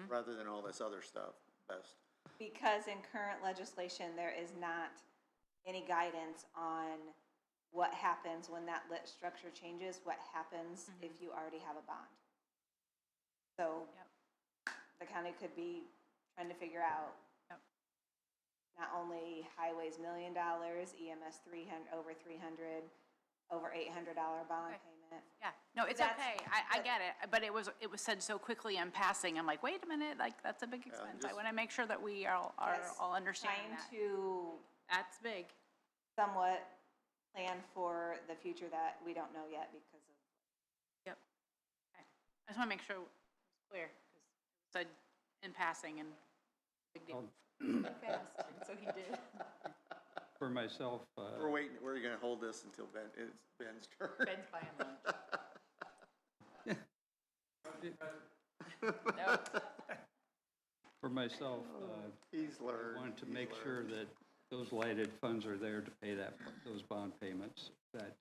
rather than all this other stuff, best. Because in current legislation, there is not any guidance on what happens when that lit structure changes, what happens if you already have a bond. So the county could be trying to figure out not only highways $1 million, EMS 300, over 300, over $800 bond payment. Yeah, no, it's That's- okay, I get it, but it was said so quickly in passing, I'm like, wait a minute, like, that's a big expense. I want to make sure that we are Yes. all understanding Trying that. to That's big. somewhat plan for the future that we don't know yet because of. Yep. Okay. I just want to make sure it's clear, because it said in passing and big deal. Fast, so he did. For myself, We're waiting, we're gonna hold this until it's Ben's turn. Ben's buying lunch. for myself, He's I learned. wanted to he's make learned. sure that those lighted funds are there to pay those bond payments, that,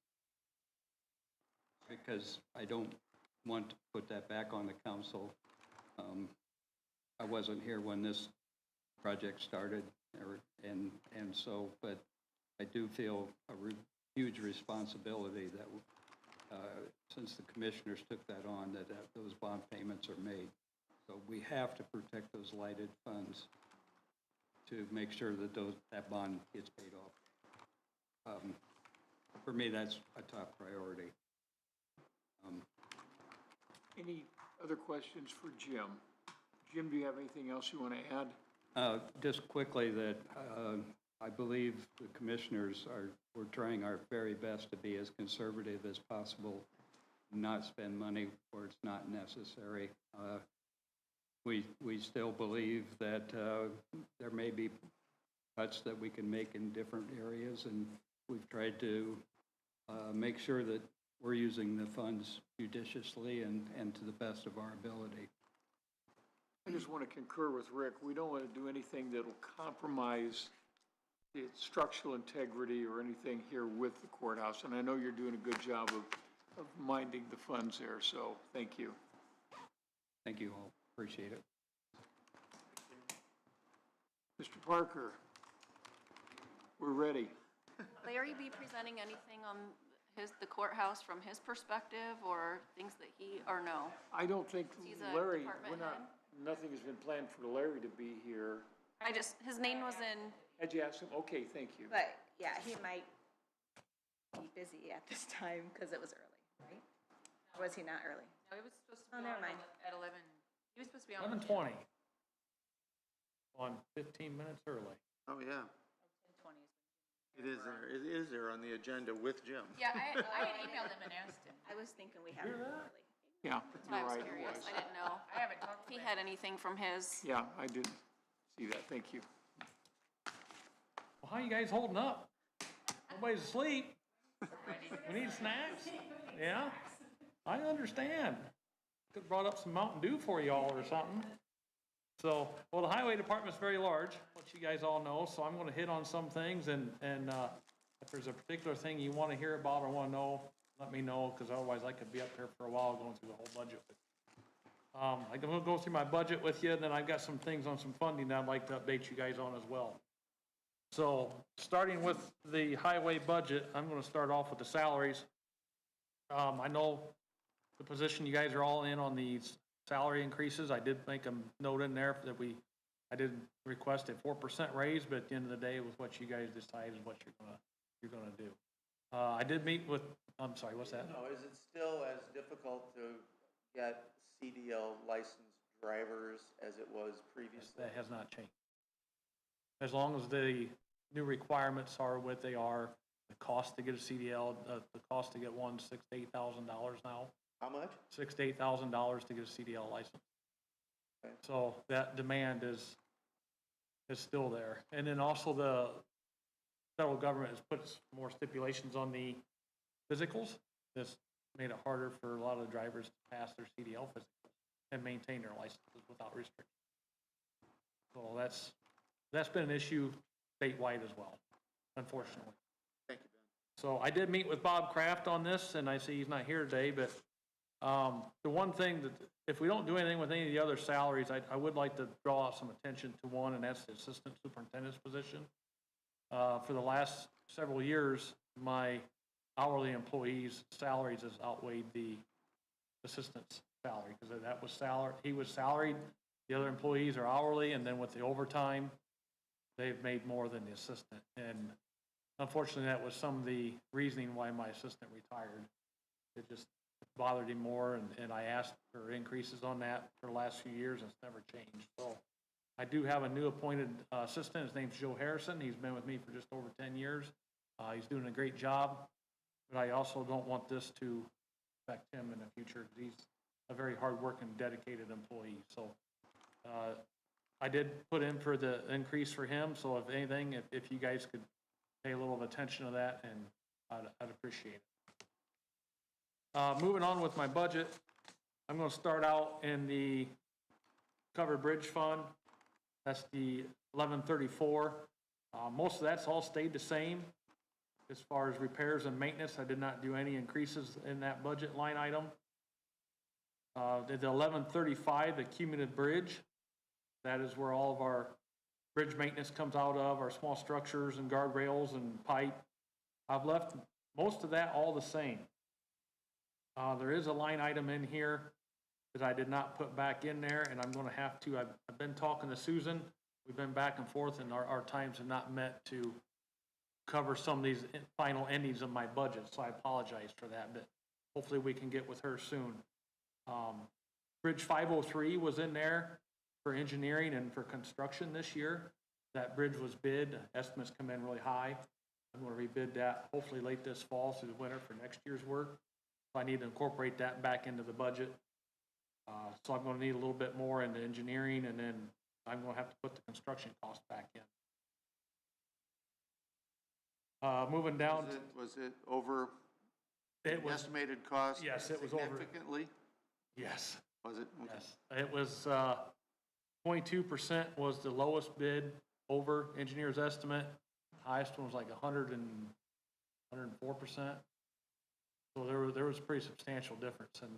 because I don't want to put that back on the council. I wasn't here when this project started, and so, but I do feel a huge responsibility that, since the commissioners took that on, that those bond payments are made. So we have to protect those lighted funds to make sure that that bond gets paid off. For me, that's a top priority. Any other questions for Jim? Jim, do you have anything else you want to add? Just quickly, that I believe the commissioners we're trying our very best to be as conservative as possible, not spend money where it's not necessary. We still believe that there may be cuts that we can make in different areas, and we've tried to make sure that we're using the funds judiciously and to the best of our ability. I just want to concur with Rick. We don't want to do anything that'll compromise the structural integrity or anything here with the courthouse. And I know you're doing a good job of minding the funds there, so thank you. Thank you all. Appreciate it. Mr. Parker, we're ready. Larry be presenting anything on the courthouse from his perspective, or things that or no? I don't think He's a Larry, department head? nothing has been planned for Larry to be here. His name was in, Had you asked him? Okay, thank you. But, yeah, he might be busy at this time because it was early, right? Or was he not early? No, it was supposed to Oh, be never on mind. at 11, he was supposed to be on. 11:20. On 15 minutes early. Oh, yeah. 10:20 It is there on the agenda with Jim. Yeah, I had emailed him and asked him. I was thinking we had it early. Yeah, I you're was right, it curious. was. I didn't know I haven't talked if to he him. had anything from his. Yeah, I did see that, thank you. Well, how you guys holding up? Nobody's asleep? We need snacks? Yeah? I understand. Could've brought up some Mountain Dew for y'all or something. So, well, the highway department's very large, which you guys all know, so I'm gonna hit on some things, and if there's a particular thing you wanna hear about or wanna know, let me know, because otherwise I could be up here for a while going through the whole budget. I'm gonna go through my budget with you, and then I've got some things on some funding that I'd like to update you guys on as well. So, starting with the highway budget, I'm gonna start off with the salaries. I know the position you guys are all in on these salary increases. I did make a note in there that I did request a 4% raise, but at the end of the day, with what you guys decide is what you're gonna do. I did meet with, I'm sorry, what's that? No, is it still as difficult to get CDL licensed drivers as it was previously? That has not changed. As long as the new requirements are what they are, the cost to get a CDL, the cost to get one, $6,000 to $8,000 now. How much? $6,000 to $8,000 to get a CDL license. Okay. So that demand is still there. And then also the federal government has put more stipulations on the physicals. This made it harder for a lot of the drivers to pass their CDL physicals and maintain their licenses without restriction. So that's been an issue statewide as well, unfortunately. Thank you, Ben. So I did meet with Bob Kraft on this, and I see he's not here today, but the one thing that, if we don't do anything with any of the other salaries, I would like to draw out some attention to one, and that's the assistant superintendent's position. For the last several years, my hourly employees' salaries has outweighed the assistant's salary, because that was salary, he was salaried, the other employees are hourly, and then with the overtime, they've made more than the assistant. And unfortunately, that was some of the reasoning why my assistant retired. It just bothered him more, and I asked for increases on that for the last few years, and it's never changed. So I do have a new appointed assistant. His name's Joe Harrison. He's been with me for just over 10 years. He's doing a great job, but I also don't want this to affect him in the future. He's a very hard-working, dedicated employee. So I did put in for the increase for him, so if anything, if you guys could pay a little attention to that, and I'd appreciate it. Moving on with my budget, I'm going to start out in the covered bridge fund. That's the 1134. Most of that's all stayed the same. As far as repairs and maintenance, I did not do any increases in that budget line item. The 1135, the cumulative bridge, that is where all of our bridge maintenance comes out of, our small structures and guardrails and pipe. I've left most of that all the same. There is a line item in here that I did not put back in there, and I'm going to have to. I've been talking to Susan. We've been back and forth, and our times have not met to cover some of these final endings of my budget, so I apologize for that, but hopefully we can get with her soon. Bridge 503 was in there for engineering and for construction this year. That bridge was bid. Estimates come in really high. I'm going to rebid that hopefully late this fall through the winter for next year's work. So I need to incorporate that back into the budget. So I'm going to need a little bit more in the engineering, and then I'm going to have to put the construction cost back in. Moving down. Was it over the estimated cost? Yes, it was over. Significantly? Yes. Was it? Okay. Yes. It was 0.2% was the lowest bid over engineer's estimate. Highest one was like 104%. So there was a pretty substantial difference. And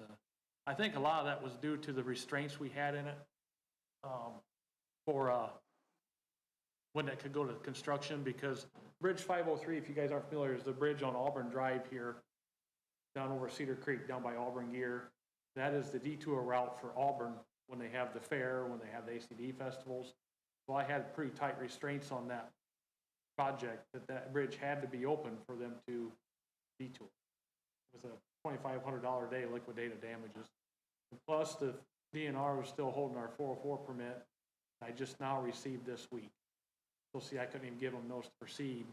I think a lot of that was due to the restraints we had in it for when that could go to construction, because Bridge 503, if you guys aren't familiar, is the bridge on Auburn Drive here, down over Cedar Creek, down by Auburn Gear. That is the detour route for Auburn when they have the fair, when they have the ACD festivals. So I had pretty tight restraints on that project, that bridge had to be open for them to detour. With a $2,500 a day liquidated damages. And plus, the DNR was still holding our 404 permit. I just now received this week. So see, I couldn't even give them notice to proceed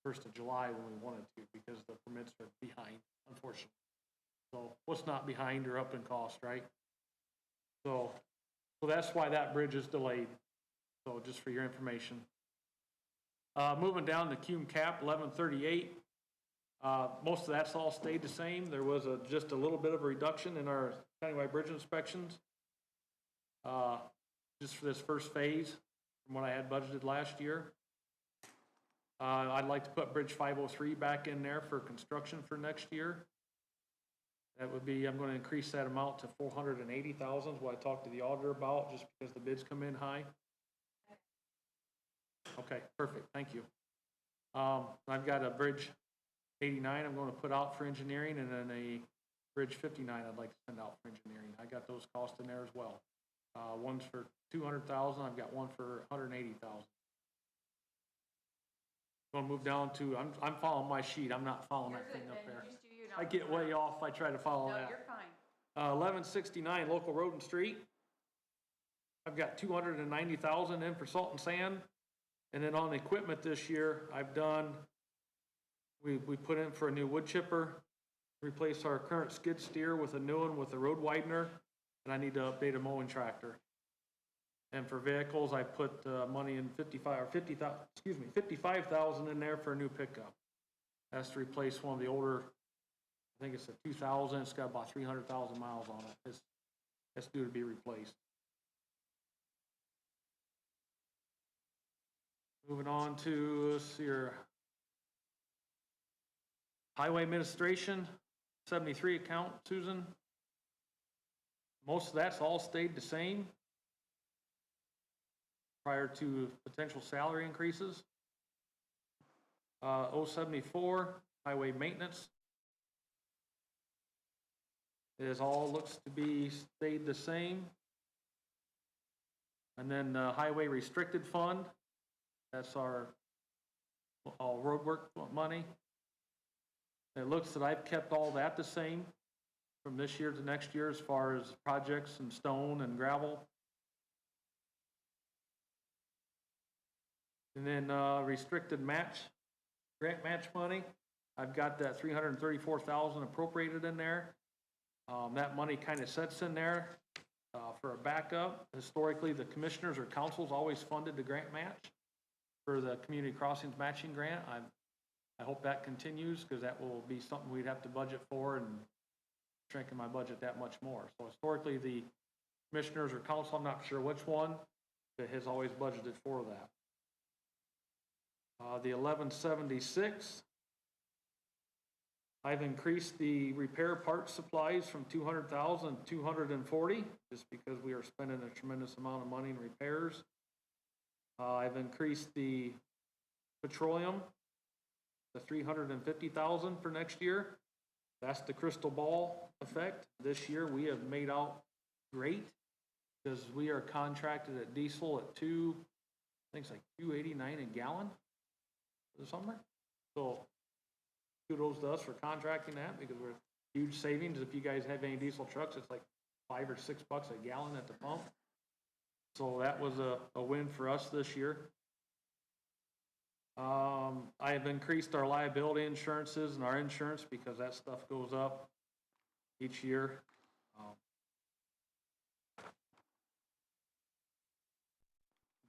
1st of July when we wanted to, because the permits are behind, unfortunately. So what's not behind or up in cost, right? So that's why that bridge is delayed. So just for your information. Moving down to Cume Cap 1138. Most of that's all stayed the same. There was just a little bit of a reduction in our countywide bridge inspections, just for this first phase from what I had budgeted last year. I'd like to put Bridge 503 back in there for construction for next year. That would be, I'm going to increase that amount to $480,000, what I talked to the auditor about, just because the bids come in high. Okay, perfect, thank you. I've got a Bridge 89 I'm going to put out for engineering, and then a Bridge 59 I'd like to send out for engineering. I got those costs in there as well. One's for $200,000. I've got one for $180,000. Going to move down to, I'm following my sheet. I'm not following that thing up there. I get way off if I try to follow that. No, you're fine. 1169 Local Road and Street. I've got $290,000 in for salt and sand. And then on the equipment this year, I've done, we put in for a new wood chipper, replace our current skid steer with a new one with a road widener, and I need to update a mowing tractor. And for vehicles, I put money in 55,000 in there for a new pickup. That's to replace one of the older, I think it's a 2000. It's got about 300,000 miles on it. It's due to be replaced. Moving on to, let's see here. Highway Administration, 73 account, Susan. Most of that's all stayed the same prior to potential salary increases. 074, Highway Maintenance. It all looks to be stayed the same. And then Highway Restricted Fund, That's our all road work money. It looks that I've kept all that the same from this year to next year as far as projects and stone and gravel. And then restricted match, grant match money, I've got that 334,000 appropriated in there. That money kind of sits in there for a backup. Historically, the commissioners or councils always funded the grant match for the community crossings matching grant. I hope that continues, because that will be something we'd have to budget for, and shrinking my budget that much more. So historically, the commissioners or council, I'm not sure which one, that has always budgeted for that. The 1176, I've increased the repair parts supplies from 200,000 to 240, just because we are spending a tremendous amount of money in repairs. I've increased the petroleum to 350,000 for next year. That's the crystal ball effect. This year we have made out great, because we are contracted at diesel at I think it's like $2.89 a gallon for the summer. So kudos to us for contracting that, because we're huge savings. If you guys have any diesel trucks, it's like $5 or $6 a gallon at the pump. So that was a win for us this year. I have increased our liability insurances and our insurance, because that stuff goes up each year.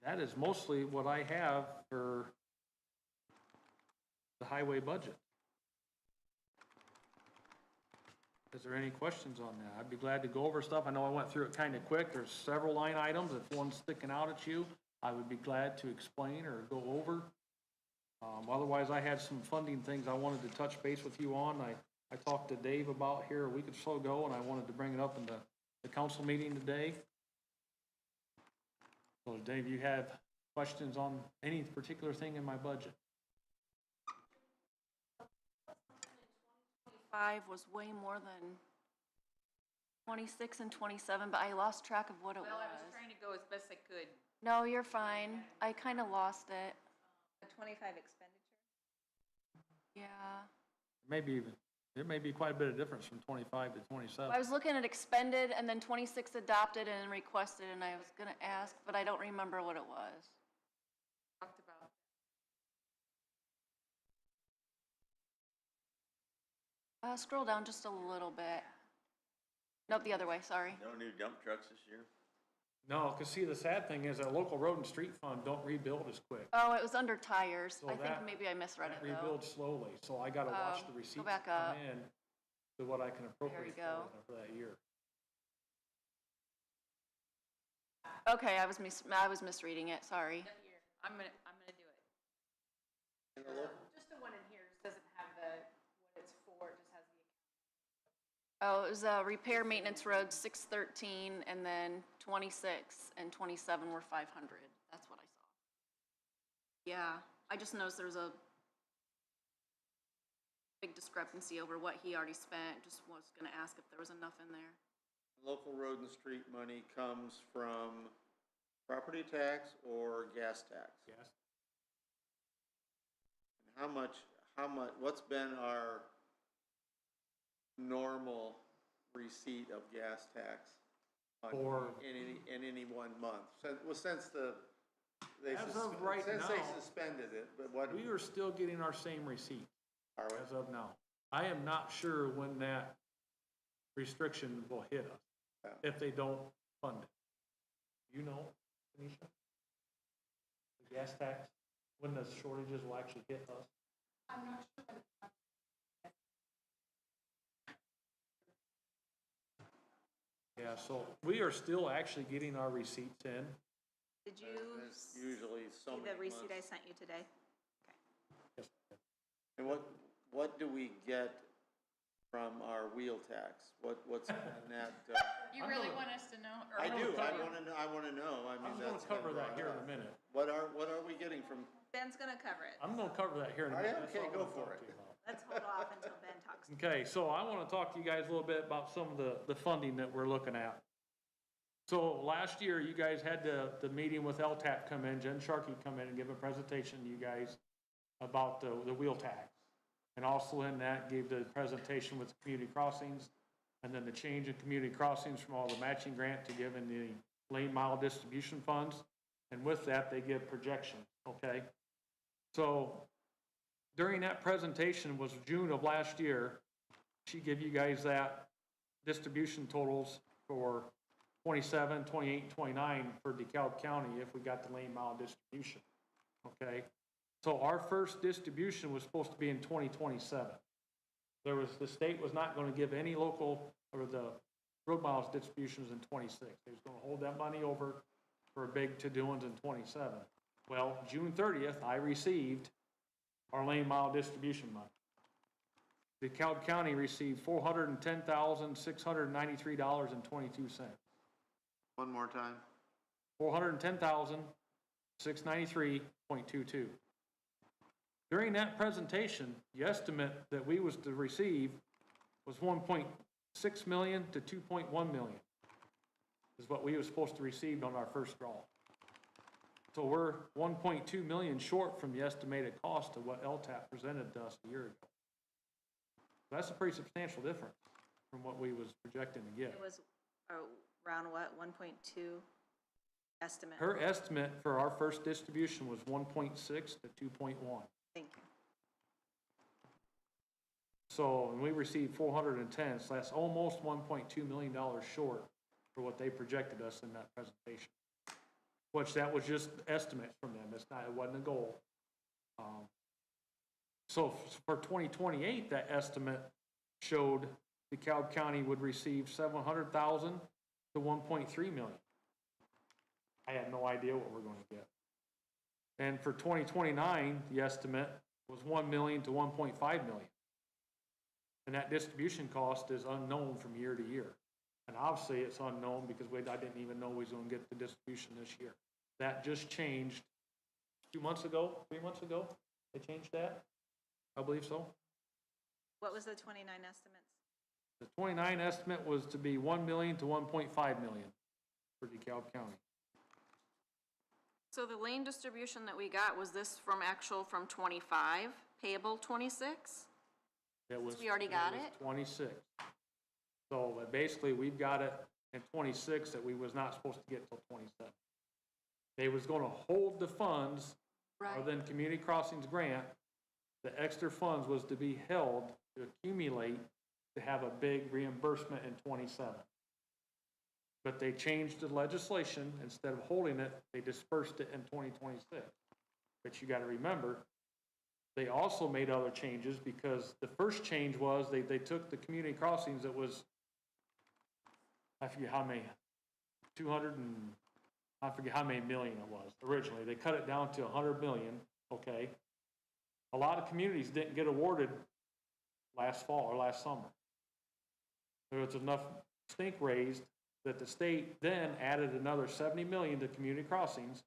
That is mostly what I have for the highway budget. Is there any questions on that? I'd be glad to go over stuff. I know I went through it kind of quick. There's several line items. If one's sticking out at you, I would be glad to explain or go over. Otherwise, I had some funding things I wanted to touch base with you on. I talked to Dave about here a week or so ago, and I wanted to bring it up in the council meeting today. So Dave, you have questions on any particular thing in my budget? 5 was way more than 26 and 27, but I lost track of what it was. Well, I was trying to go as best I could. No, you're fine. I kind of lost it. The 25 expenditure? Yeah. There may be quite a bit of difference from 25 to 27. I was looking at expended and then 26 adopted and requested, and I was going to ask, but I don't remember what it was. Talked about. Scroll down just a little bit. Nope, the other way, sorry. No new dump trucks this year? No, because see, the sad thing is that local road and street fund don't rebuild as quick. Oh, it was under tires. So I think maybe I misread it, though. Rebuilds slowly, so I gotta watch the receipts go back come up. in to what I can appropriate go. for that year. Okay, I was misreading it, sorry. I'm gonna do it. Just the one in here doesn't have what it's for, it just has the. Oh, it was repair maintenance roads 613, and then 26 and 27 were 500. That's what I saw. Yeah, I just noticed there was a big discrepancy over what he already spent. Just was going to ask if there was enough in there. Local road and street money comes from property tax or gas tax? Yes. And what's been our normal receipt of gas tax in any 1 month? Since they suspended it, but what? We are still getting our same receipt Are we? as of now. I am not sure when that restriction will hit us, if they don't fund it. You know, Tanisha? The gas tax, when the shortages will actually hit us? I'm not sure. Yeah, so we are still actually getting our receipts in. Did you There's usually so see many the receipt I months. sent you today? Yes. And what do we get from our wheel tax? What's in that? You really want us to know? Or I do. tell I you? want to know. I want to know. I mean, I'm gonna that's cover been that here in brought a up. minute. What are we getting from? Ben's gonna cover it. I'm gonna cover that here in a minute. That's Okay, all I go wanna for talk it. to you about. Let's hold off until Ben talks. Okay, so I want to talk to you guys a little bit about some of the funding that we're looking at. So last year, you guys had the meeting with LTAP come in, Jen Sharkey come in and give a presentation to you guys about the wheel tax. And also in that, gave the presentation with community crossings, and then the change in community crossings from all the matching grant to giving the lane mile distribution funds. And with that, they give projections, okay? So during that presentation was June of last year, she gave you guys that distribution totals for 27, 28, 29 for DeKalb County if we got the lane mile distribution, okay? So our first distribution was supposed to be in 2027. The state was not going to give any local, or the road miles distributions in 26. They was going to hold that money over for a big to-do-ones in 27. Well, June 30th, I received our lane mile distribution money. DeKalb County received $410,693.22. One more time. $410,693.22. During that presentation, the estimate that we was to receive was 1.6 million to 2.1 million is what we were supposed to receive on our first draw. So we're 1.2 million short from the estimated cost of what LTAP presented to us a year ago. That's a pretty substantial difference from what we was projecting to get. It was around what, 1.2 estimate? Her estimate for our first distribution was 1.6 to 2.1. Thank you. So, and we received 410, so that's almost $1.2 million short for what they projected us in that presentation. Which that was just estimates from them, it's not, it wasn't a goal. So for 2028, that estimate showed DeKalb County would receive 700,000 to 1.3 million. I had no idea what we're going to get. And for 2029, the estimate was 1 million to 1.5 million. And that distribution cost is unknown from year to year. And obviously it's unknown because I didn't even know we was going to get the distribution this year. That just changed 2 months ago, 3 months ago. They changed that? I believe so. What was the 29 estimates? The 29 estimate was to be 1 million to 1.5 million for DeKalb County. So the lane distribution that we got, was this from 25, payable 26? It was, we already got it? 26. So but basically, we've got it in 26 that we was not supposed to get till 27. They was going to hold the funds, other than Community Crossings grant. The extra funds was to be held to accumulate to have a big reimbursement in 27. But they changed the legislation. Instead of holding it, they dispersed it in 2026. But you got to remember, they also made other changes because the first change was they took the Community Crossings that was, I forget how many, 200 and, I forget how many million it was originally. They cut it down to 100 million, okay? A lot of communities didn't get awarded last fall or last summer. There was enough stink raised that the state then added another 70 million to community crossings.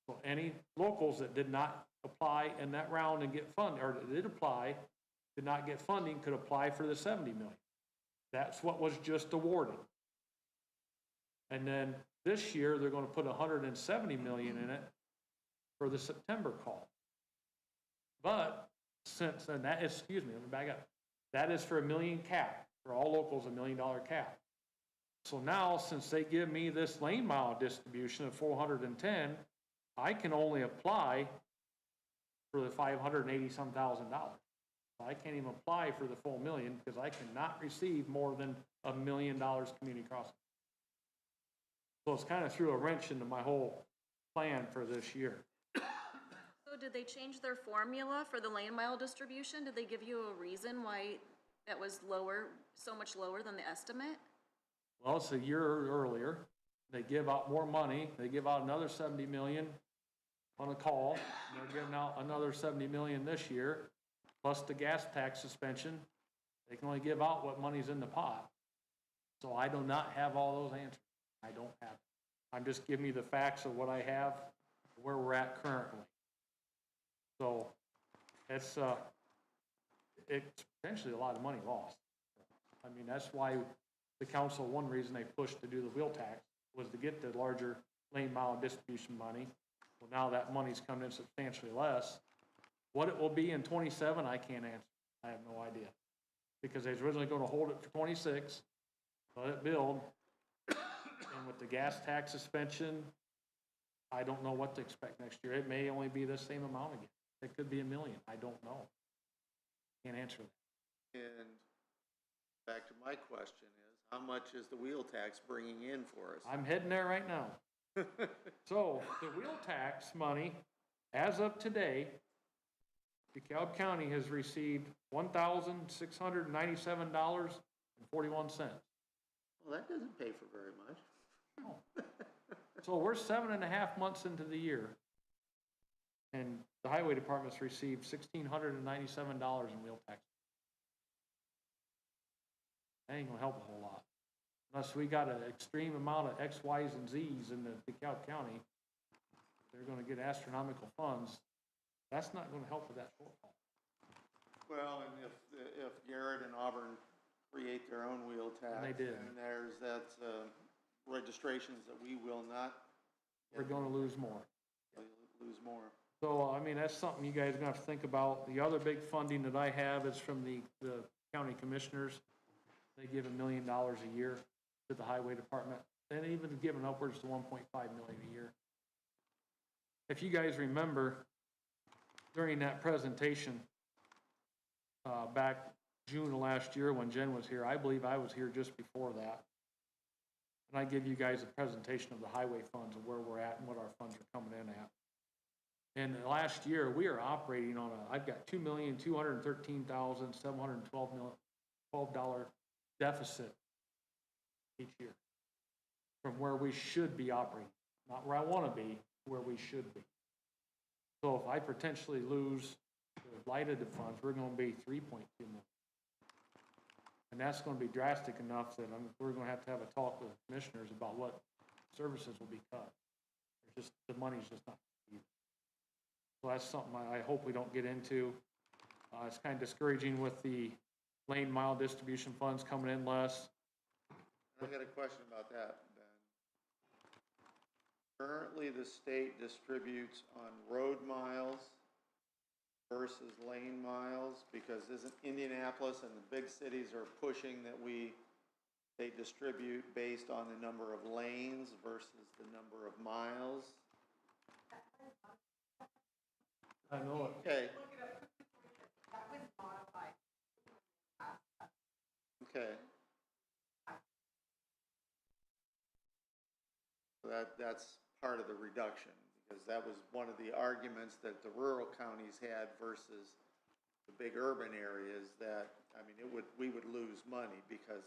So any locals that did not apply in that round and get funded, or did apply, did not get funding, could apply for the 70 million. That's what was just awarded. And then this year, they're going to put 170 million in it for the September call. But since then, that is, excuse me, let me back up. That is for $1 million cap. For all locals, $1 million cap. So now, since they give me this lane mile distribution of 410, I can only apply for the $580-some thousand. I can't even apply for the full million because I cannot receive more than $1 million community crossing. So it's kind of threw a wrench into my whole plan for this year. So did they change their formula for the lane mile distribution? Did they give you a reason why that was lower, so much lower than the estimate? Well, it's a year earlier. They give out more money. They give out another 70 million on a call. And they're giving out another 70 million this year, plus the gas tax suspension. They can only give out what money's in the pot. So I do not have all those answers. I don't have it. I'm just giving you the facts of what I have, where we're at currently. So it's potentially a lot of money lost. I mean, that's why the council, one reason they pushed to do the wheel tax, was to get the larger lane mile distribution money. Well, now that money's coming in substantially less. What it will be in 27, I can't answer. I have no idea. Because they was originally gonna hold it for 26, let it build. And with the gas tax suspension, I don't know what to expect next year. It may only be the same amount again. It could be $1 million. I don't know. Can't answer that. And back to my question is, how much is the wheel tax bringing in for us? I'm heading there right now. So the wheel tax money, as of today, DeKalb County has received $1,697.41. Well, that doesn't pay for very much. So we're 7.5 months into the year, and the highway department's received $1,697 in wheel tax. That ain't gonna help a whole lot. Unless we got an extreme amount of X, Y's, and Z's in the DeKalb County, they're gonna get astronomical funds. That's not gonna help with that shortfall. Well, and if Garrett and Auburn create their own wheel tax. And they did. And there's that, registrations that we will not. We're gonna lose more. Lose more. So, I mean, that's something you guys are gonna have to think about. The other big funding that I have is from the county commissioners. They give $1 million a year to the highway department, and even giving upwards to 1.5 million a year. If you guys remember, during that presentation, back June of last year when Jen was here, I believe I was here just before that. And I give you guys a presentation of the highway funds and where we're at and what our funds are coming in at. And last year, we are operating on I've got $2,213,712 deficit each year from where we should be operating. Not where I want to be, where we should be. So if I potentially lose the lighted funds, we're going to be 3.2 million. And that's going to be drastic enough that we're going to have a talk with commissioners about what services will be cut. The money's just not needed. So that's something I hope we don't get into. It's kind of discouraging with the lane mile distribution funds coming in less. I got a question about that, Ben. Currently, the state distributes on road miles versus lane miles, because isn't Indianapolis and the big cities are pushing that they distribute based on the number of lanes versus the number of miles? I know it. Okay. Okay. So that's part of the reduction, because that was one of the arguments that the rural counties had versus the big urban areas, that, I mean, we would lose money because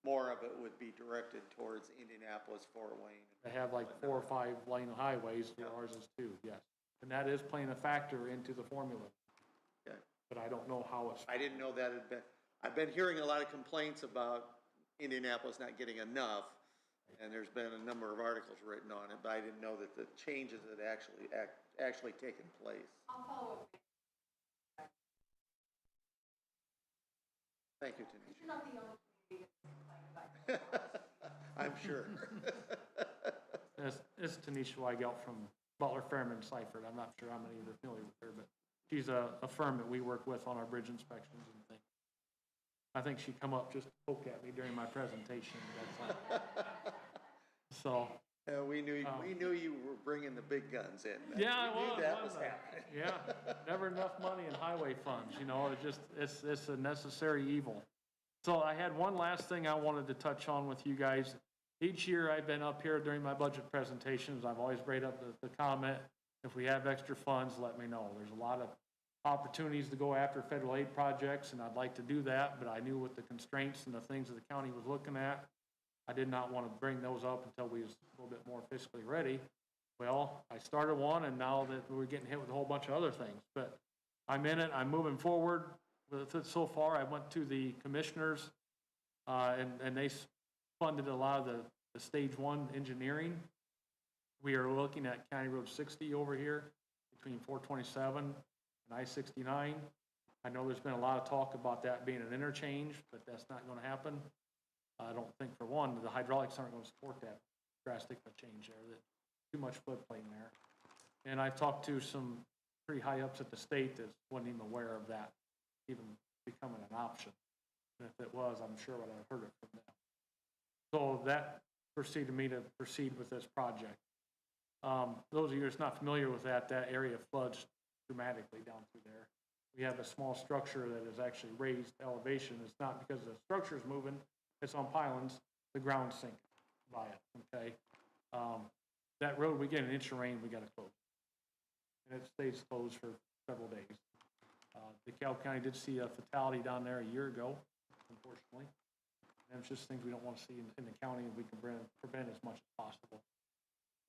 more of it would be directed towards Indianapolis, Fort Wayne. They have like 4 or 5 lane highways, ours is 2, yes. And that is playing a factor into the formula. Okay. But I don't know how it's. I didn't know that had been, I've been hearing a lot of complaints about Indianapolis not getting enough, and there's been a number of articles written on it, but I didn't know that the changes had actually taken place. I'll follow up. Thank you, Tanisha. You're not the only community that's complaining about it. I'm sure. It's Tanisha Weigelt from Butler, Fairman, Seifert. I'm not sure how many of you are familiar with her, but she's a firm that we work with on our bridge inspections and things. I think she come up just to poke at me during my presentation. So. We knew you were bringing the big guns in. Yeah, we knew that was happening. Yeah, never enough money in highway funds, you know, it's a necessary evil. So I had one last thing I wanted to touch on with you guys. Each year I've been up here during my budget presentations, I've always brought up the comment, if we have extra funds, let me know. There's a lot of opportunities to go after federal aid projects, and I'd like to do that, but I knew with the constraints and the things that the county was looking at, I did not want to bring those up until we was a little bit more fiscally ready. Well, I started one, and now that we're getting hit with a whole bunch of other things, but I'm in it, I'm moving forward with it so far. I went to the commissioners, and they funded a lot of the stage 1 engineering. We are looking at County Road 60 over here between 427 and I-69. I know there's been a lot of talk about that being an interchange, but that's not going to happen. I don't think, for one, the hydraulics aren't going to support that drastic a change there, that too much floodplain there. And I've talked to some pretty high ups at the state that wasn't even aware of that even becoming an option. And if it was, I'm sure I would have heard it from them. So that proceeded me to proceed with this project. Those of you that's not familiar with that, that area floods dramatically down through there. We have a small structure that is actually raised elevation. It's not because the structure is moving, it's on pylons, the ground sink by it, okay? That road, we get an inch of rain, we gotta close. And it stays closed for several days. DeKalb County did see a fatality down there a year ago, unfortunately. And it's just things we don't want to see in the county, and we can prevent as much as possible.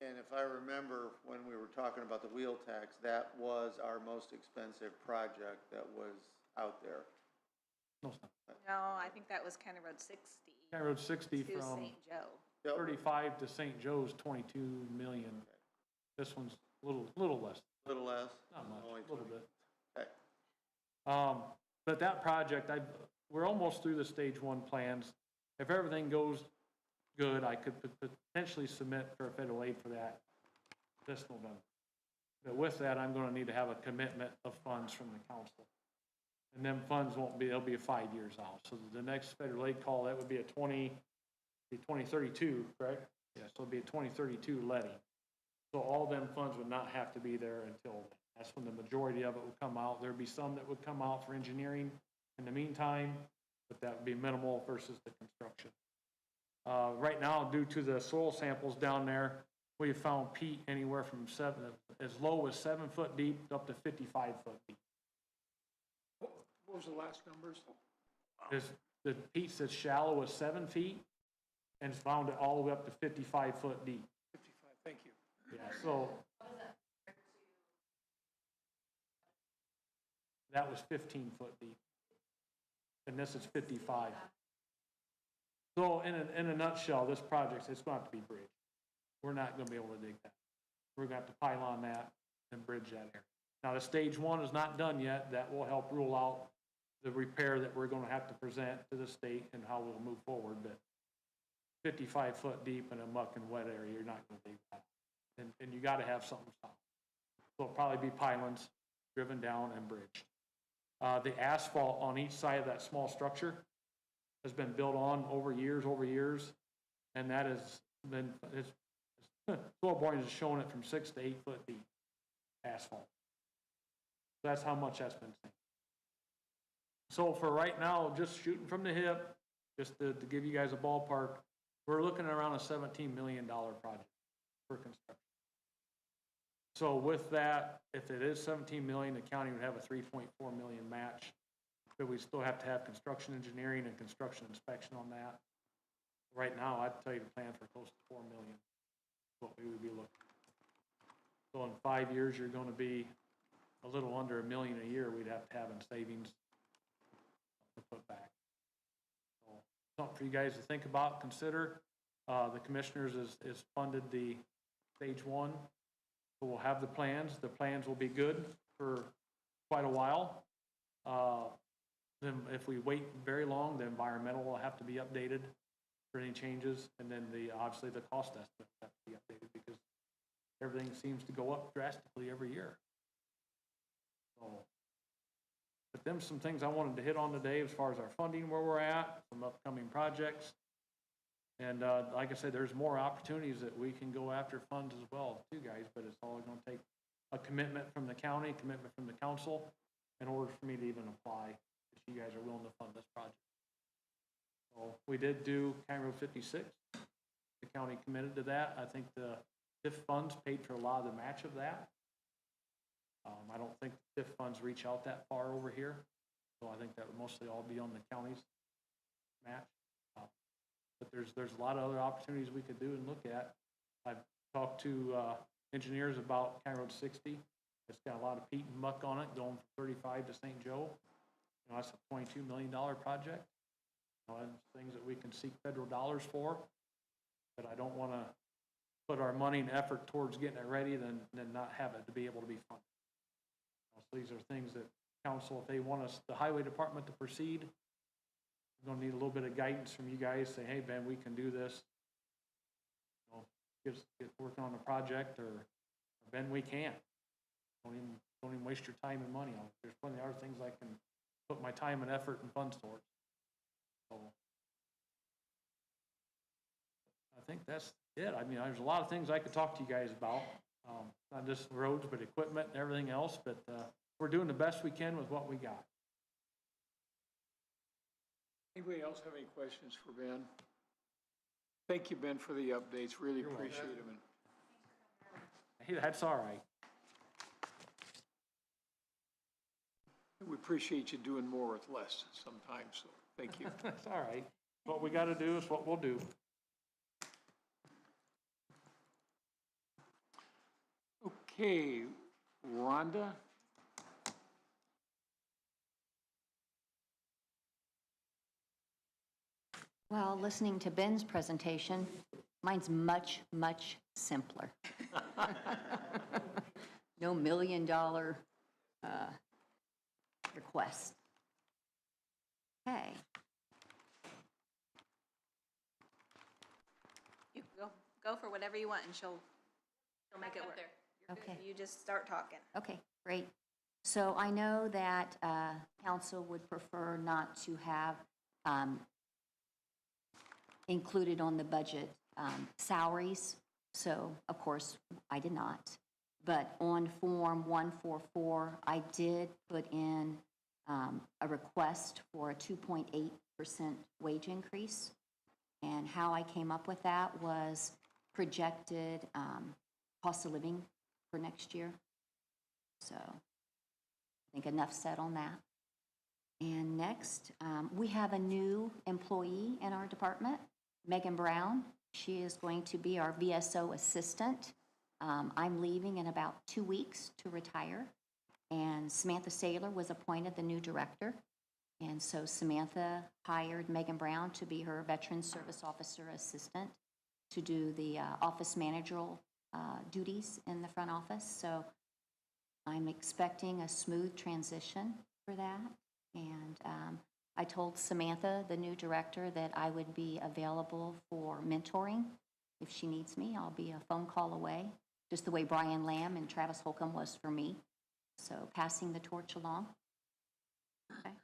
And if I remember when we were talking about the wheel tax, that was our most expensive project that was out there. No, it's not. No, I think that was County Road 60. County Road 60 to from St. Joe. 35 to St. Joe's, 22 million. Okay. This one's a little less. Little less? Not much, Only a little bit. Okay. But that project, we're almost through the stage 1 plans. If everything goes good, I could potentially submit for federal aid for that this November. But with that, I'm gonna need to have a commitment of funds from the council. And them funds won't be, they'll be 5 years out. So the next federal aid call, that would be 2032, correct? Yeah, so it'll be a 2032 levy. So all them funds would not have to be there until then. That's when the majority of it would come out. There'd be some that would come out for engineering in the meantime, but that would be minimal versus the construction. Right now, due to the soil samples down there, we found peat anywhere from as low as 7 foot deep up to 55 foot deep. What was the last numbers? The peat that's shallow as 7 feet and it's found it all the way up to 55 foot deep. 55, thank you. Yeah, so. That was 15 foot deep. And this is 55. So in a nutshell, this project, it's going to have to be bridged. We're not going to be able to dig that. We're going to have to pylon that and bridge that area. Now, the stage 1 is not done yet. That will help rule out the repair that we're going to have to present to the state and how we'll move forward. But 55 foot deep in a muck and wet area, you're not going to dig that. And you got to have something solid. So it'll probably be pylons driven down and bridged. The asphalt on each side of that small structure has been built on over years, and that has been, soil borings is showing it from 6 to 8 foot deep asphalt. That's how much that's been seen. So for right now, just shooting from the hip, just to give you guys a ballpark, we're looking at around a $17 million project for construction. So with that, if it is 17 million, the county would have a 3.4 million match, but we still have to have construction engineering and construction inspection on that. Right now, I'd tell you to plan for close to 4 million, what we would be looking. So in 5 years, you're going to be a little under $1 million a year we'd have to have in savings to put back. So something for you guys to think about, consider. The commissioners is funded the stage 1. So we'll have the plans. The plans will be good for quite a while. Then if we wait very long, the environmental will have to be updated for any changes. And then obviously the cost estimate will have to be updated because everything seems to go up drastically every year. So, but them some things I wanted to hit on today as far as our funding, where we're at, some upcoming projects. And like I said, there's more opportunities that we can go after funds as well too, guys, but it's all going to take a commitment from the county, commitment from the council in order for me to even apply if you guys are willing to fund this project. So we did do County Road 56. The county committed to that. I think the TIF funds paid for a lot of the match of that. I don't think the TIF funds reach out that far over here. So I think that would mostly all be on the county's match. But there's a lot of other opportunities we could do and look at. I've talked to engineers about County Road 60. It's got a lot of peat and muck on it going from 35 to St. Joe. You know, that's a $22 million project. You know, that's things that we can seek federal dollars for. But I don't want to put our money and effort towards getting it ready than not have it to be able to be funded. So these are things that council, if they want us, the highway department to proceed, we're going to need a little bit of guidance from you guys. Say, hey, Ben, we can do this. You know, get working on the project, or Ben, we can't. Don't even waste your time and money on it. There's plenty of other things I can put my time and effort and funds towards. So I think that's it. I mean, there's a lot of things I could talk to you guys about, not just roads, but equipment and everything else, but we're doing the best we can with what we got. Anybody else have any questions for Ben? Thank you, Ben, for the updates. Really appreciate them. Hey, that's all right. We appreciate you doing more with less sometimes, so thank you. That's all right. What we got to do is what we'll do. Okay, Rhonda? Well, listening to Ben's presentation, mine's much, much simpler. No $1 million request. Okay. You go for whatever you want and she'll make it work. Okay. You just start talking. Okay, great. So I know that council would prefer not to have included on the budget salaries. So, of course, I did not. But on Form 144, I did put in a request for a 2.8% wage increase. And how I came up with that was projected cost of living for next year. So I think enough said on that. And next, we have a new employee in our department, Megan Brown. She is going to be our VSO assistant. I'm leaving in about 2 weeks to retire. And Samantha Saylor was appointed the new director. And so Samantha hired Megan Brown to be her Veteran Service Officer assistant to do the office managerial duties in the front office. So I'm expecting a smooth transition for that. And I told Samantha, the new director, that I would be available for mentoring. If she needs me, I'll be a phone call away, just the way Brian Lamb and Travis Holcomb was for me. So passing the torch along. Okay.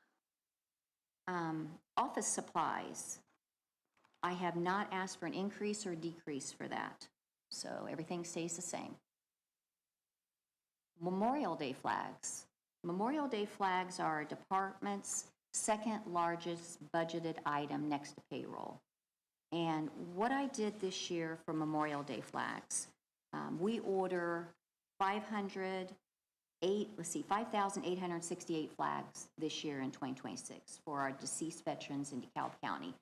Office supplies. I have not asked for an increase or decrease for that. So everything stays the same. Memorial Day flags. Memorial Day flags are our department's second largest budgeted item next to payroll. And what I did this year for Memorial Day flags, we order 5,868 flags this year in 2026 for our deceased veterans in DeKalb County.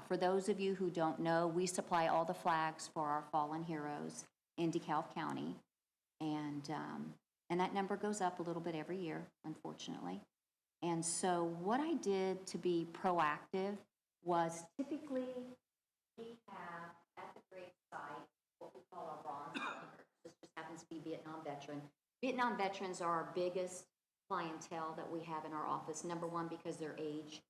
For those of you who don't know, we supply all the flags for our fallen heroes in DeKalb County. And that number goes up a little bit every year, unfortunately. And so what I did to be proactive was typically we have at the grave site what we call our bronze workers. This just happens to be Vietnam veteran. Vietnam veterans are our biggest clientele that we have in our office. Number one, because their age,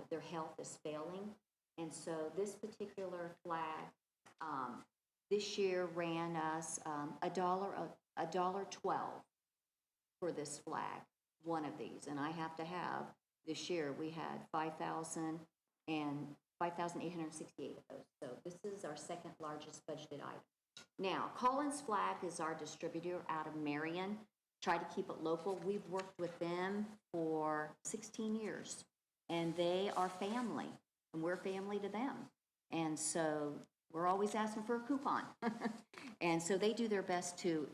their health is failing. And so this particular flag this year ran us $1.12 for this flag, one of these. And I have to have, this year we had 5,868 of those. So this is our second largest budgeted item. Now, Collins Flag is our distributor out of Marion. Try to keep it local. We've worked with them for 16 years, and they are family, and we're family to them. And so we're always asking for a coupon. And so they do their best to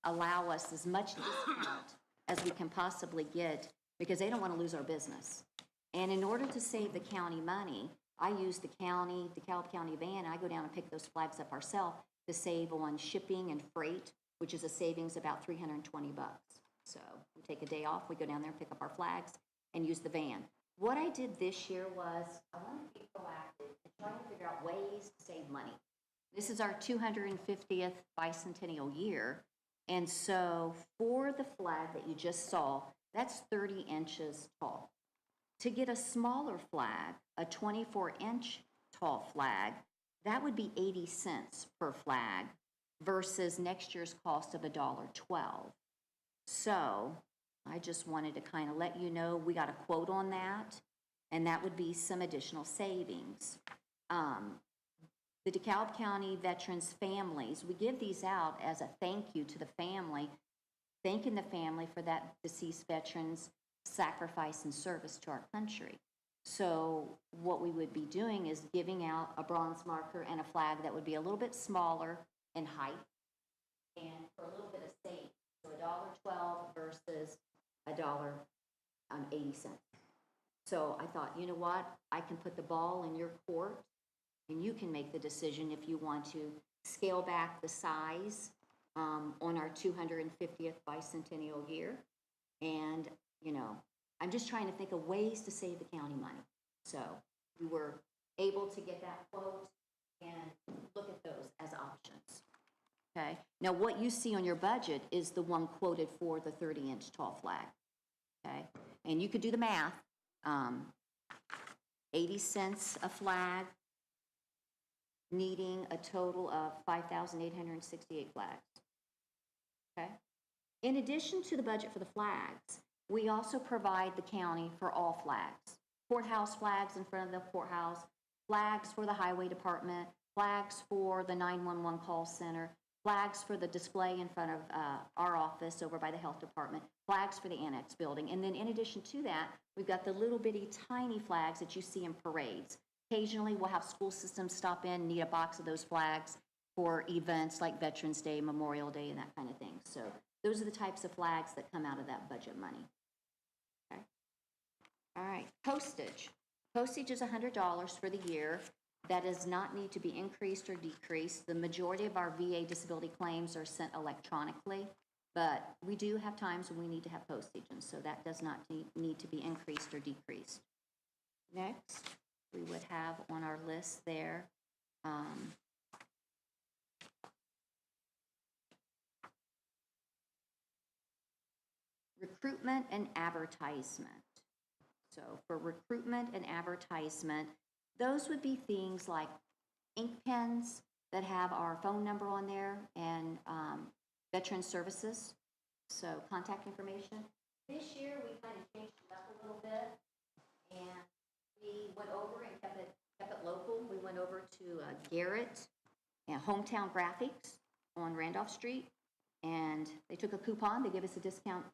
allow us as much discount as we can possibly get because they don't want to lose our business. And in order to save the county money, I use the DeKalb County van, and I go down and pick those flags up ourselves to save on shipping and freight, which is a savings about $320. So we take a day off, we go down there and pick up our flags and use the van. What I did this year was I wanted to be proactive and try to figure out ways to save money. This is our 250th bicentennial year. And so for the flag that you just saw, that's 30 inches tall. To get a smaller flag, a 24-inch tall flag, that would be 80 cents per flag versus next year's cost of $1.12. So I just wanted to kind of let you know, we got a quote on that, and that would be some additional savings. The DeKalb County veterans' families, we give these out as a thank you to the family, thanking the family for that deceased veteran's sacrifice and service to our country. So what we would be doing is giving out a bronze marker and a flag that would be a little bit smaller in height and for a little bit of savings. So $1.12 versus $1.80. So I thought, you know what? I can put the ball in your court, and you can make the decision if you want to scale back the size on our 250th bicentennial year. And, you know, I'm just trying to think of ways to save the county money. So we were able to get that quote and look at those as options. Okay. Now, what you see on your budget is the one quoted for the 30-inch tall flag. Okay. And you could do the math. 80 cents a flag, needing a total of 5,868 flags. Okay. In addition to the budget for the flags, we also provide the county for all flags. Courthouse flags in front of the courthouse, flags for the highway department, flags for the 911 call center, flags for the display in front of our office over by the health department, flags for the annex building. And then in addition to that, we've got the little bitty tiny flags that you see in parades. Occasionally, we'll have school systems stop in, need a box of those flags for events like Veterans Day, Memorial Day, and that kind of thing. So those are the types of flags that come out of that budget money. Okay. All right, postage. Postage is $100 for the year. That does not need to be increased or decreased. The majority of our VA disability claims are sent electronically, but we do have times when we need to have postage, and so that does not need to be increased or decreased. Next, we would have on our list there recruitment and advertisement. So for recruitment and advertisement, those would be things like ink pens that have our phone number on there and veteran services, so contact information. This year, we kind of changed it up a little bit, and we went over and kept it local. We went over to Garrett and Hometown Graphics on Randolph Street, and they took a coupon. They gave us a discount,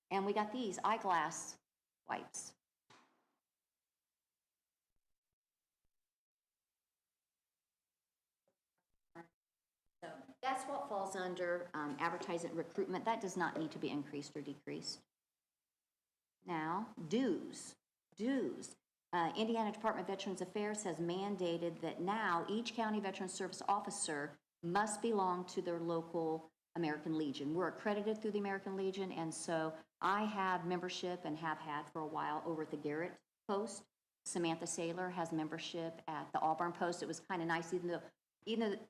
and we got these eyeglass wipes. So that's what falls under advertising recruitment. That does not need to be increased or decreased. Now, dues. Indiana Department of Veterans Affairs has mandated that now each county veteran service officer must belong to their local American Legion. We're accredited through the American Legion, and so I have membership and have had for a while over at the Garrett Post. Samantha Saylor has membership at the Auburn Post. It was kind of nice,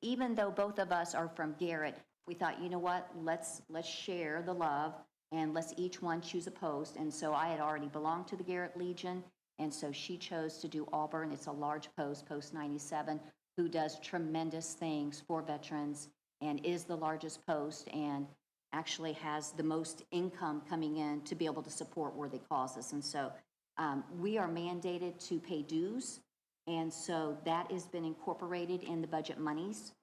even though both of us are from Garrett, we thought, you know what, let's share the love and let's each one choose a post. And so I had already belonged to the Garrett Legion, and so she chose to do Auburn. It's a large post, Post 97, who does tremendous things for veterans and is the largest post and actually has the most income coming in to be able to support worthy causes. And so we are mandated to pay dues. And so that has been incorporated in the budget monies.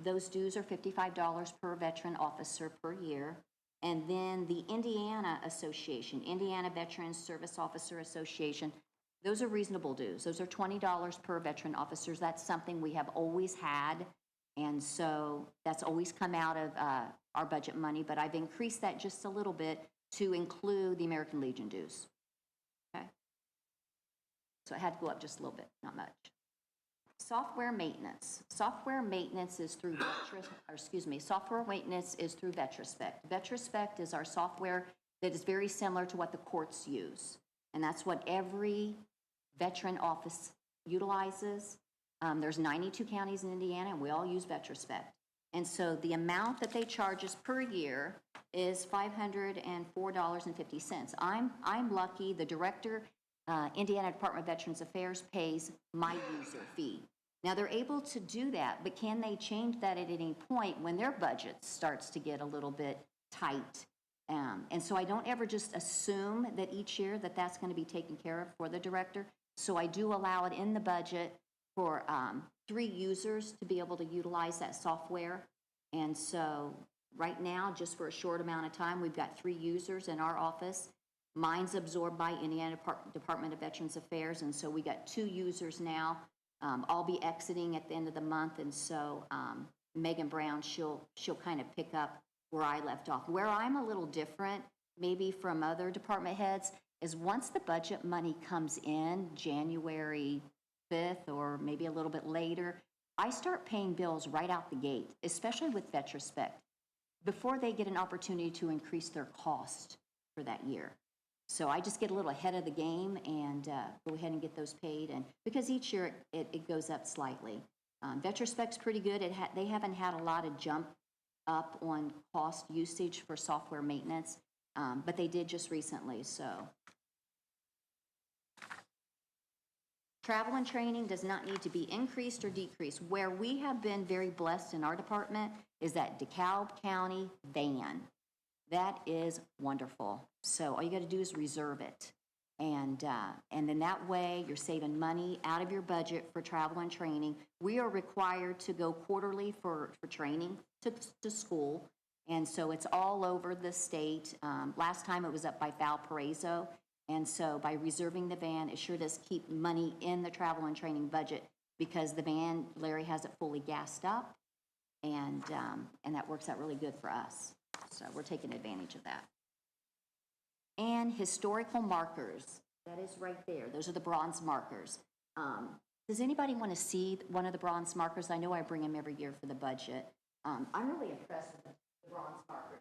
Those dues are $55 per veteran officer per year. And then the Indiana Association, Indiana Veterans Service Officer Association, those are reasonable dues. Those are $20 per veteran officers. That's something we have always had. And so that's always come out of our budget money, but I've increased that just a little bit to include the American Legion dues. Okay? So it had to go up just a little bit, not much. Software maintenance. Software maintenance is through software maintenance is through Vetrospect. Vetrospect is our software that is very similar to what the courts use. And that's what every veteran office utilizes. There's 92 counties in Indiana, and we all use Vetrospect. And so the amount that they charge us per year is $504.50. I'm lucky. The director, Indiana Department of Veterans Affairs, pays my user fee. Now, they're able to do that, but can they change that at any point when their budget starts to get a little bit tight? And so I don't ever just assume that each year that that's going to be taken care of for the director. So I do allow it in the budget for 3 users to be able to utilize that software. And so right now, just for a short amount of time, we've got 3 users in our office. Mine's absorbed by Indiana Department of Veterans Affairs, and so we got 2 users now. I'll be exiting at the end of the month, and so Megan Brown, she'll kind of pick up where I left off. Where I'm a little different, maybe from other department heads, is once the budget money comes in, January 5th or maybe a little bit later, I start paying bills right out the gate, especially with VetraSpect, before they get an opportunity to increase their cost for that year. So I just get a little ahead of the game and go ahead and get those paid. And because each year it goes up slightly. VetraSpect's pretty good. They haven't had a lot of jump up on cost usage for software maintenance, but they did just recently, so. Travel and training does not need to be increased or decreased. Where we have been very blessed in our department is that DeKalb County van. That is wonderful. So all you got to do is reserve it. And then that way you're saving money out of your budget for travel and training. We are required to go quarterly for training to school. And so it's all over the state. Last time it was up by Valparaiso. And so by reserving the van, it sure does keep money in the travel and training budget because the van, Larry has it fully gassed up. And that works out really good for us. So we're taking advantage of that. And historical markers, that is right there. Those are the bronze markers. Does anybody want to see one of the bronze markers? I know I bring them every year for the budget. I'm really impressed with the bronze markers.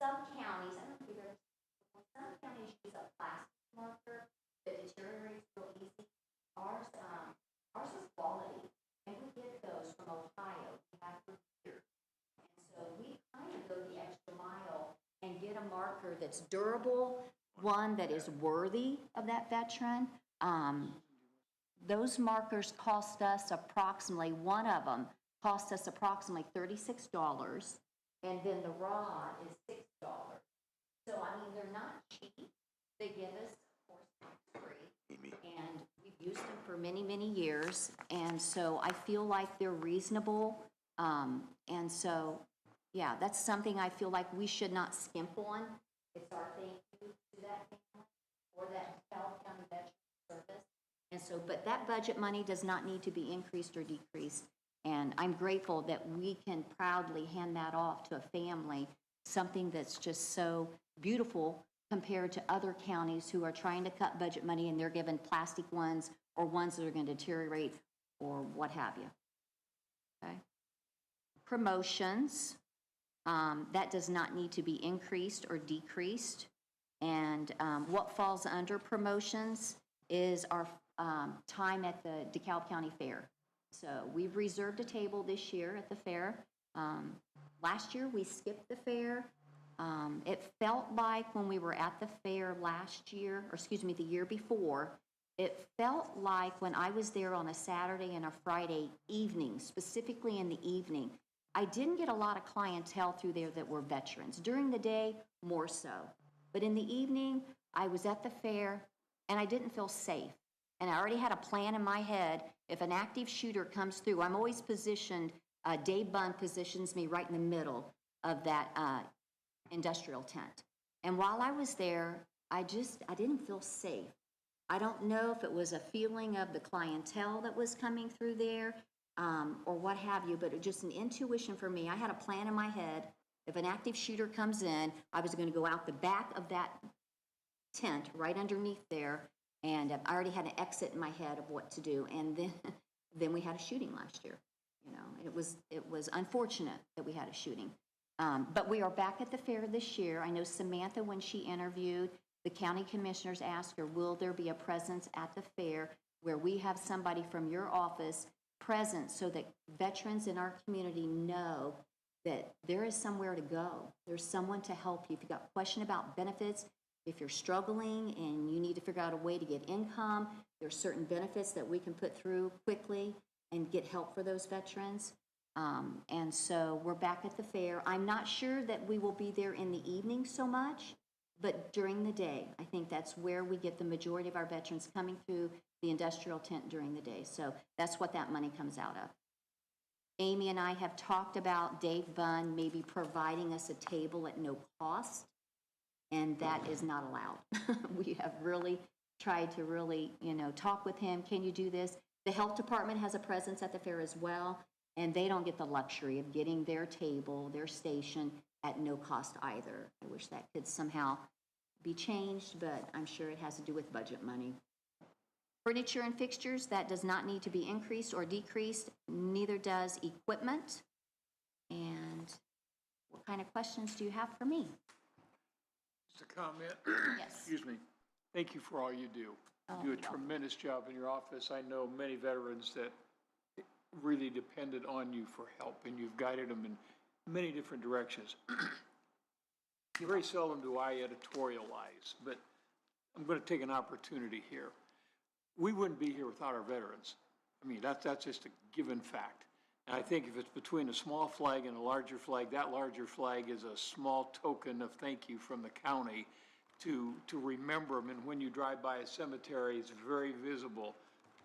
Some counties, I don't know if you've ever seen, some counties use a plastic marker that deteriorates real easy. Ours is quality, and we get those from Ohio. We have for years. And so we kind of go the extra mile and get a marker that's durable, one that is worthy of that veteran. Those markers cost us approximately, one of them cost us approximately $36, and then the rod is $6. So, I mean, they're not cheap. They give us, of course, free, and we've used them for many, many years, and so I feel like they're reasonable, and so, yeah, that's something I feel like we should not skimp on. It's our thank you to that family or that DeKalb County Veteran Service. And so, but that budget money does not need to be increased or decreased. And I'm grateful that we can proudly hand that off to a family, something that's just so beautiful compared to other counties who are trying to cut budget money and they're given plastic ones or ones that are going to deteriorate or what have you. Okay. Promotions. That does not need to be increased or decreased. And what falls under promotions is our time at the DeKalb County Fair. So we've reserved a table this year at the fair. Last year we skipped the fair. It felt like when we were at the fair last year, or excuse me, the year before, it felt like when I was there on a Saturday and a Friday evening, specifically in the evening, I didn't get a lot of clientele through there that were veterans. During the day, more so. But in the evening, I was at the fair and I didn't feel safe. And I already had a plan in my head. If an active shooter comes through, I'm always positioned, Dave Bund positions me right in the middle of that industrial tent. And while I was there, I didn't feel safe. I don't know if it was a feeling of the clientele that was coming through there or what have you, but it was just an intuition for me. I had a plan in my head. If an active shooter comes in, I was going to go out the back of that tent right underneath there, and I already had an exit in my head of what to do. And then we had a shooting last year. You know, it was unfortunate that we had a shooting. But we are back at the fair this year. I know Samantha, when she interviewed, the county commissioners asked her, will there be a presence at the fair where we have somebody from your office present so that veterans in our community know that there is somewhere to go. There's someone to help you. If you've got a question about benefits, if you're struggling and you need to figure out a way to get income, there's certain benefits that we can put through quickly. and get help for those veterans. And so we're back at the fair. I'm not sure that we will be there in the evening so much, but during the day. I think that's where we get the majority of our veterans coming through the industrial tent during the day. So that's what that money comes out of. Amy and I have talked about Dave Bunn maybe providing us a table at no cost, and that is not allowed. We have really tried to really, talk with him. Can you do this? The health department has a presence at the fair as well, and they don't get the luxury of getting their table, their station at no cost either. I wish that could somehow be changed, but I'm sure it has to do with budget money. Furniture and fixtures, that does not need to be increased or decreased, neither does equipment. And what kind of questions do you have for me? Just a comment. Yes. Excuse me. Thank you for all you do. You do a tremendous job in your office. I know many veterans that really depended on you for help, and you've guided them in many different directions. Very seldom do I editorialize, but I'm going to take an opportunity here. We wouldn't be here without our veterans. I mean, that's just a given fact. And I think if it's between a small flag and a larger flag, that larger flag is a small token of thank you from the county to remember them. And when you drive by a cemetery, it's very visible.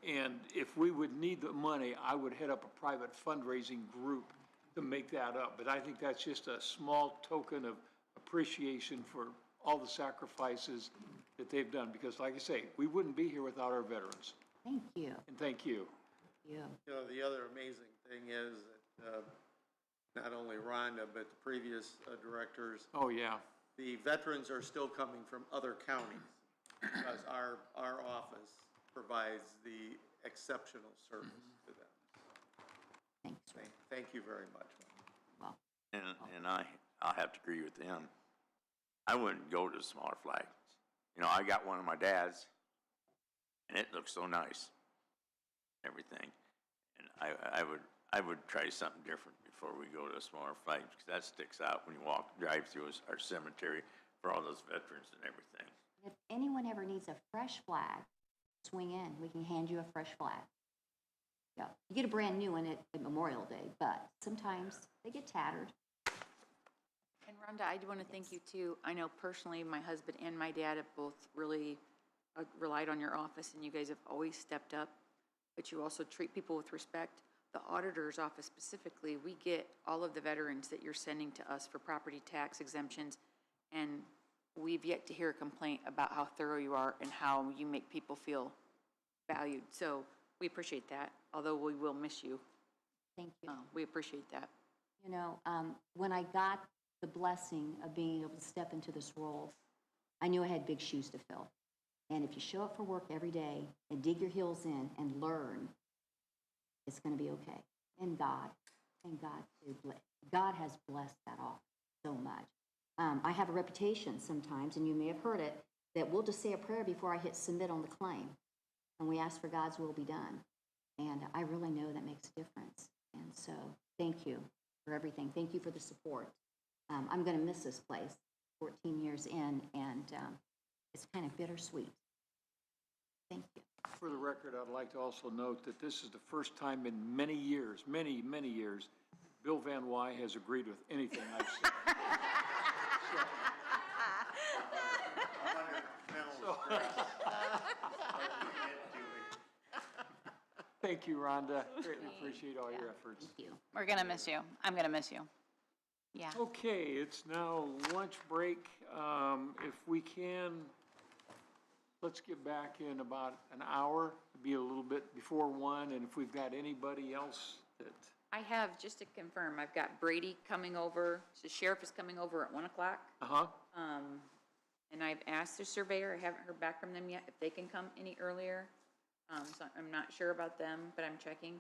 And if we would need the money, I would head up a private fundraising group to make that up. But I think that's just a small token of appreciation for all the sacrifices that they've done. Because like I say, we wouldn't be here without our veterans. Thank you. And thank you. Yeah. You know, the other amazing thing is that not only Rhonda, but the previous directors, Oh, yeah. the veterans are still coming from other counties because our office provides the exceptional service to them. Thanks. Thank you very much. Well, And I'll have to agree with them. I wouldn't go to smaller flags. I got one of my dad's, and it looks so nice, everything. And I would try something different before we go to a smaller flag, because that sticks out when you drive through our cemetery for all those veterans and everything. if anyone ever needs a fresh flag, swing in. We can hand you a fresh flag. Yeah, you get a brand new one at Memorial Day, but sometimes they get tattered. And Rhonda, I do want to thank you too. I know personally, my husband and my dad have both really relied on your office, and you guys have always stepped up, but you also treat people with respect. The auditor's office specifically, we get all of the veterans that you're sending to us for property tax exemptions, and we've yet to hear a complaint about how thorough you are and how you make people feel valued. So we appreciate that, although we will miss you. Thank you. We appreciate that. When I got the blessing of being able to step into this role, I knew I had big shoes to fill. And if you show up for work every day and dig your heels in and learn, it's going to be okay. And God has blessed that off so much. I have a reputation sometimes, and you may have heard it, that we'll just say a prayer before I hit submit on the claim. And we ask for God's will be done. And I really know that makes a difference. And so thank you for everything. Thank you for the support. I'm going to miss this place 14 years in, and it's kind of bittersweet. Thank you. For the record, I'd like to also note that this is the first time in many years, many years, Bill Van Wy has agreed with anything I've said. Thank you, Rhonda. Greatly appreciate all your efforts. Thank you. We're going to miss you. I'm going to miss you. Yeah. Okay, it's now lunch break. If we can, let's get back in about an hour, be a little bit before 1, and if we've got anybody else that... I have, just to confirm, I've got Brady coming over, the sheriff is coming over at 1 o'clock. Uh-huh. And I've asked the surveyor, I haven't heard back from them yet, if they can come any earlier. So I'm not sure about them, but I'm checking.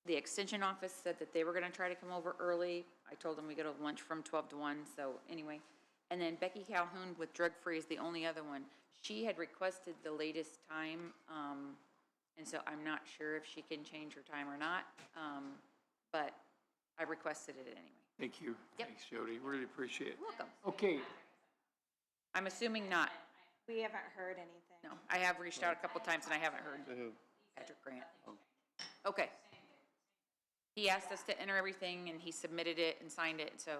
The extension office said that they were gonna try to come over early. I told them we go to lunch from 12 to 1, so anyway. And then Becky Calhoun with Drug Free is the only other one. She had requested the latest time, and so I'm not sure if she can change her time or not, but I requested it anyway. Thank you. Yep. Thanks, Jody. Really appreciate it. Welcome. Okay. I'm assuming not. We haven't heard anything. No, I have reached out a couple times and I haven't heard. Patrick Grant. Okay. He asked us to enter everything, and he submitted it and signed it, so.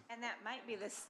And that might be this,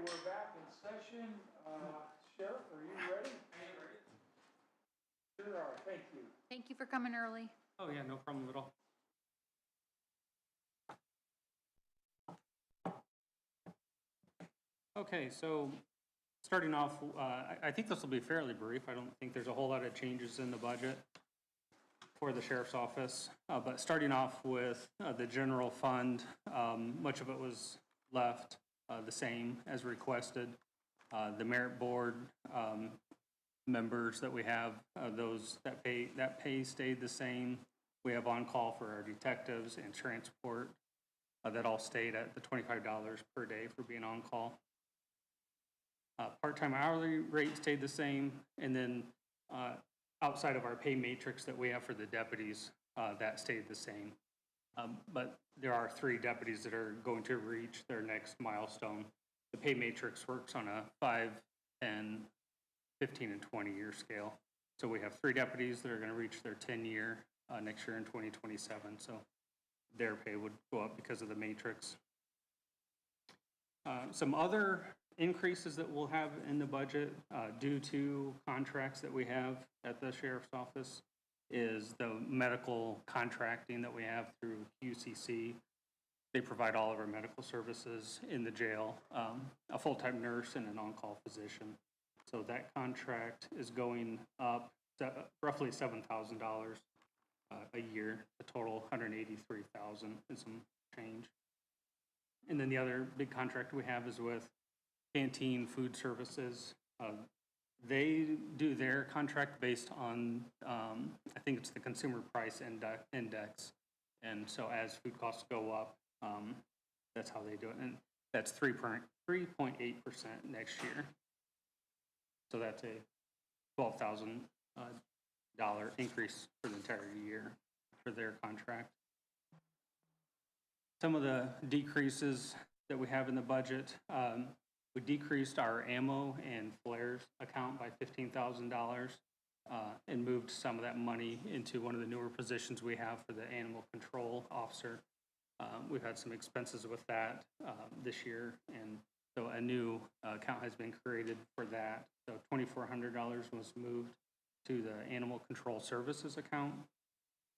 we're back in session. Sheriff, are you ready? Sure are, thank you. Thank you for coming early. Oh, yeah, no problem at all. Okay, so starting off, I think this will be fairly brief. I don't think there's a whole lot of changes in the budget for the sheriff's office. But starting off with the general fund, much of it was left the same as requested. The merit board members that we have, those that pay stayed the same. We have on-call for our detectives and transport that all stayed at the $25 per day for being on call. Part-time hourly rate stayed the same, and then outside of our pay matrix that we have for the deputies, that stayed the same. But there are 3 deputies that are going to reach their next milestone. The pay matrix works on a 5, 10, 15, and 20-year scale. So we have 3 deputies that are going to reach their 10-year next year in 2027. So their pay would go up because of the matrix. Some other increases that we'll have in the budget due to contracts that we have at the sheriff's office is the medical contracting that we have through QCC. They provide all of our medical services in the jail, a full-time nurse and an on-call physician. So that contract is going up roughly $7,000 a year, a total $183,000 and some change. And then the other big contract we have is with Canteen Food Services. They do their contract based on, I think it's the consumer price index. And so as food costs go up, that's how they do it. And that's 3.8% next year. So that's a $12,000 increase for the entire year for their contract. Some of the decreases that we have in the budget, we decreased our ammo and flares account by $15,000 and moved some of that money into one of the newer positions we have for the animal control officer. We've had some expenses with that this year, and so a new account has been created for that. So $2,400 was moved to the animal control services account.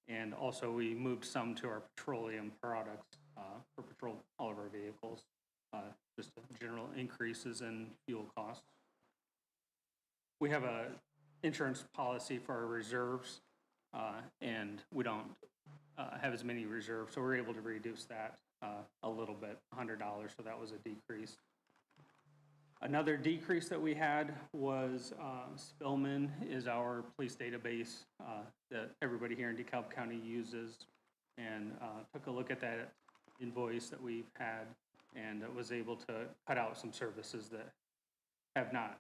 And also we moved some to our petroleum products for patrol all of our vehicles, just general increases in fuel costs. We have a insurance policy for our reserves, and we don't have as many reserves, so we're able to reduce that a little bit, $100, so that was a decrease. Another decrease that we had was Spillman is our police database that everybody here in DeKalb County uses, and took a look at that invoice that we've had and was able to cut out some services that have not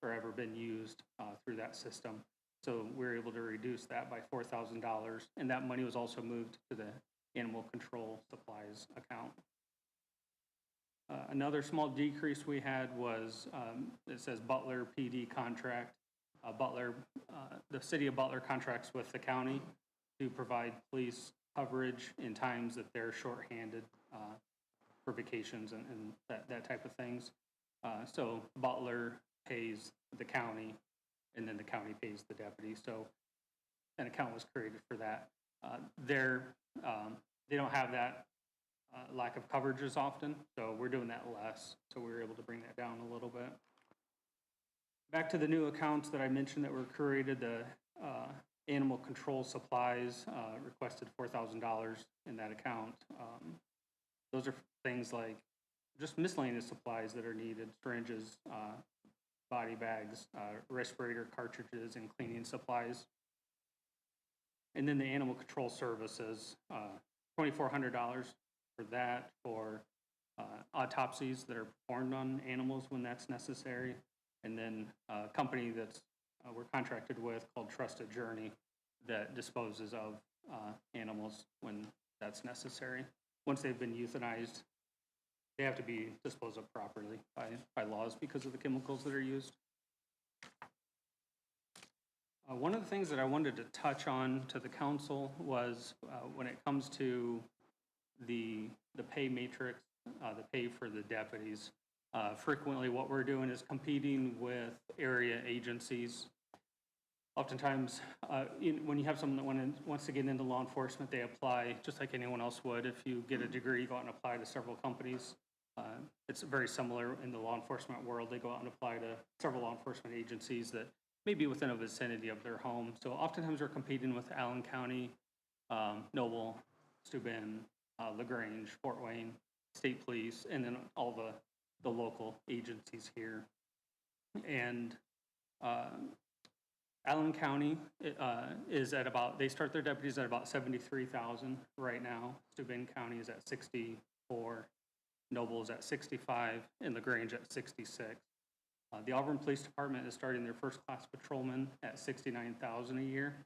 forever been used through that system. So we were able to reduce that by $4,000, and that money was also moved to the animal control supplies account. Another small decrease we had was, it says Butler PD contract. The city of Butler contracts with the county to provide police coverage in times that they're shorthanded for vacations and that type of things. So Butler pays the county, and then the county pays the deputy. So an account was created for that. They don't have that lack of coverage as often, so we're doing that less. So we were able to bring that down a little bit. Back to the new accounts that I mentioned that were created, the animal control supplies requested $4,000 in that account. Those are things like just miscellaneous supplies that are needed, syringes, body bags, respirator cartridges, and cleaning supplies. And then the animal control services, $2,400 for that, for autopsies that are performed on animals when that's necessary. And then a company that's we're contracted with called Trusted Journey that disposes of animals when that's necessary. Once they've been euthanized, they have to be disposed of properly by laws because of the chemicals that are used. One of the things that I wanted to touch on to the council was when it comes to the pay matrix, the pay for the deputies. Frequently, what we're doing is competing with area agencies. Oftentimes, when you have someone that wants to get into law enforcement, they apply just like anyone else would. If you get a degree, you go out and apply to several companies. It's very similar in the law enforcement world. They go out and apply to several law enforcement agencies that may be within a vicinity of their home. So oftentimes we're competing with Allen County, Noble, Steuben, LaGrange, Fort Wayne, State Police, and then all the local agencies here. And Allen County is at about, they start their deputies at about 73,000 right now. Steuben County is at 64, Noble is at 65, and LaGrange at 66. The Auburn Police Department is starting their first class patrolman at 69,000 a year.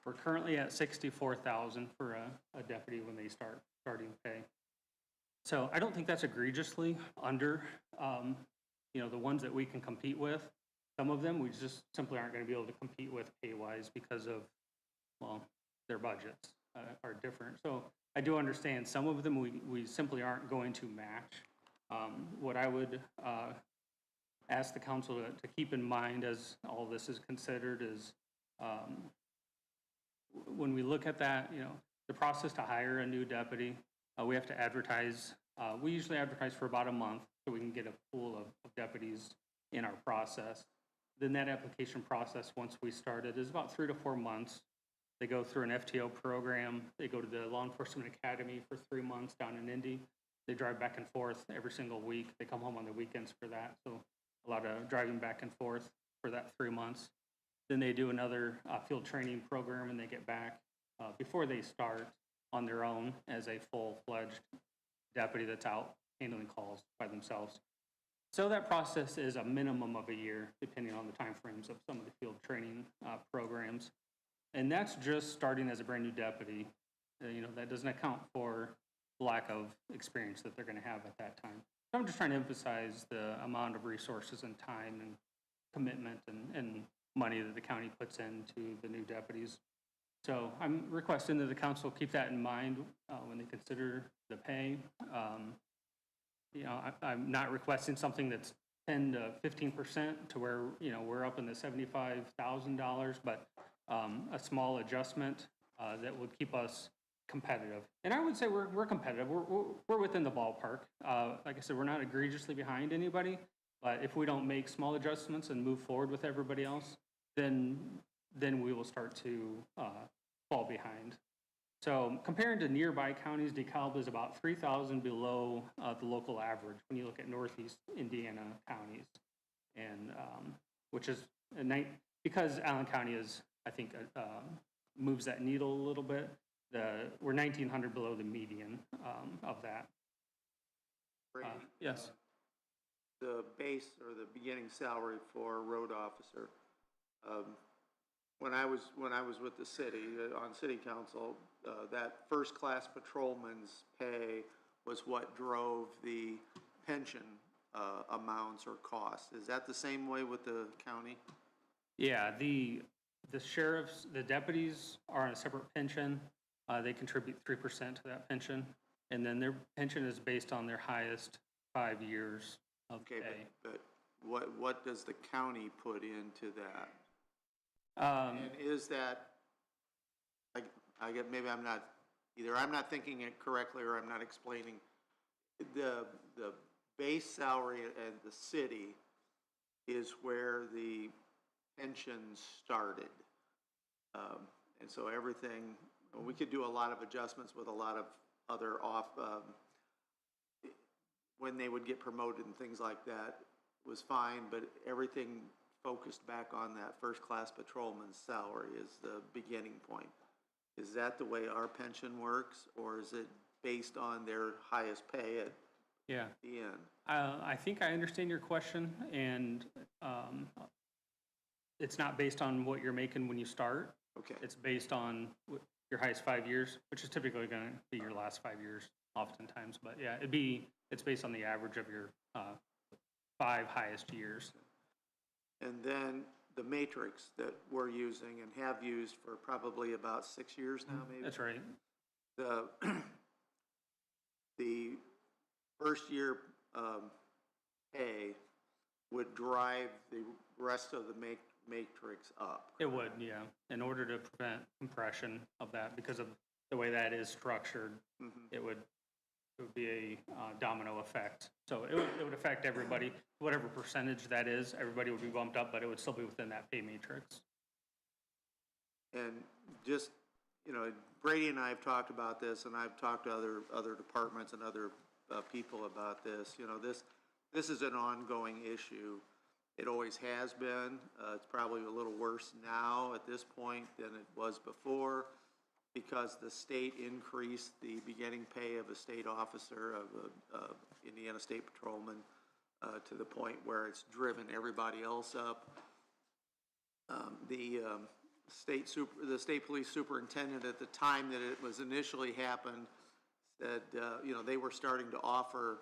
We're currently at 64,000 for a deputy when they start starting pay. So I don't think that's egregiously under, the ones that we can compete with. Some of them we just simply aren't going to be able to compete with pay-wise because of, well, their budgets are different. So I do understand some of them we simply aren't going to match. What I would ask the council to keep in mind as all this is considered is when we look at that, the process to hire a new deputy, we have to advertise. We usually advertise for about a month so we can get a pool of deputies in our process. Then that application process, once we start it, is about 3 to 4 months. They go through an FTO program. They go to the Law Enforcement Academy for 3 months down in Indy. They drive back and forth every single week. They come home on the weekends for that. So a lot of driving back and forth for that 3 months. Then they do another field training program and they get back before they start on their own as a full-fledged deputy that's out handling calls by themselves. So that process is a minimum of a year, depending on the timeframes of some of the field training programs. And that's just starting as a brand new deputy. That doesn't account for the lack of experience that they're going to have at that time. So I'm just trying to emphasize the amount of resources and time and commitment and money that the county puts into the new deputies. So I'm requesting that the council keep that in mind when they consider the pay. I'm not requesting something that's 10 to 15% to where, we're up in the $75,000, but a small adjustment that would keep us competitive. And I would say we're competitive. We're within the ballpark. Like I said, we're not egregiously behind anybody, but if we don't make small adjustments and move forward with everybody else, then we will start to fall behind. So comparing to nearby counties, DeKalb is about 3,000 below the local average when you look at Northeast Indiana counties, and which is because Allen County is, I think, moves that needle a little bit. We're 1,900 below the median of that. Yes. The base or the beginning salary for a road officer. When I was with the city, on city council, that first class patrolman's pay was what drove the pension amounts or costs. Is that the same way with the county? Yeah, the sheriffs, the deputies are on a separate pension. They contribute 3% to that pension, and then their pension is based on their highest 5 years of pay. But what does the county put into that? And is that, I get, maybe I'm not thinking it correctly or I'm not explaining. The base salary at the city is where the pension started. And so everything, we could do a lot of adjustments with a lot of other when they would get promoted and things like that was fine, but everything focused back on that first class patrolman's salary is the beginning point. Is that the way our pension works, or is it based on their highest pay at the end? I think I understand your question, and it's not based on what you're making when you start. Okay. It's based on your highest 5 years, which is typically going to be your last 5 years oftentimes. But yeah, it's based on the average of your 5 highest years. And then the matrix that we're using and have used for probably about 6 years now, maybe? That's right. The first year pay would drive the rest of the matrix up. It would, yeah, in order to prevent compression of that, because of the way that is structured, it would be a domino effect. So it would affect everybody, whatever percentage that is, everybody would be bumped up, but it would still be within that pay matrix. And just, you know, Brady and I have talked about this, and I've talked to other departments and other people about this. You know, this is an ongoing issue. It always has been. It's probably a little worse now at this point than it was before, because the state increased the beginning pay of a state officer, of a Indiana State Patrolman, to the point where it's driven everybody else up. The state police superintendent at the time that it was initially happened said, you know, they were starting to offer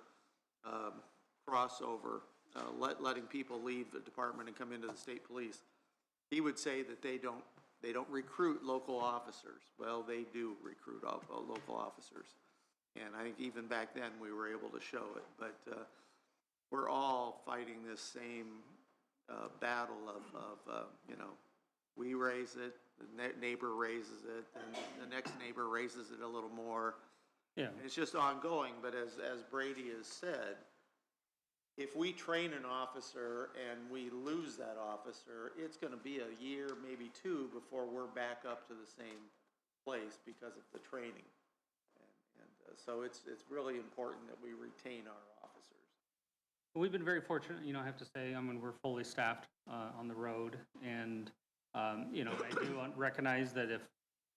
crossover, letting people leave the department and come into the state police. He would say that they don't recruit local officers. Well, they do recruit local officers. And I think even back then we were able to show it. But we're all fighting this same battle of you know, we raise it, the neighbor raises it, and the next neighbor raises it a little more. Yeah. And it's just ongoing, but as Brady has said, if we train an officer and we lose that officer, it's going to be a year, maybe two, before we're back up to the same place because of the training. And so it's really important that we retain our officers. We've been very fortunate, you know, I have to say, I mean, we're fully staffed on the road, and, you know, I do recognize that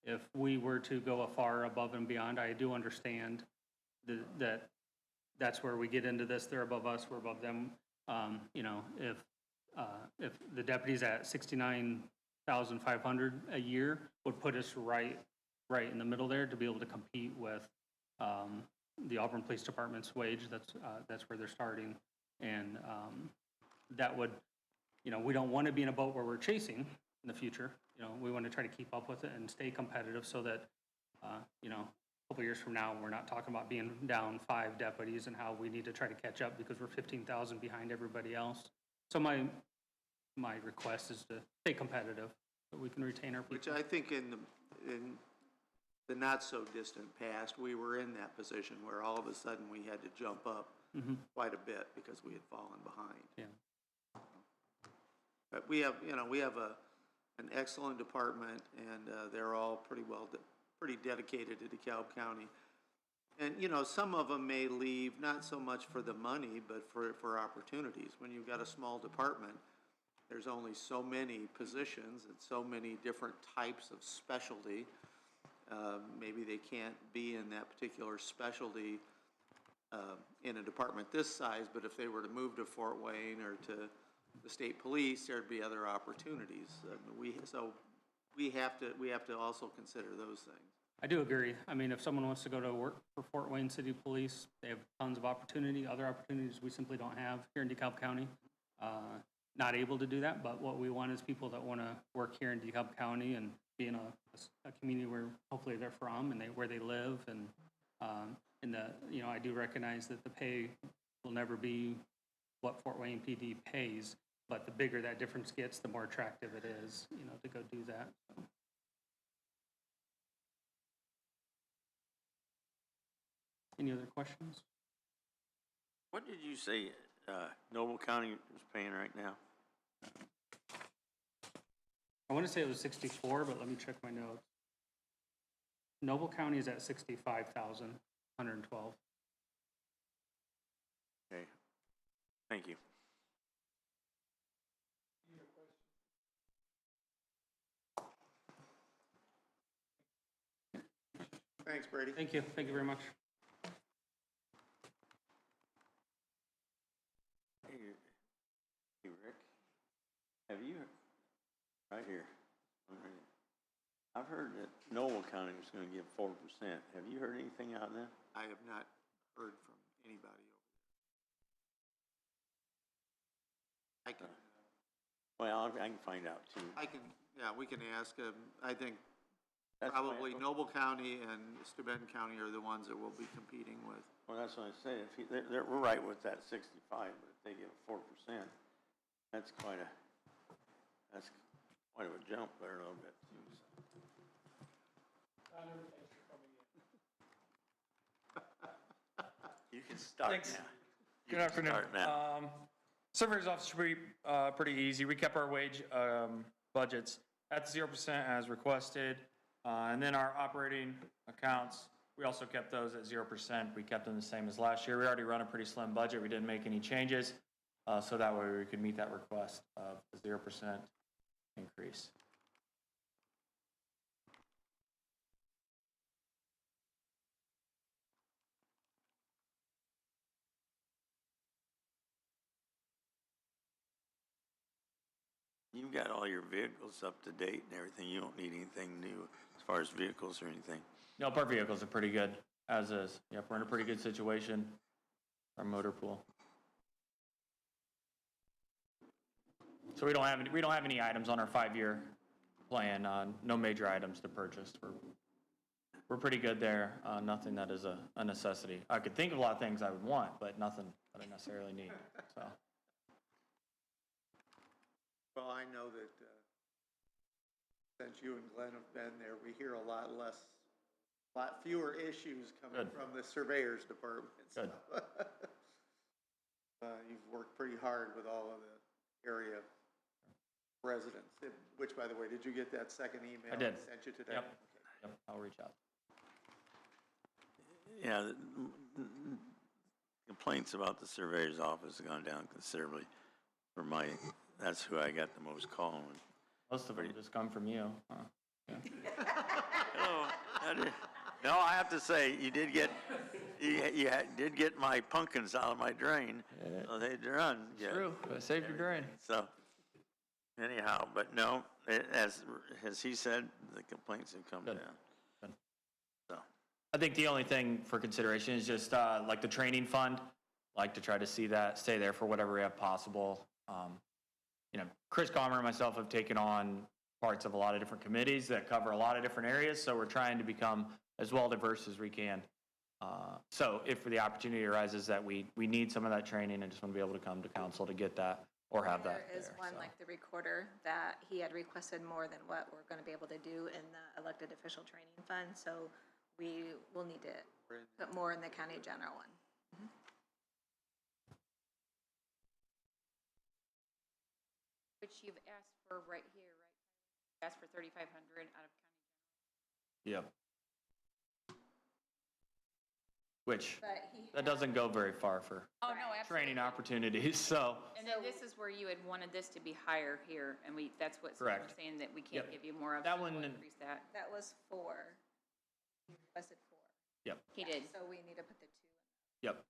if we were to go far above and beyond, I do understand that that's where we get into this. They're above us, we're above them. You know, if the deputies at $69,500 a year would put us right in the middle there to be able to compete with the Auburn Police Department's wage. That's where they're starting, and that would, you know, we don't want to be in a boat where we're chasing in the future. You know, we want to try to keep up with it and stay competitive so that, you know, a couple years from now, we're not talking about being down 5 deputies and how we need to try to catch up because we're 15,000 behind everybody else. So my request is to stay competitive so we can retain our people. Which I think in the not so distant past, we were in that position where all of a sudden we had to jump up quite a bit because we had fallen behind. Yeah. But we have, you know, an excellent department, and they're all pretty dedicated to DeKalb County. And, you know, some of them may leave not so much for the money, but for opportunities. When you've got a small department, there's only so many positions and so many different types of specialty. Maybe they can't be in that particular specialty in a department this size, but if they were to move to Fort Wayne or to the state police, there'd be other opportunities. So we have to also consider those things. I do agree. I mean, if someone wants to go to work for Fort Wayne City Police, they have tons of opportunity, other opportunities we simply don't have here in DeKalb County. Not able to do that, but what we want is people that want to work here in DeKalb County and be in a community where hopefully they're from and where they live. And you know, I do recognize that the pay will never be what Fort Wayne PD pays, but the bigger that difference gets, the more attractive it is, you know, to go do that. So. Any other questions? What did you say Noble County is paying right now? I want to say it was 64, but let me check my notes. Noble County is at 65,112. Okay, thank you. Thanks, Brady. Thank you. Thank you very much. Hey, Rick, have you, right here, I've heard that Noble County was going to give 4%. Have you heard anything out there? I have not heard from anybody over there. I can. Well, I can find out too. Yeah, we can ask. I think Probably Noble County and Steuben County are the ones that we'll be competing with. Well, that's what I say, if we're right with that 65, but if they give 4%, that's quite a jump there a little bit. You can start Thanks. now. Good afternoon. Surveyor's office should be pretty easy. We kept our wage budgets at 0% as requested. And then our operating accounts, we also kept those at 0%. We kept them the same as last year. We already run a pretty slim budget. We didn't make any changes. So that way we could meet that request of a 0% increase. You've got all your vehicles up to date and everything. You don't need anything new as far as vehicles or anything. Nope, our vehicles are pretty good as is. Yep, we're in a pretty good situation. Our motor pool. So we don't have any items on our 5-year plan. No major items to purchase. We're pretty good there. Nothing that is a necessity. I could think of a lot of things I would want, but nothing that I necessarily need. So. Well, I know that since you and Glenn have been there, we hear a lot fewer issues coming from the surveyor's department. Good. You've worked pretty hard with all of the area residents, which, by the way, did you get that second email I did. Sent you today? Yep. Okay. Yep, I'll reach out. Yeah, complaints about the surveyor's office have gone down considerably. That's who I got the most call on. Most of them just come from you. Huh? Yeah. No, I have to say, you did get my pumpkins out of my drain. So they'd run. It's true. I saved your drain. So anyhow, but no, as he said, the complaints have come down. Good. So I think the only thing for consideration is just like the training fund. Like to try to see that stay there for whatever we have possible. Chris Comer and myself have taken on parts of a lot of different committees that cover a lot of different areas, so we're trying to become as well diverse as we can. So if the opportunity arises that we need some of that training, I just want to be able to come to council to get that or have that There is one, like the recorder, that he had requested more than what we're going to be able to do in the elected official training fund, so we will need to put more in the county general one. Which you've asked for right here, right? Asked for 3,500 out of county Yep. Which, But that doesn't go very far for Oh, no, absolutely. training opportunities, so. And then this is where you had wanted this to be higher here, and that's what we're Correct. saying that we can't Yep. give you more of. That so we'll one- increase that. That was 4. He requested 4. Yep. He did. So we need to put the 2 in. Yep.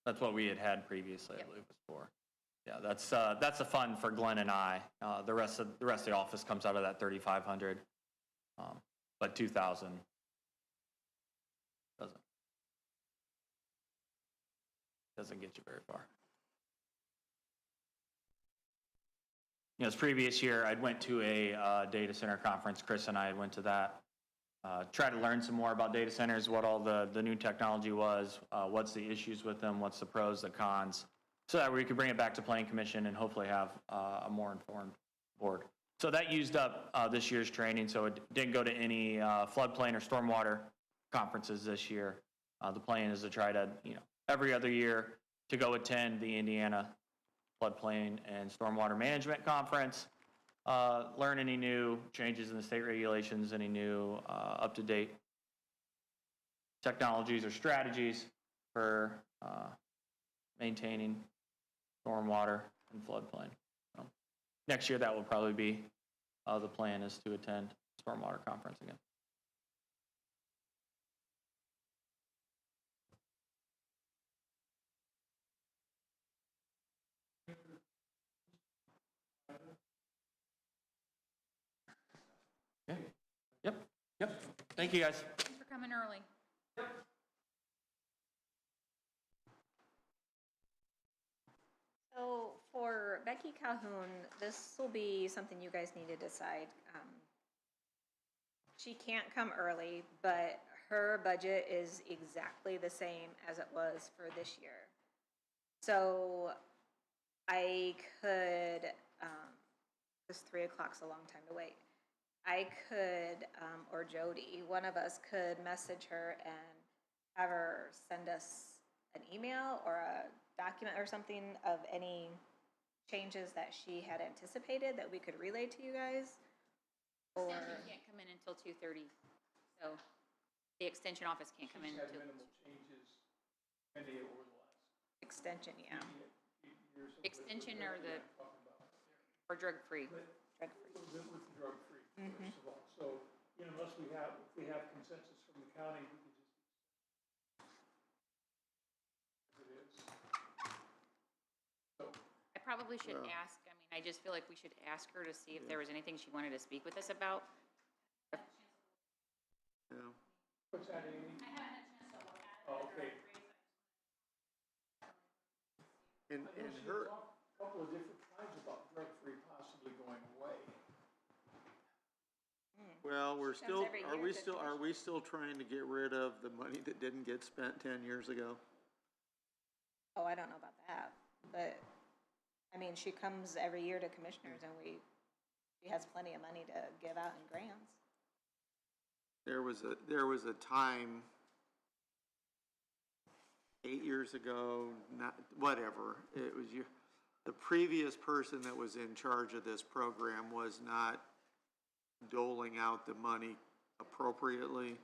That's what we had previously, I believe was 4. Yeah, that's a fund for Glenn and I. The rest of the office comes out of that 3,500. But 2,000 doesn't get you very far. This previous year, I went to a data center conference. Chris and I went to that. Try to learn some more about data centers, what all the new technology was, what's the issues with them, what's the pros, the cons, so that we could bring it back to Planning Commission and hopefully have a more informed board. So that used up this year's training, so it didn't go to any floodplain or stormwater conferences this year. The plan is to try to, every other year to go attend the Indiana Floodplain and Stormwater Management Conference, learn any new changes in the state regulations, any new up-to-date technologies or strategies for maintaining stormwater and floodplain. So next year, that will probably be the plan, is to attend stormwater conference again. Okay. Yep. Thank you, guys. Thanks for coming early. So for Becky Calhoun, this will be something you guys need to decide. she can't come early, but her budget is exactly the same as it was for this year. So I could, because 3 o'clock's a long time to wait. I could, or Jody, one of us could message her and have her send us an email or a document or something of any changes that she had anticipated that we could relay to you guys. Or Extension can't come in until 2:30, so the extension office can't come in She's had until. minimal changes maybe over the last extension, yeah. years. Extension or the, or drug-free. Drug-free. With the drug-free, Mhm. first of all. So, unless if we have consensus from the county, we could just. It is. So. I probably should Well. ask, I mean, I just feel like we should ask her to see if there was anything she wanted to speak with us about. Yeah. What's that, Amy? I haven't had a chance to look at it. Oh, okay. And I know she her, talked a couple of different times about drug-free possibly going away. well, we're She comes still, every are year we to still, are we still trying to get rid of the money that didn't get spent 10 years ago? Oh, I don't know about that, but, I mean, she comes every year to commissioners and she has plenty of money to give out in grants. There was a time 8 years ago, not, whatever, it was the previous person that was in charge of this program was not doling out the money appropriately.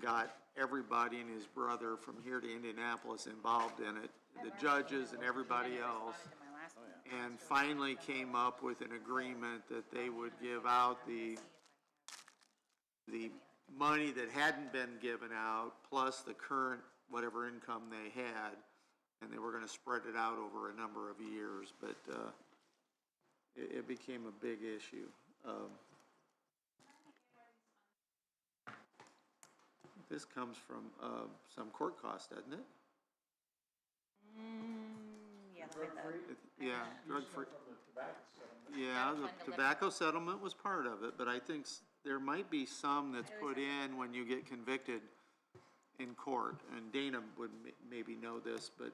Got everybody and his brother from here to Indianapolis involved in it, the judges and everybody else. And finally came up with an agreement that they would give out the money that hadn't been given out, plus the current, whatever income they had, and they were gonna spread it out over a number of years, but, it became a big issue. This comes from, some court cost, doesn't it? Yeah, let me look. Yeah, drug-free. From the tobacco settlement. Yeah, the tobacco settlement was part of it, but I think there might be some that's put in when you get convicted in court, and Dana would maybe know this, but,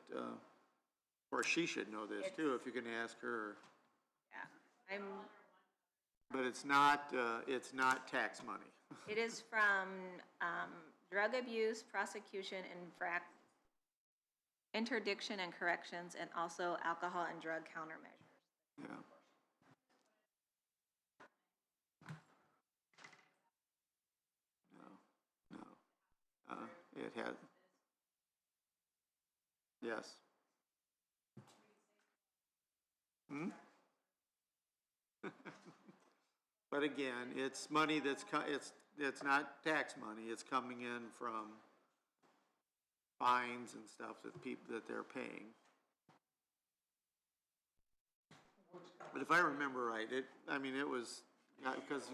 or she should know this too, if you can ask her. Yeah, But it's not tax money. it is from, drug abuse, prosecution, interdiction and corrections, and also alcohol and drug countermeasures. Yeah. No, it has. Yes. Hmm? But again, it's money it's not tax money, it's coming in from fines and stuff that they're paying. But if I remember right, it was, because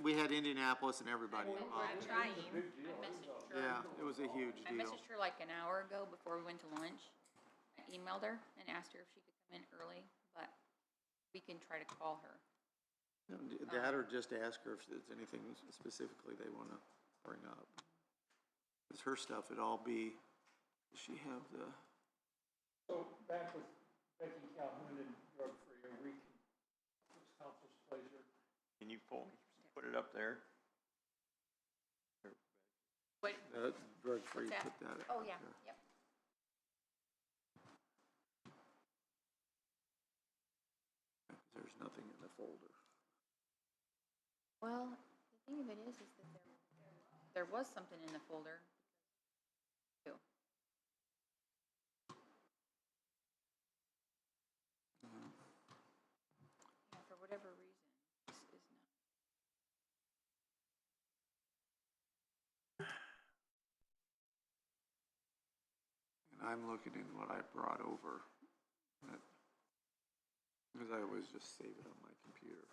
we had Indianapolis and everybody involved. I'm trying. I messaged her. Yeah, it was a huge I deal. messaged her like an hour ago before we went to lunch. I emailed her and asked her if she could come in early, but we can try to call her. That or just ask her if there's anything specifically they want to bring up. Because her stuff would all be, does she have the, So back with Becky Calhoun and drug-free, what's council's pleasure? Can you put it up there? What? drug-free, What's that? put that up Oh, yeah, there. yep. There's nothing in the folder. Well, the thing of it is that there was something in the folder. Too. Yeah, for whatever reason, this is not. And I'm looking in what I brought over. Because I always just save it on my computer.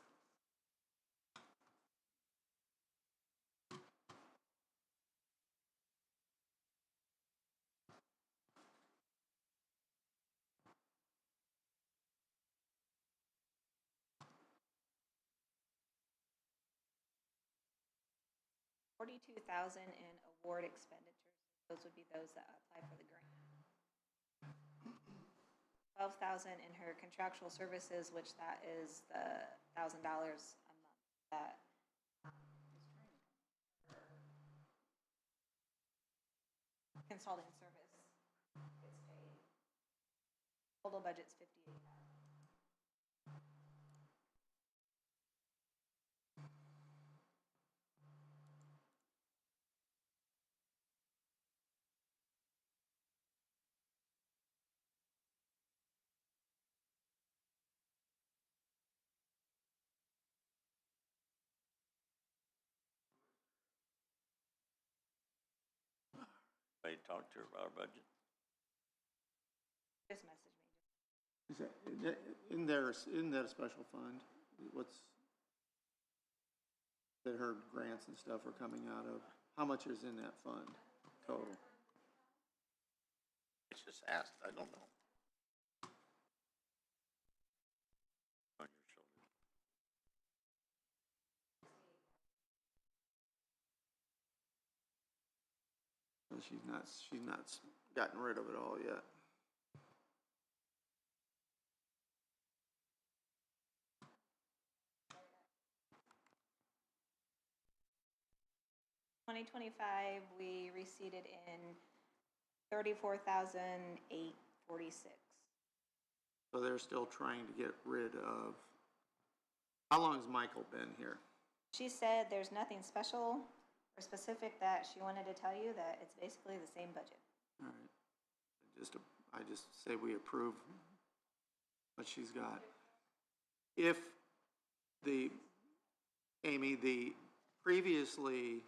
42,000 in award expenditures. Those would be those that apply for the grant. 12,000 in her contractual services, which that is the $1,000 a month that consulting service gets paid. Total budget's 58,000. I talked to her about our budget. Just message me. Is that, in that a special fund? What's, that her grants and stuff are coming out of? How much is in that fund total? It's just asked, I don't know. On your shoulder. She's not gotten rid of it all yet. In 2025, we receipted in 34,846. So they're still trying to get rid of, how long has Michael been here? She said there's nothing special or specific that she wanted to tell you, that it's basically the same budget. All right. I just say we approve what she's got. If Amy, previously,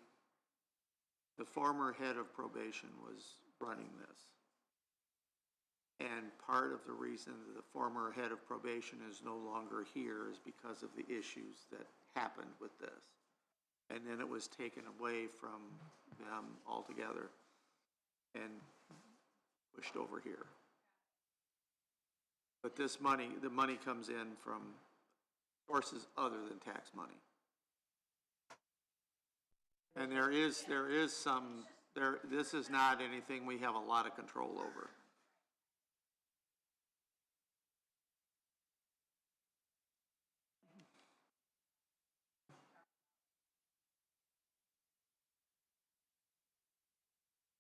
the former head of probation was running this. And part of the reason that the former head of probation is no longer here is because of the issues that happened with this. And then it was taken away from them altogether and pushed over here. But this money, the money comes in from sources other than tax money. And there is some, this is not anything we have a lot of control over.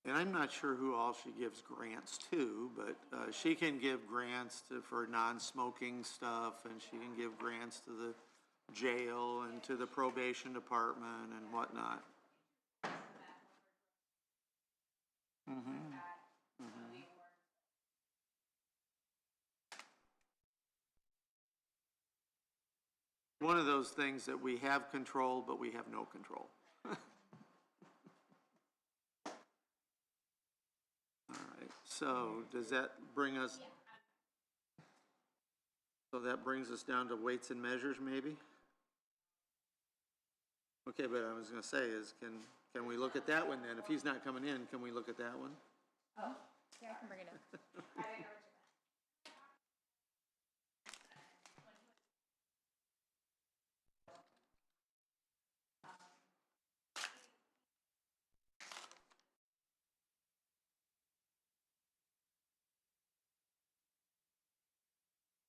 And I'm not sure who all she gives grants to, but she can give grants for non-smoking stuff, and she can give grants to the jail and to the probation department and whatnot. One of those things that we have control, but we have no control. All right, so does that bring us, so that brings us down to weights and measures maybe? Okay, but I was gonna say is, can we look at that one then? If he's not coming in, can we look at that one? Oh, yeah, I can bring it up.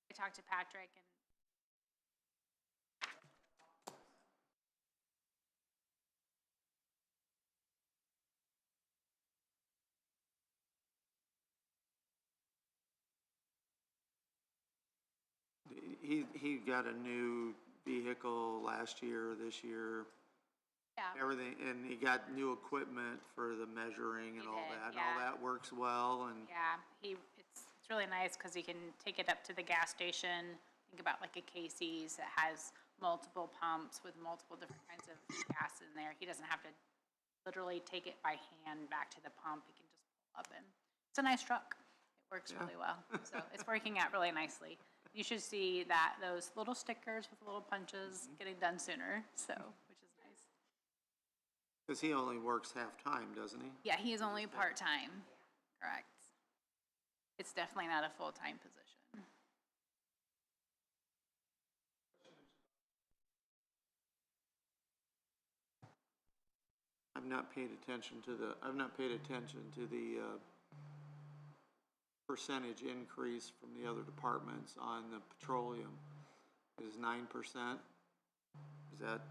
I talked to Patrick and He got a new vehicle last year, this year. yeah. Everything, and he got new equipment for the measuring and all did, that, and yeah. all that works well, and Yeah, it's really nice because he can take it up to the gas station. Think about like a Casey's that has multiple pumps with multiple different kinds of gas in there. He doesn't have to literally take it by hand back to the pump. He can just pull up and it's a nice truck. It works really well. So it's working out really nicely. You should see that those little stickers with little punches getting done sooner. So, which is nice. because he only works half-time, doesn't he? Yeah, he is only part-time. Correct. It's definitely not a full-time position. I've not paid attention to the percentage increase from the other departments on the petroleum. Is 9%? Is that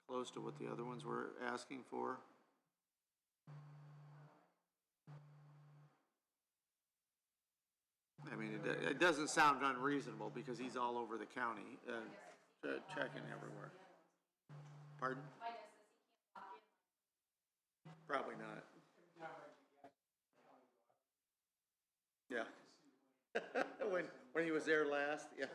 close to what the other ones were asking for? I mean, it doesn't sound unreasonable because he's all over the county, checking everywhere. Pardon? Probably not. Yeah. When he was there last, yeah.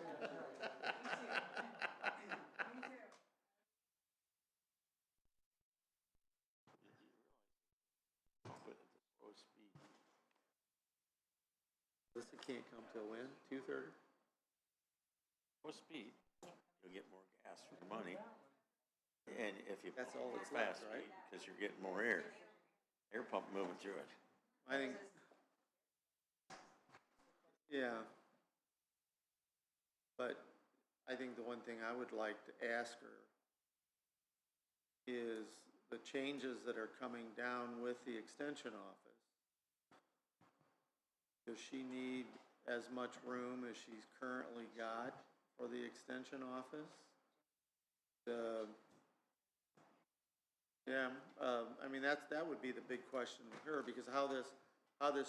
This can't come till when? 2:30? More speed, you'll get more gas for the money. And if you. That's all that's fast left, right? speed, because you're getting more air pump moving through it. I think, yeah. But I think the one thing I would like to ask her is the changes that are coming down with the extension office. Does she need as much room as she's currently got for the extension office? I mean, that would be the big question with her, because how this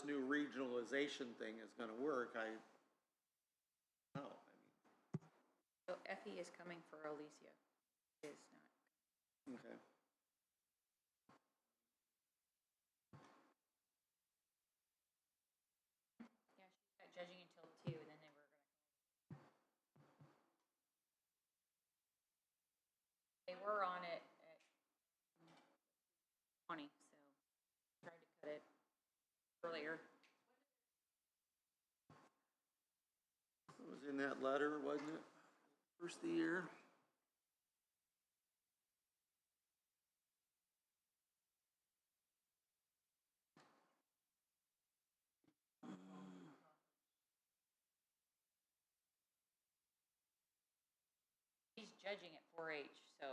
new regionalization thing is gonna work, I don't know. So Effie is coming for Alicia, is not. Okay. Yeah, she's not judging until 2, and then they were gonna. They were on it at 20, so tried to cut it earlier. It was in that letter, wasn't it? First of the year. He's judging at 4-H, so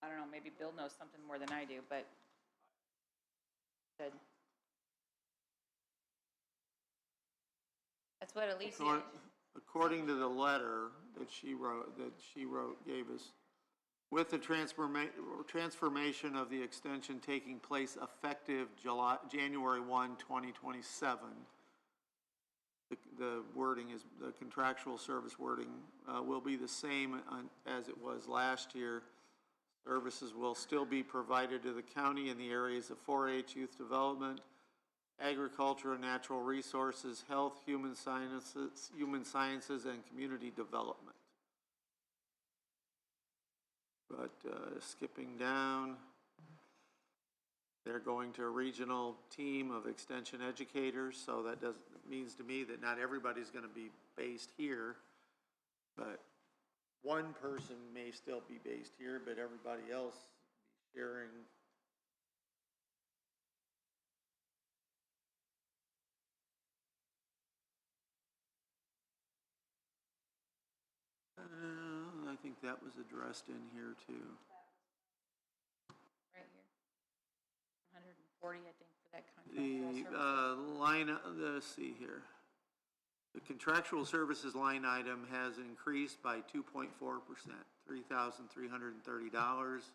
I don't know, maybe Bill knows something more than I do, but good. That's what Alicia. According to the letter that she wrote, gave us, with the transformation of the extension taking place effective January 1, 2027, the wording is, the contractual service wording will be the same as it was last year. Services will still be provided to the county in the areas of 4-H, youth development, agriculture and natural resources, health, human sciences, and community development. But skipping down, they're going to a regional team of extension educators, so that means to me that not everybody's going to be based here, but one person may still be based here, but everybody else be sharing. I think that was addressed in here too. Right here. 140, I think, for that contract. Let's see here. The contractual services line item has increased by 2.4%, $3,330.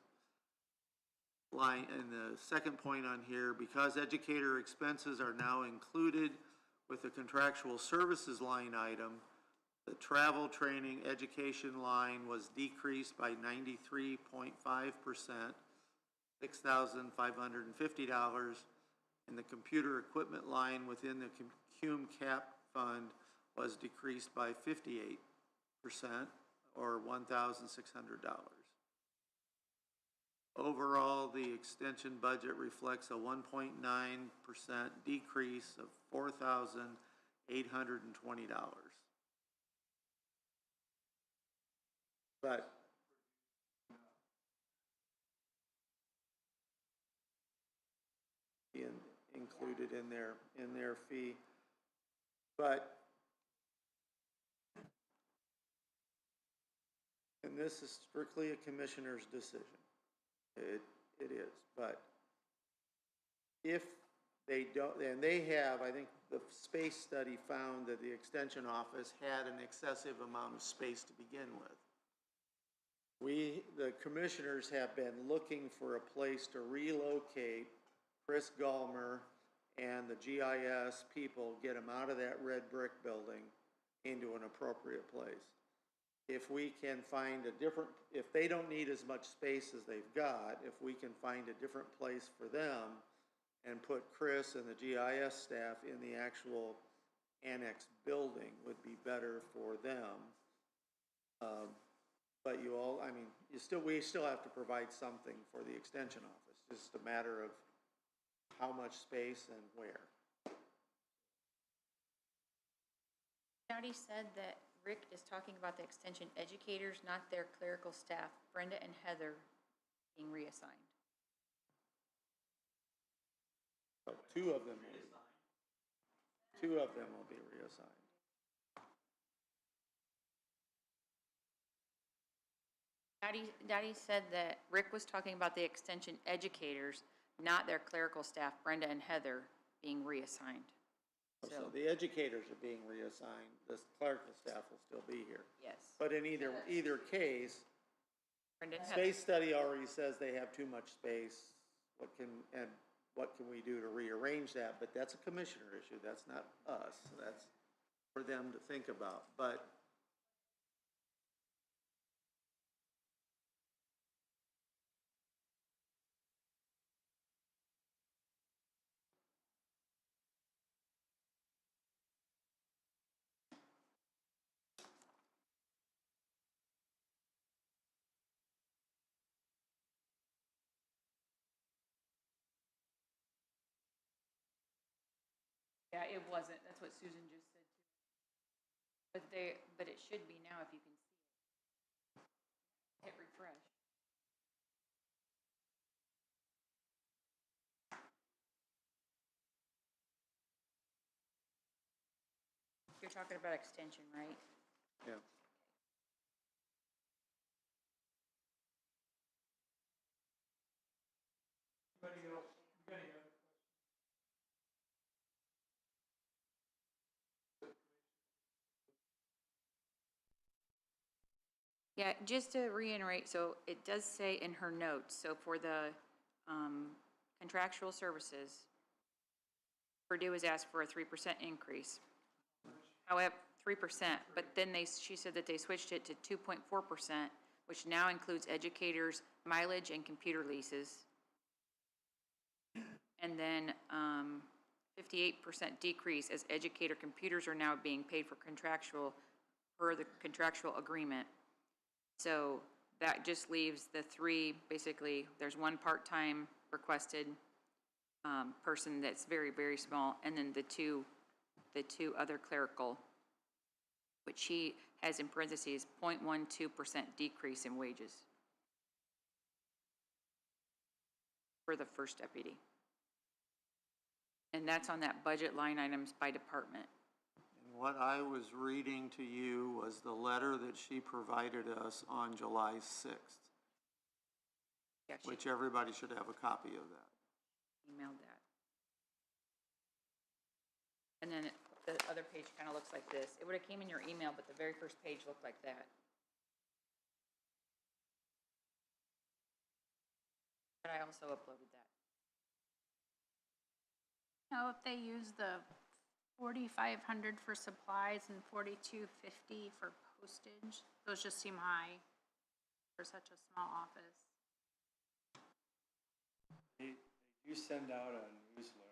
And the second point on here, because educator expenses are now included with the contractual services line item, the travel, training, education line was decreased by 93.5%, $6,550, and the computer equipment line within the cum cap fund was decreased by 58%, or $1,600. Overall, the extension budget reflects a 1.9% decrease of $4,820. But included in their fee, but and this is strictly a commissioner's decision. It is, but if they don't, and they have, I think the space study found that the extension office had an excessive amount of space to begin with. The commissioners have been looking for a place to relocate Chris Gallmer and the GIS people, get them out of that red brick building into an appropriate place. If we can find a different, if they don't need as much space as they've got, if we can find a different place for them and put Chris and the GIS staff in the actual annex building would be better for them. But you all, I mean, we still have to provide something for the extension office. Just a matter of how much space and where. Dottie said that Rick is talking about the extension educators, not their clerical staff, Brenda and Heather being reassigned. So two of them will be reassigned. Dottie said that Rick was talking about the extension educators, not their clerical staff, Brenda and Heather, being reassigned. So the educators are being reassigned, the clerical staff will still be here. Yes. But in either case, Brenda and space study already says they have too much space. What can we do to rearrange that? But that's a commissioner issue, that's not us. That's for them to think about. But yeah, it wasn't. That's what Susan just said too. But it should be now if you can see it. Hit refresh. You're talking about extension, right? yeah. Anybody else? Yeah, just to reiterate, so it does say in her notes, so for the contractual services, Purdue has asked for a 3% increase. However, 3%, but then she said that they switched it to 2.4%, which now includes educators' mileage and computer leases. And then 58% decrease as educator computers are now being paid for the contractual agreement. So that just leaves the three, basically, there's one part-time requested person that's very, very small, and then the two other clerical, which she has in parentheses, 0.12% decrease in wages for the first deputy. And that's on that budget line items by department. And what I was reading to you was the letter that she provided us on July 6th, which everybody should have a copy of that. Emailed that. And then the other page kind of looks like this. It would have came in your email, but the very first page looked like that. But I also uploaded that. Now, if they use the 4,500 for supplies and 4,250 for postage, those just seem high for such a small office. They do send out a newsletter.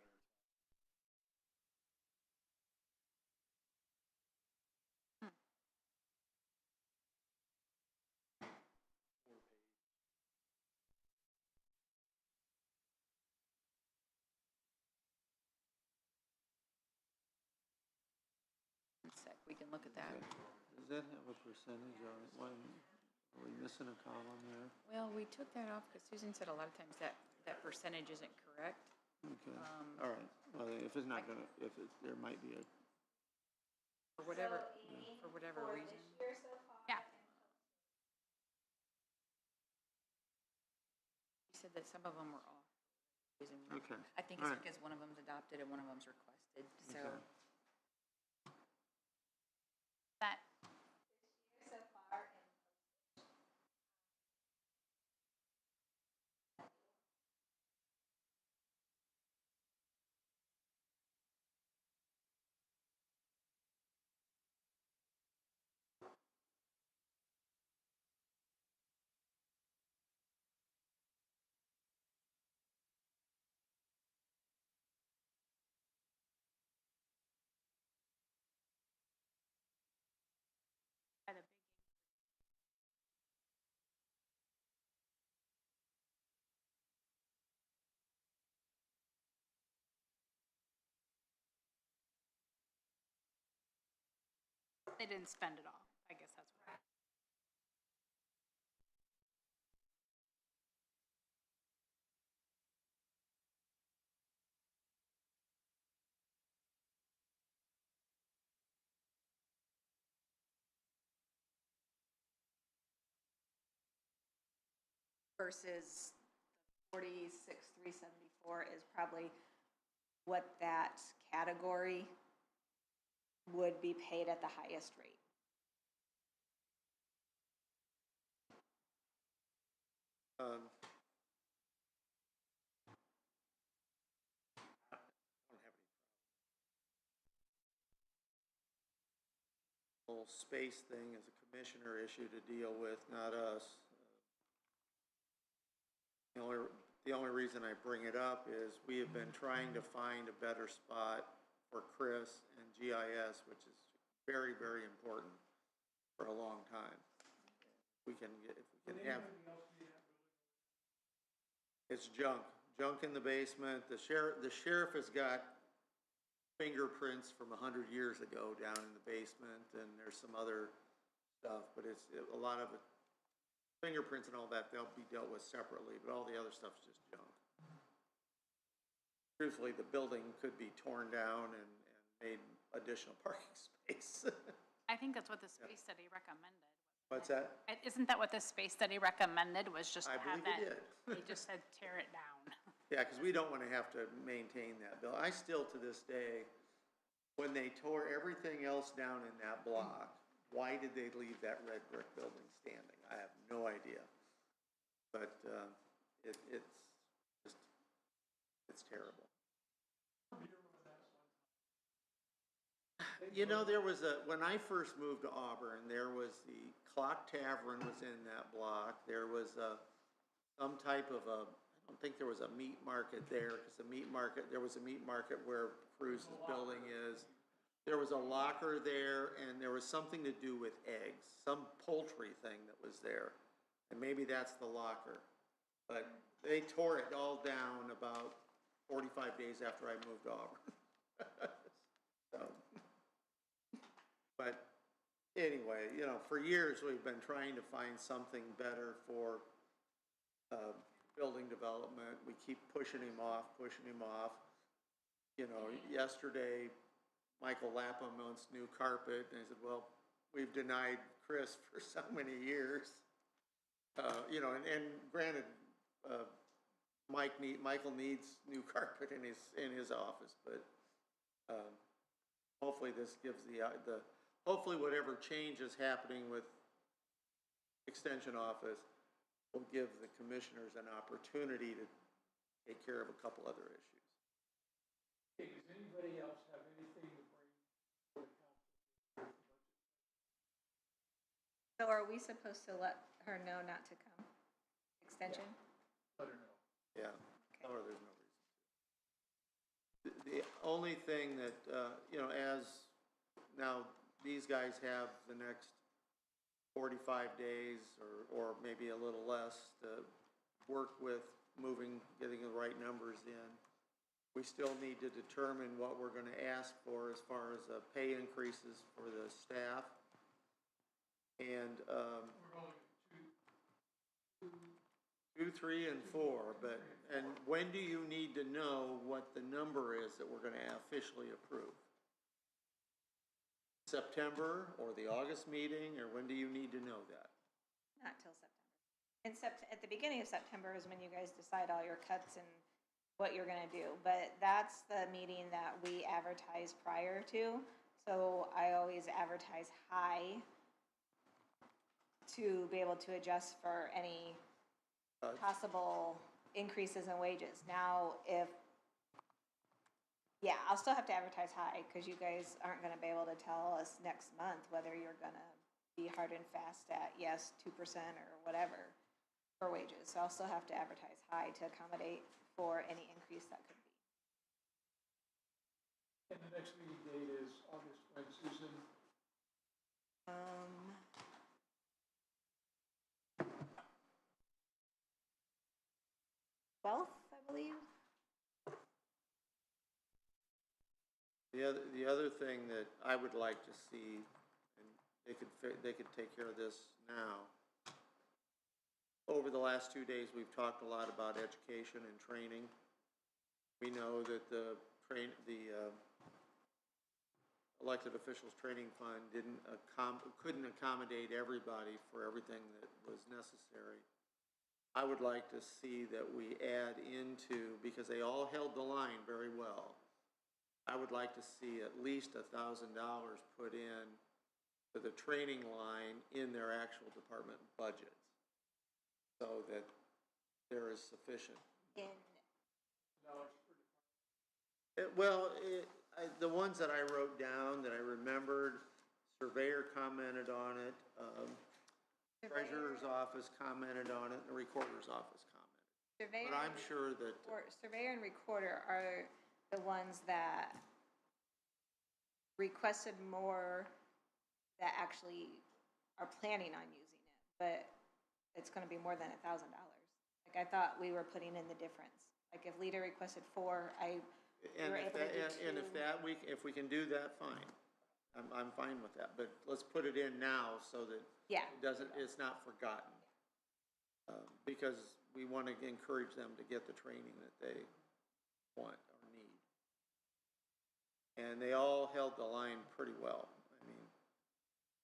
We can look at that. Does that have a percentage on it? Are we missing a column there? Well, we took that off because Susan said a lot of times that percentage isn't correct. Okay, all right. Well, if it's not gonna, there might be a. For whatever reason. Yeah. 67 said that some of them were off. Okay. I think All it's right. because one of them's adopted and one of them's requested, so. Okay. That, had a big they didn't spend it all. I guess that's what. Versus 46,374 is probably what that category would be paid at the highest rate. I don't have any problem. Whole space thing is a commissioner issue to deal with, not us. The only reason I bring it up is we have been trying to find a better spot for Chris and GIS, which is very, very important for a long time. If we can have. It's junk in the basement. The sheriff has got fingerprints from 100 years ago down in the basement, and there's some other stuff, but a lot of it, fingerprints and all that, they'll be dealt with separately, but all the other stuff's just junk. Truthfully, the building could be torn down and made additional parking space. I think that's what the space study recommended. What's that? Isn't that what the space study recommended, was just to I have believe that? it did. They just said tear it down. Yeah, because we don't want to have to maintain that building. I still, to this day, when they tore everything else down in that block, why did they leave that red brick building standing? I have no idea. But it's terrible. You know, when I first moved to Auburn, there was the Clock Tavern was in that block. There was some type of I don't think there was a meat market there, because there was a meat market where Cruz's building is. There was a locker there, and there was something to do with eggs, some poultry thing that was there. And maybe that's the locker. But they tore it all down about 45 days after I moved to Auburn. So, but anyway, you know, for years we've been trying to find something better for building development. We keep pushing him off. You know, yesterday, Michael Lapham wants new carpet, and I said, well, we've denied Chris for so many years. You know, and granted, Michael needs new carpet in his office, but hopefully this gives hopefully whatever change is happening with extension office will give the commissioners an opportunity to take care of a couple other issues. Okay, does anybody else have anything to bring to the council? So are we supposed to let her know not to come? Extension? Let her know. Yeah, or there's no reason to. The only thing that, you know, as now these guys have the next 45 days or maybe a little less to work with getting the right numbers in. We still need to determine what we're going to ask for as far as pay increases for the staff. And We're going to 2, 3, and 4, and when do you need to know what the number is that we're going to officially approve? September or the August meeting, or when do you need to know that? Not till September. at the beginning of September is when you guys decide all your cuts and what you're gonna do, but that's the meeting that we advertise prior to. So I always advertise high to be able to adjust for any possible increases in wages. Now, I'll still have to advertise high, because you guys aren't gonna be able to tell us next month whether you're gonna be hard and fast at, yes, 2% or whatever for wages. So I'll still have to advertise high to accommodate for any increase that could be. And the next meeting date is August when, Susan? 12th, I believe. The other thing that I would like to see, and they could take care of this now. Over the last 2 days, we've talked a lot about education and training. We know that the elected officials training fund couldn't accommodate everybody for everything that was necessary. I would like to see that we add into, because they all held the line very well, I would like to see at least $1,000 put in for the training line in their actual department budgets, so that there is sufficient. The ones that I wrote down that I remembered, surveyor commented on it, treasurer's office commented on it, and the recorder's office commented. But I'm sure that Surveyor and recorder are the ones that requested more, that actually are planning on using it, but it's gonna be more than $1,000. Like, I thought we were putting in the difference. Like, if Lita requested 4, we were able to do 2. And if we can do that, fine. I'm fine with that, but let's put it in now so that it's not forgotten. Because we want to encourage them to get the training that they want or need. And they all held the line pretty well. I mean,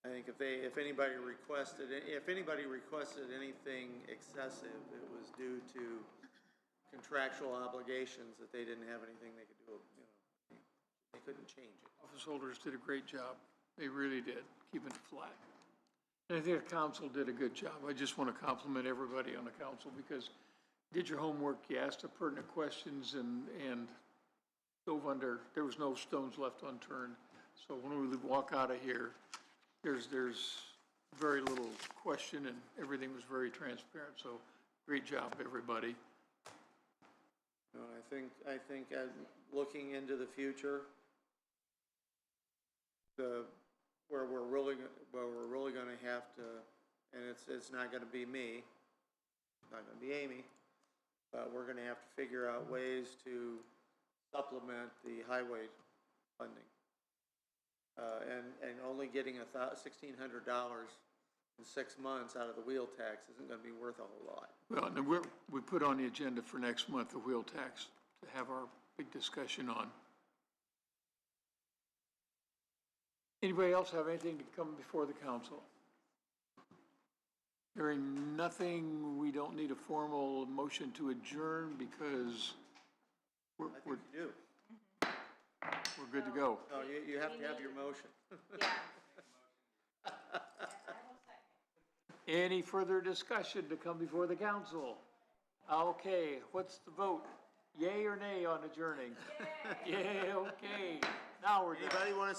I think if anybody requested anything excessive, it was due to contractual obligations that they didn't have anything they could do. They couldn't change it. Office holders did a great job. They really did, keeping it flat. And I think the council did a good job. I just want to compliment everybody on the council, because you did your homework, you asked the pertinent questions, and dove under. There was no stones left unturned. So when we walk out of here, there's very little question, and everything was very transparent. So great job, everybody. I think looking into the future, where we're really going to have to, and it's not going to be me, it's not going to be Amy, but we're going to have to figure out ways to supplement the highway funding. And only getting $1,600 in 6 months out of the wheel tax isn't going to be worth a whole lot. Well, and we put on the agenda for next month the wheel tax to have our big discussion on. Anybody else have anything to come before the council? Hearing nothing, we don't need a formal motion to adjourn, because we're good to go. No, you have to have your motion. Any further discussion to come before the council? Okay, what's the vote? Yay or nay on adjourning? Yay, okay. Now we're done. Anybody want to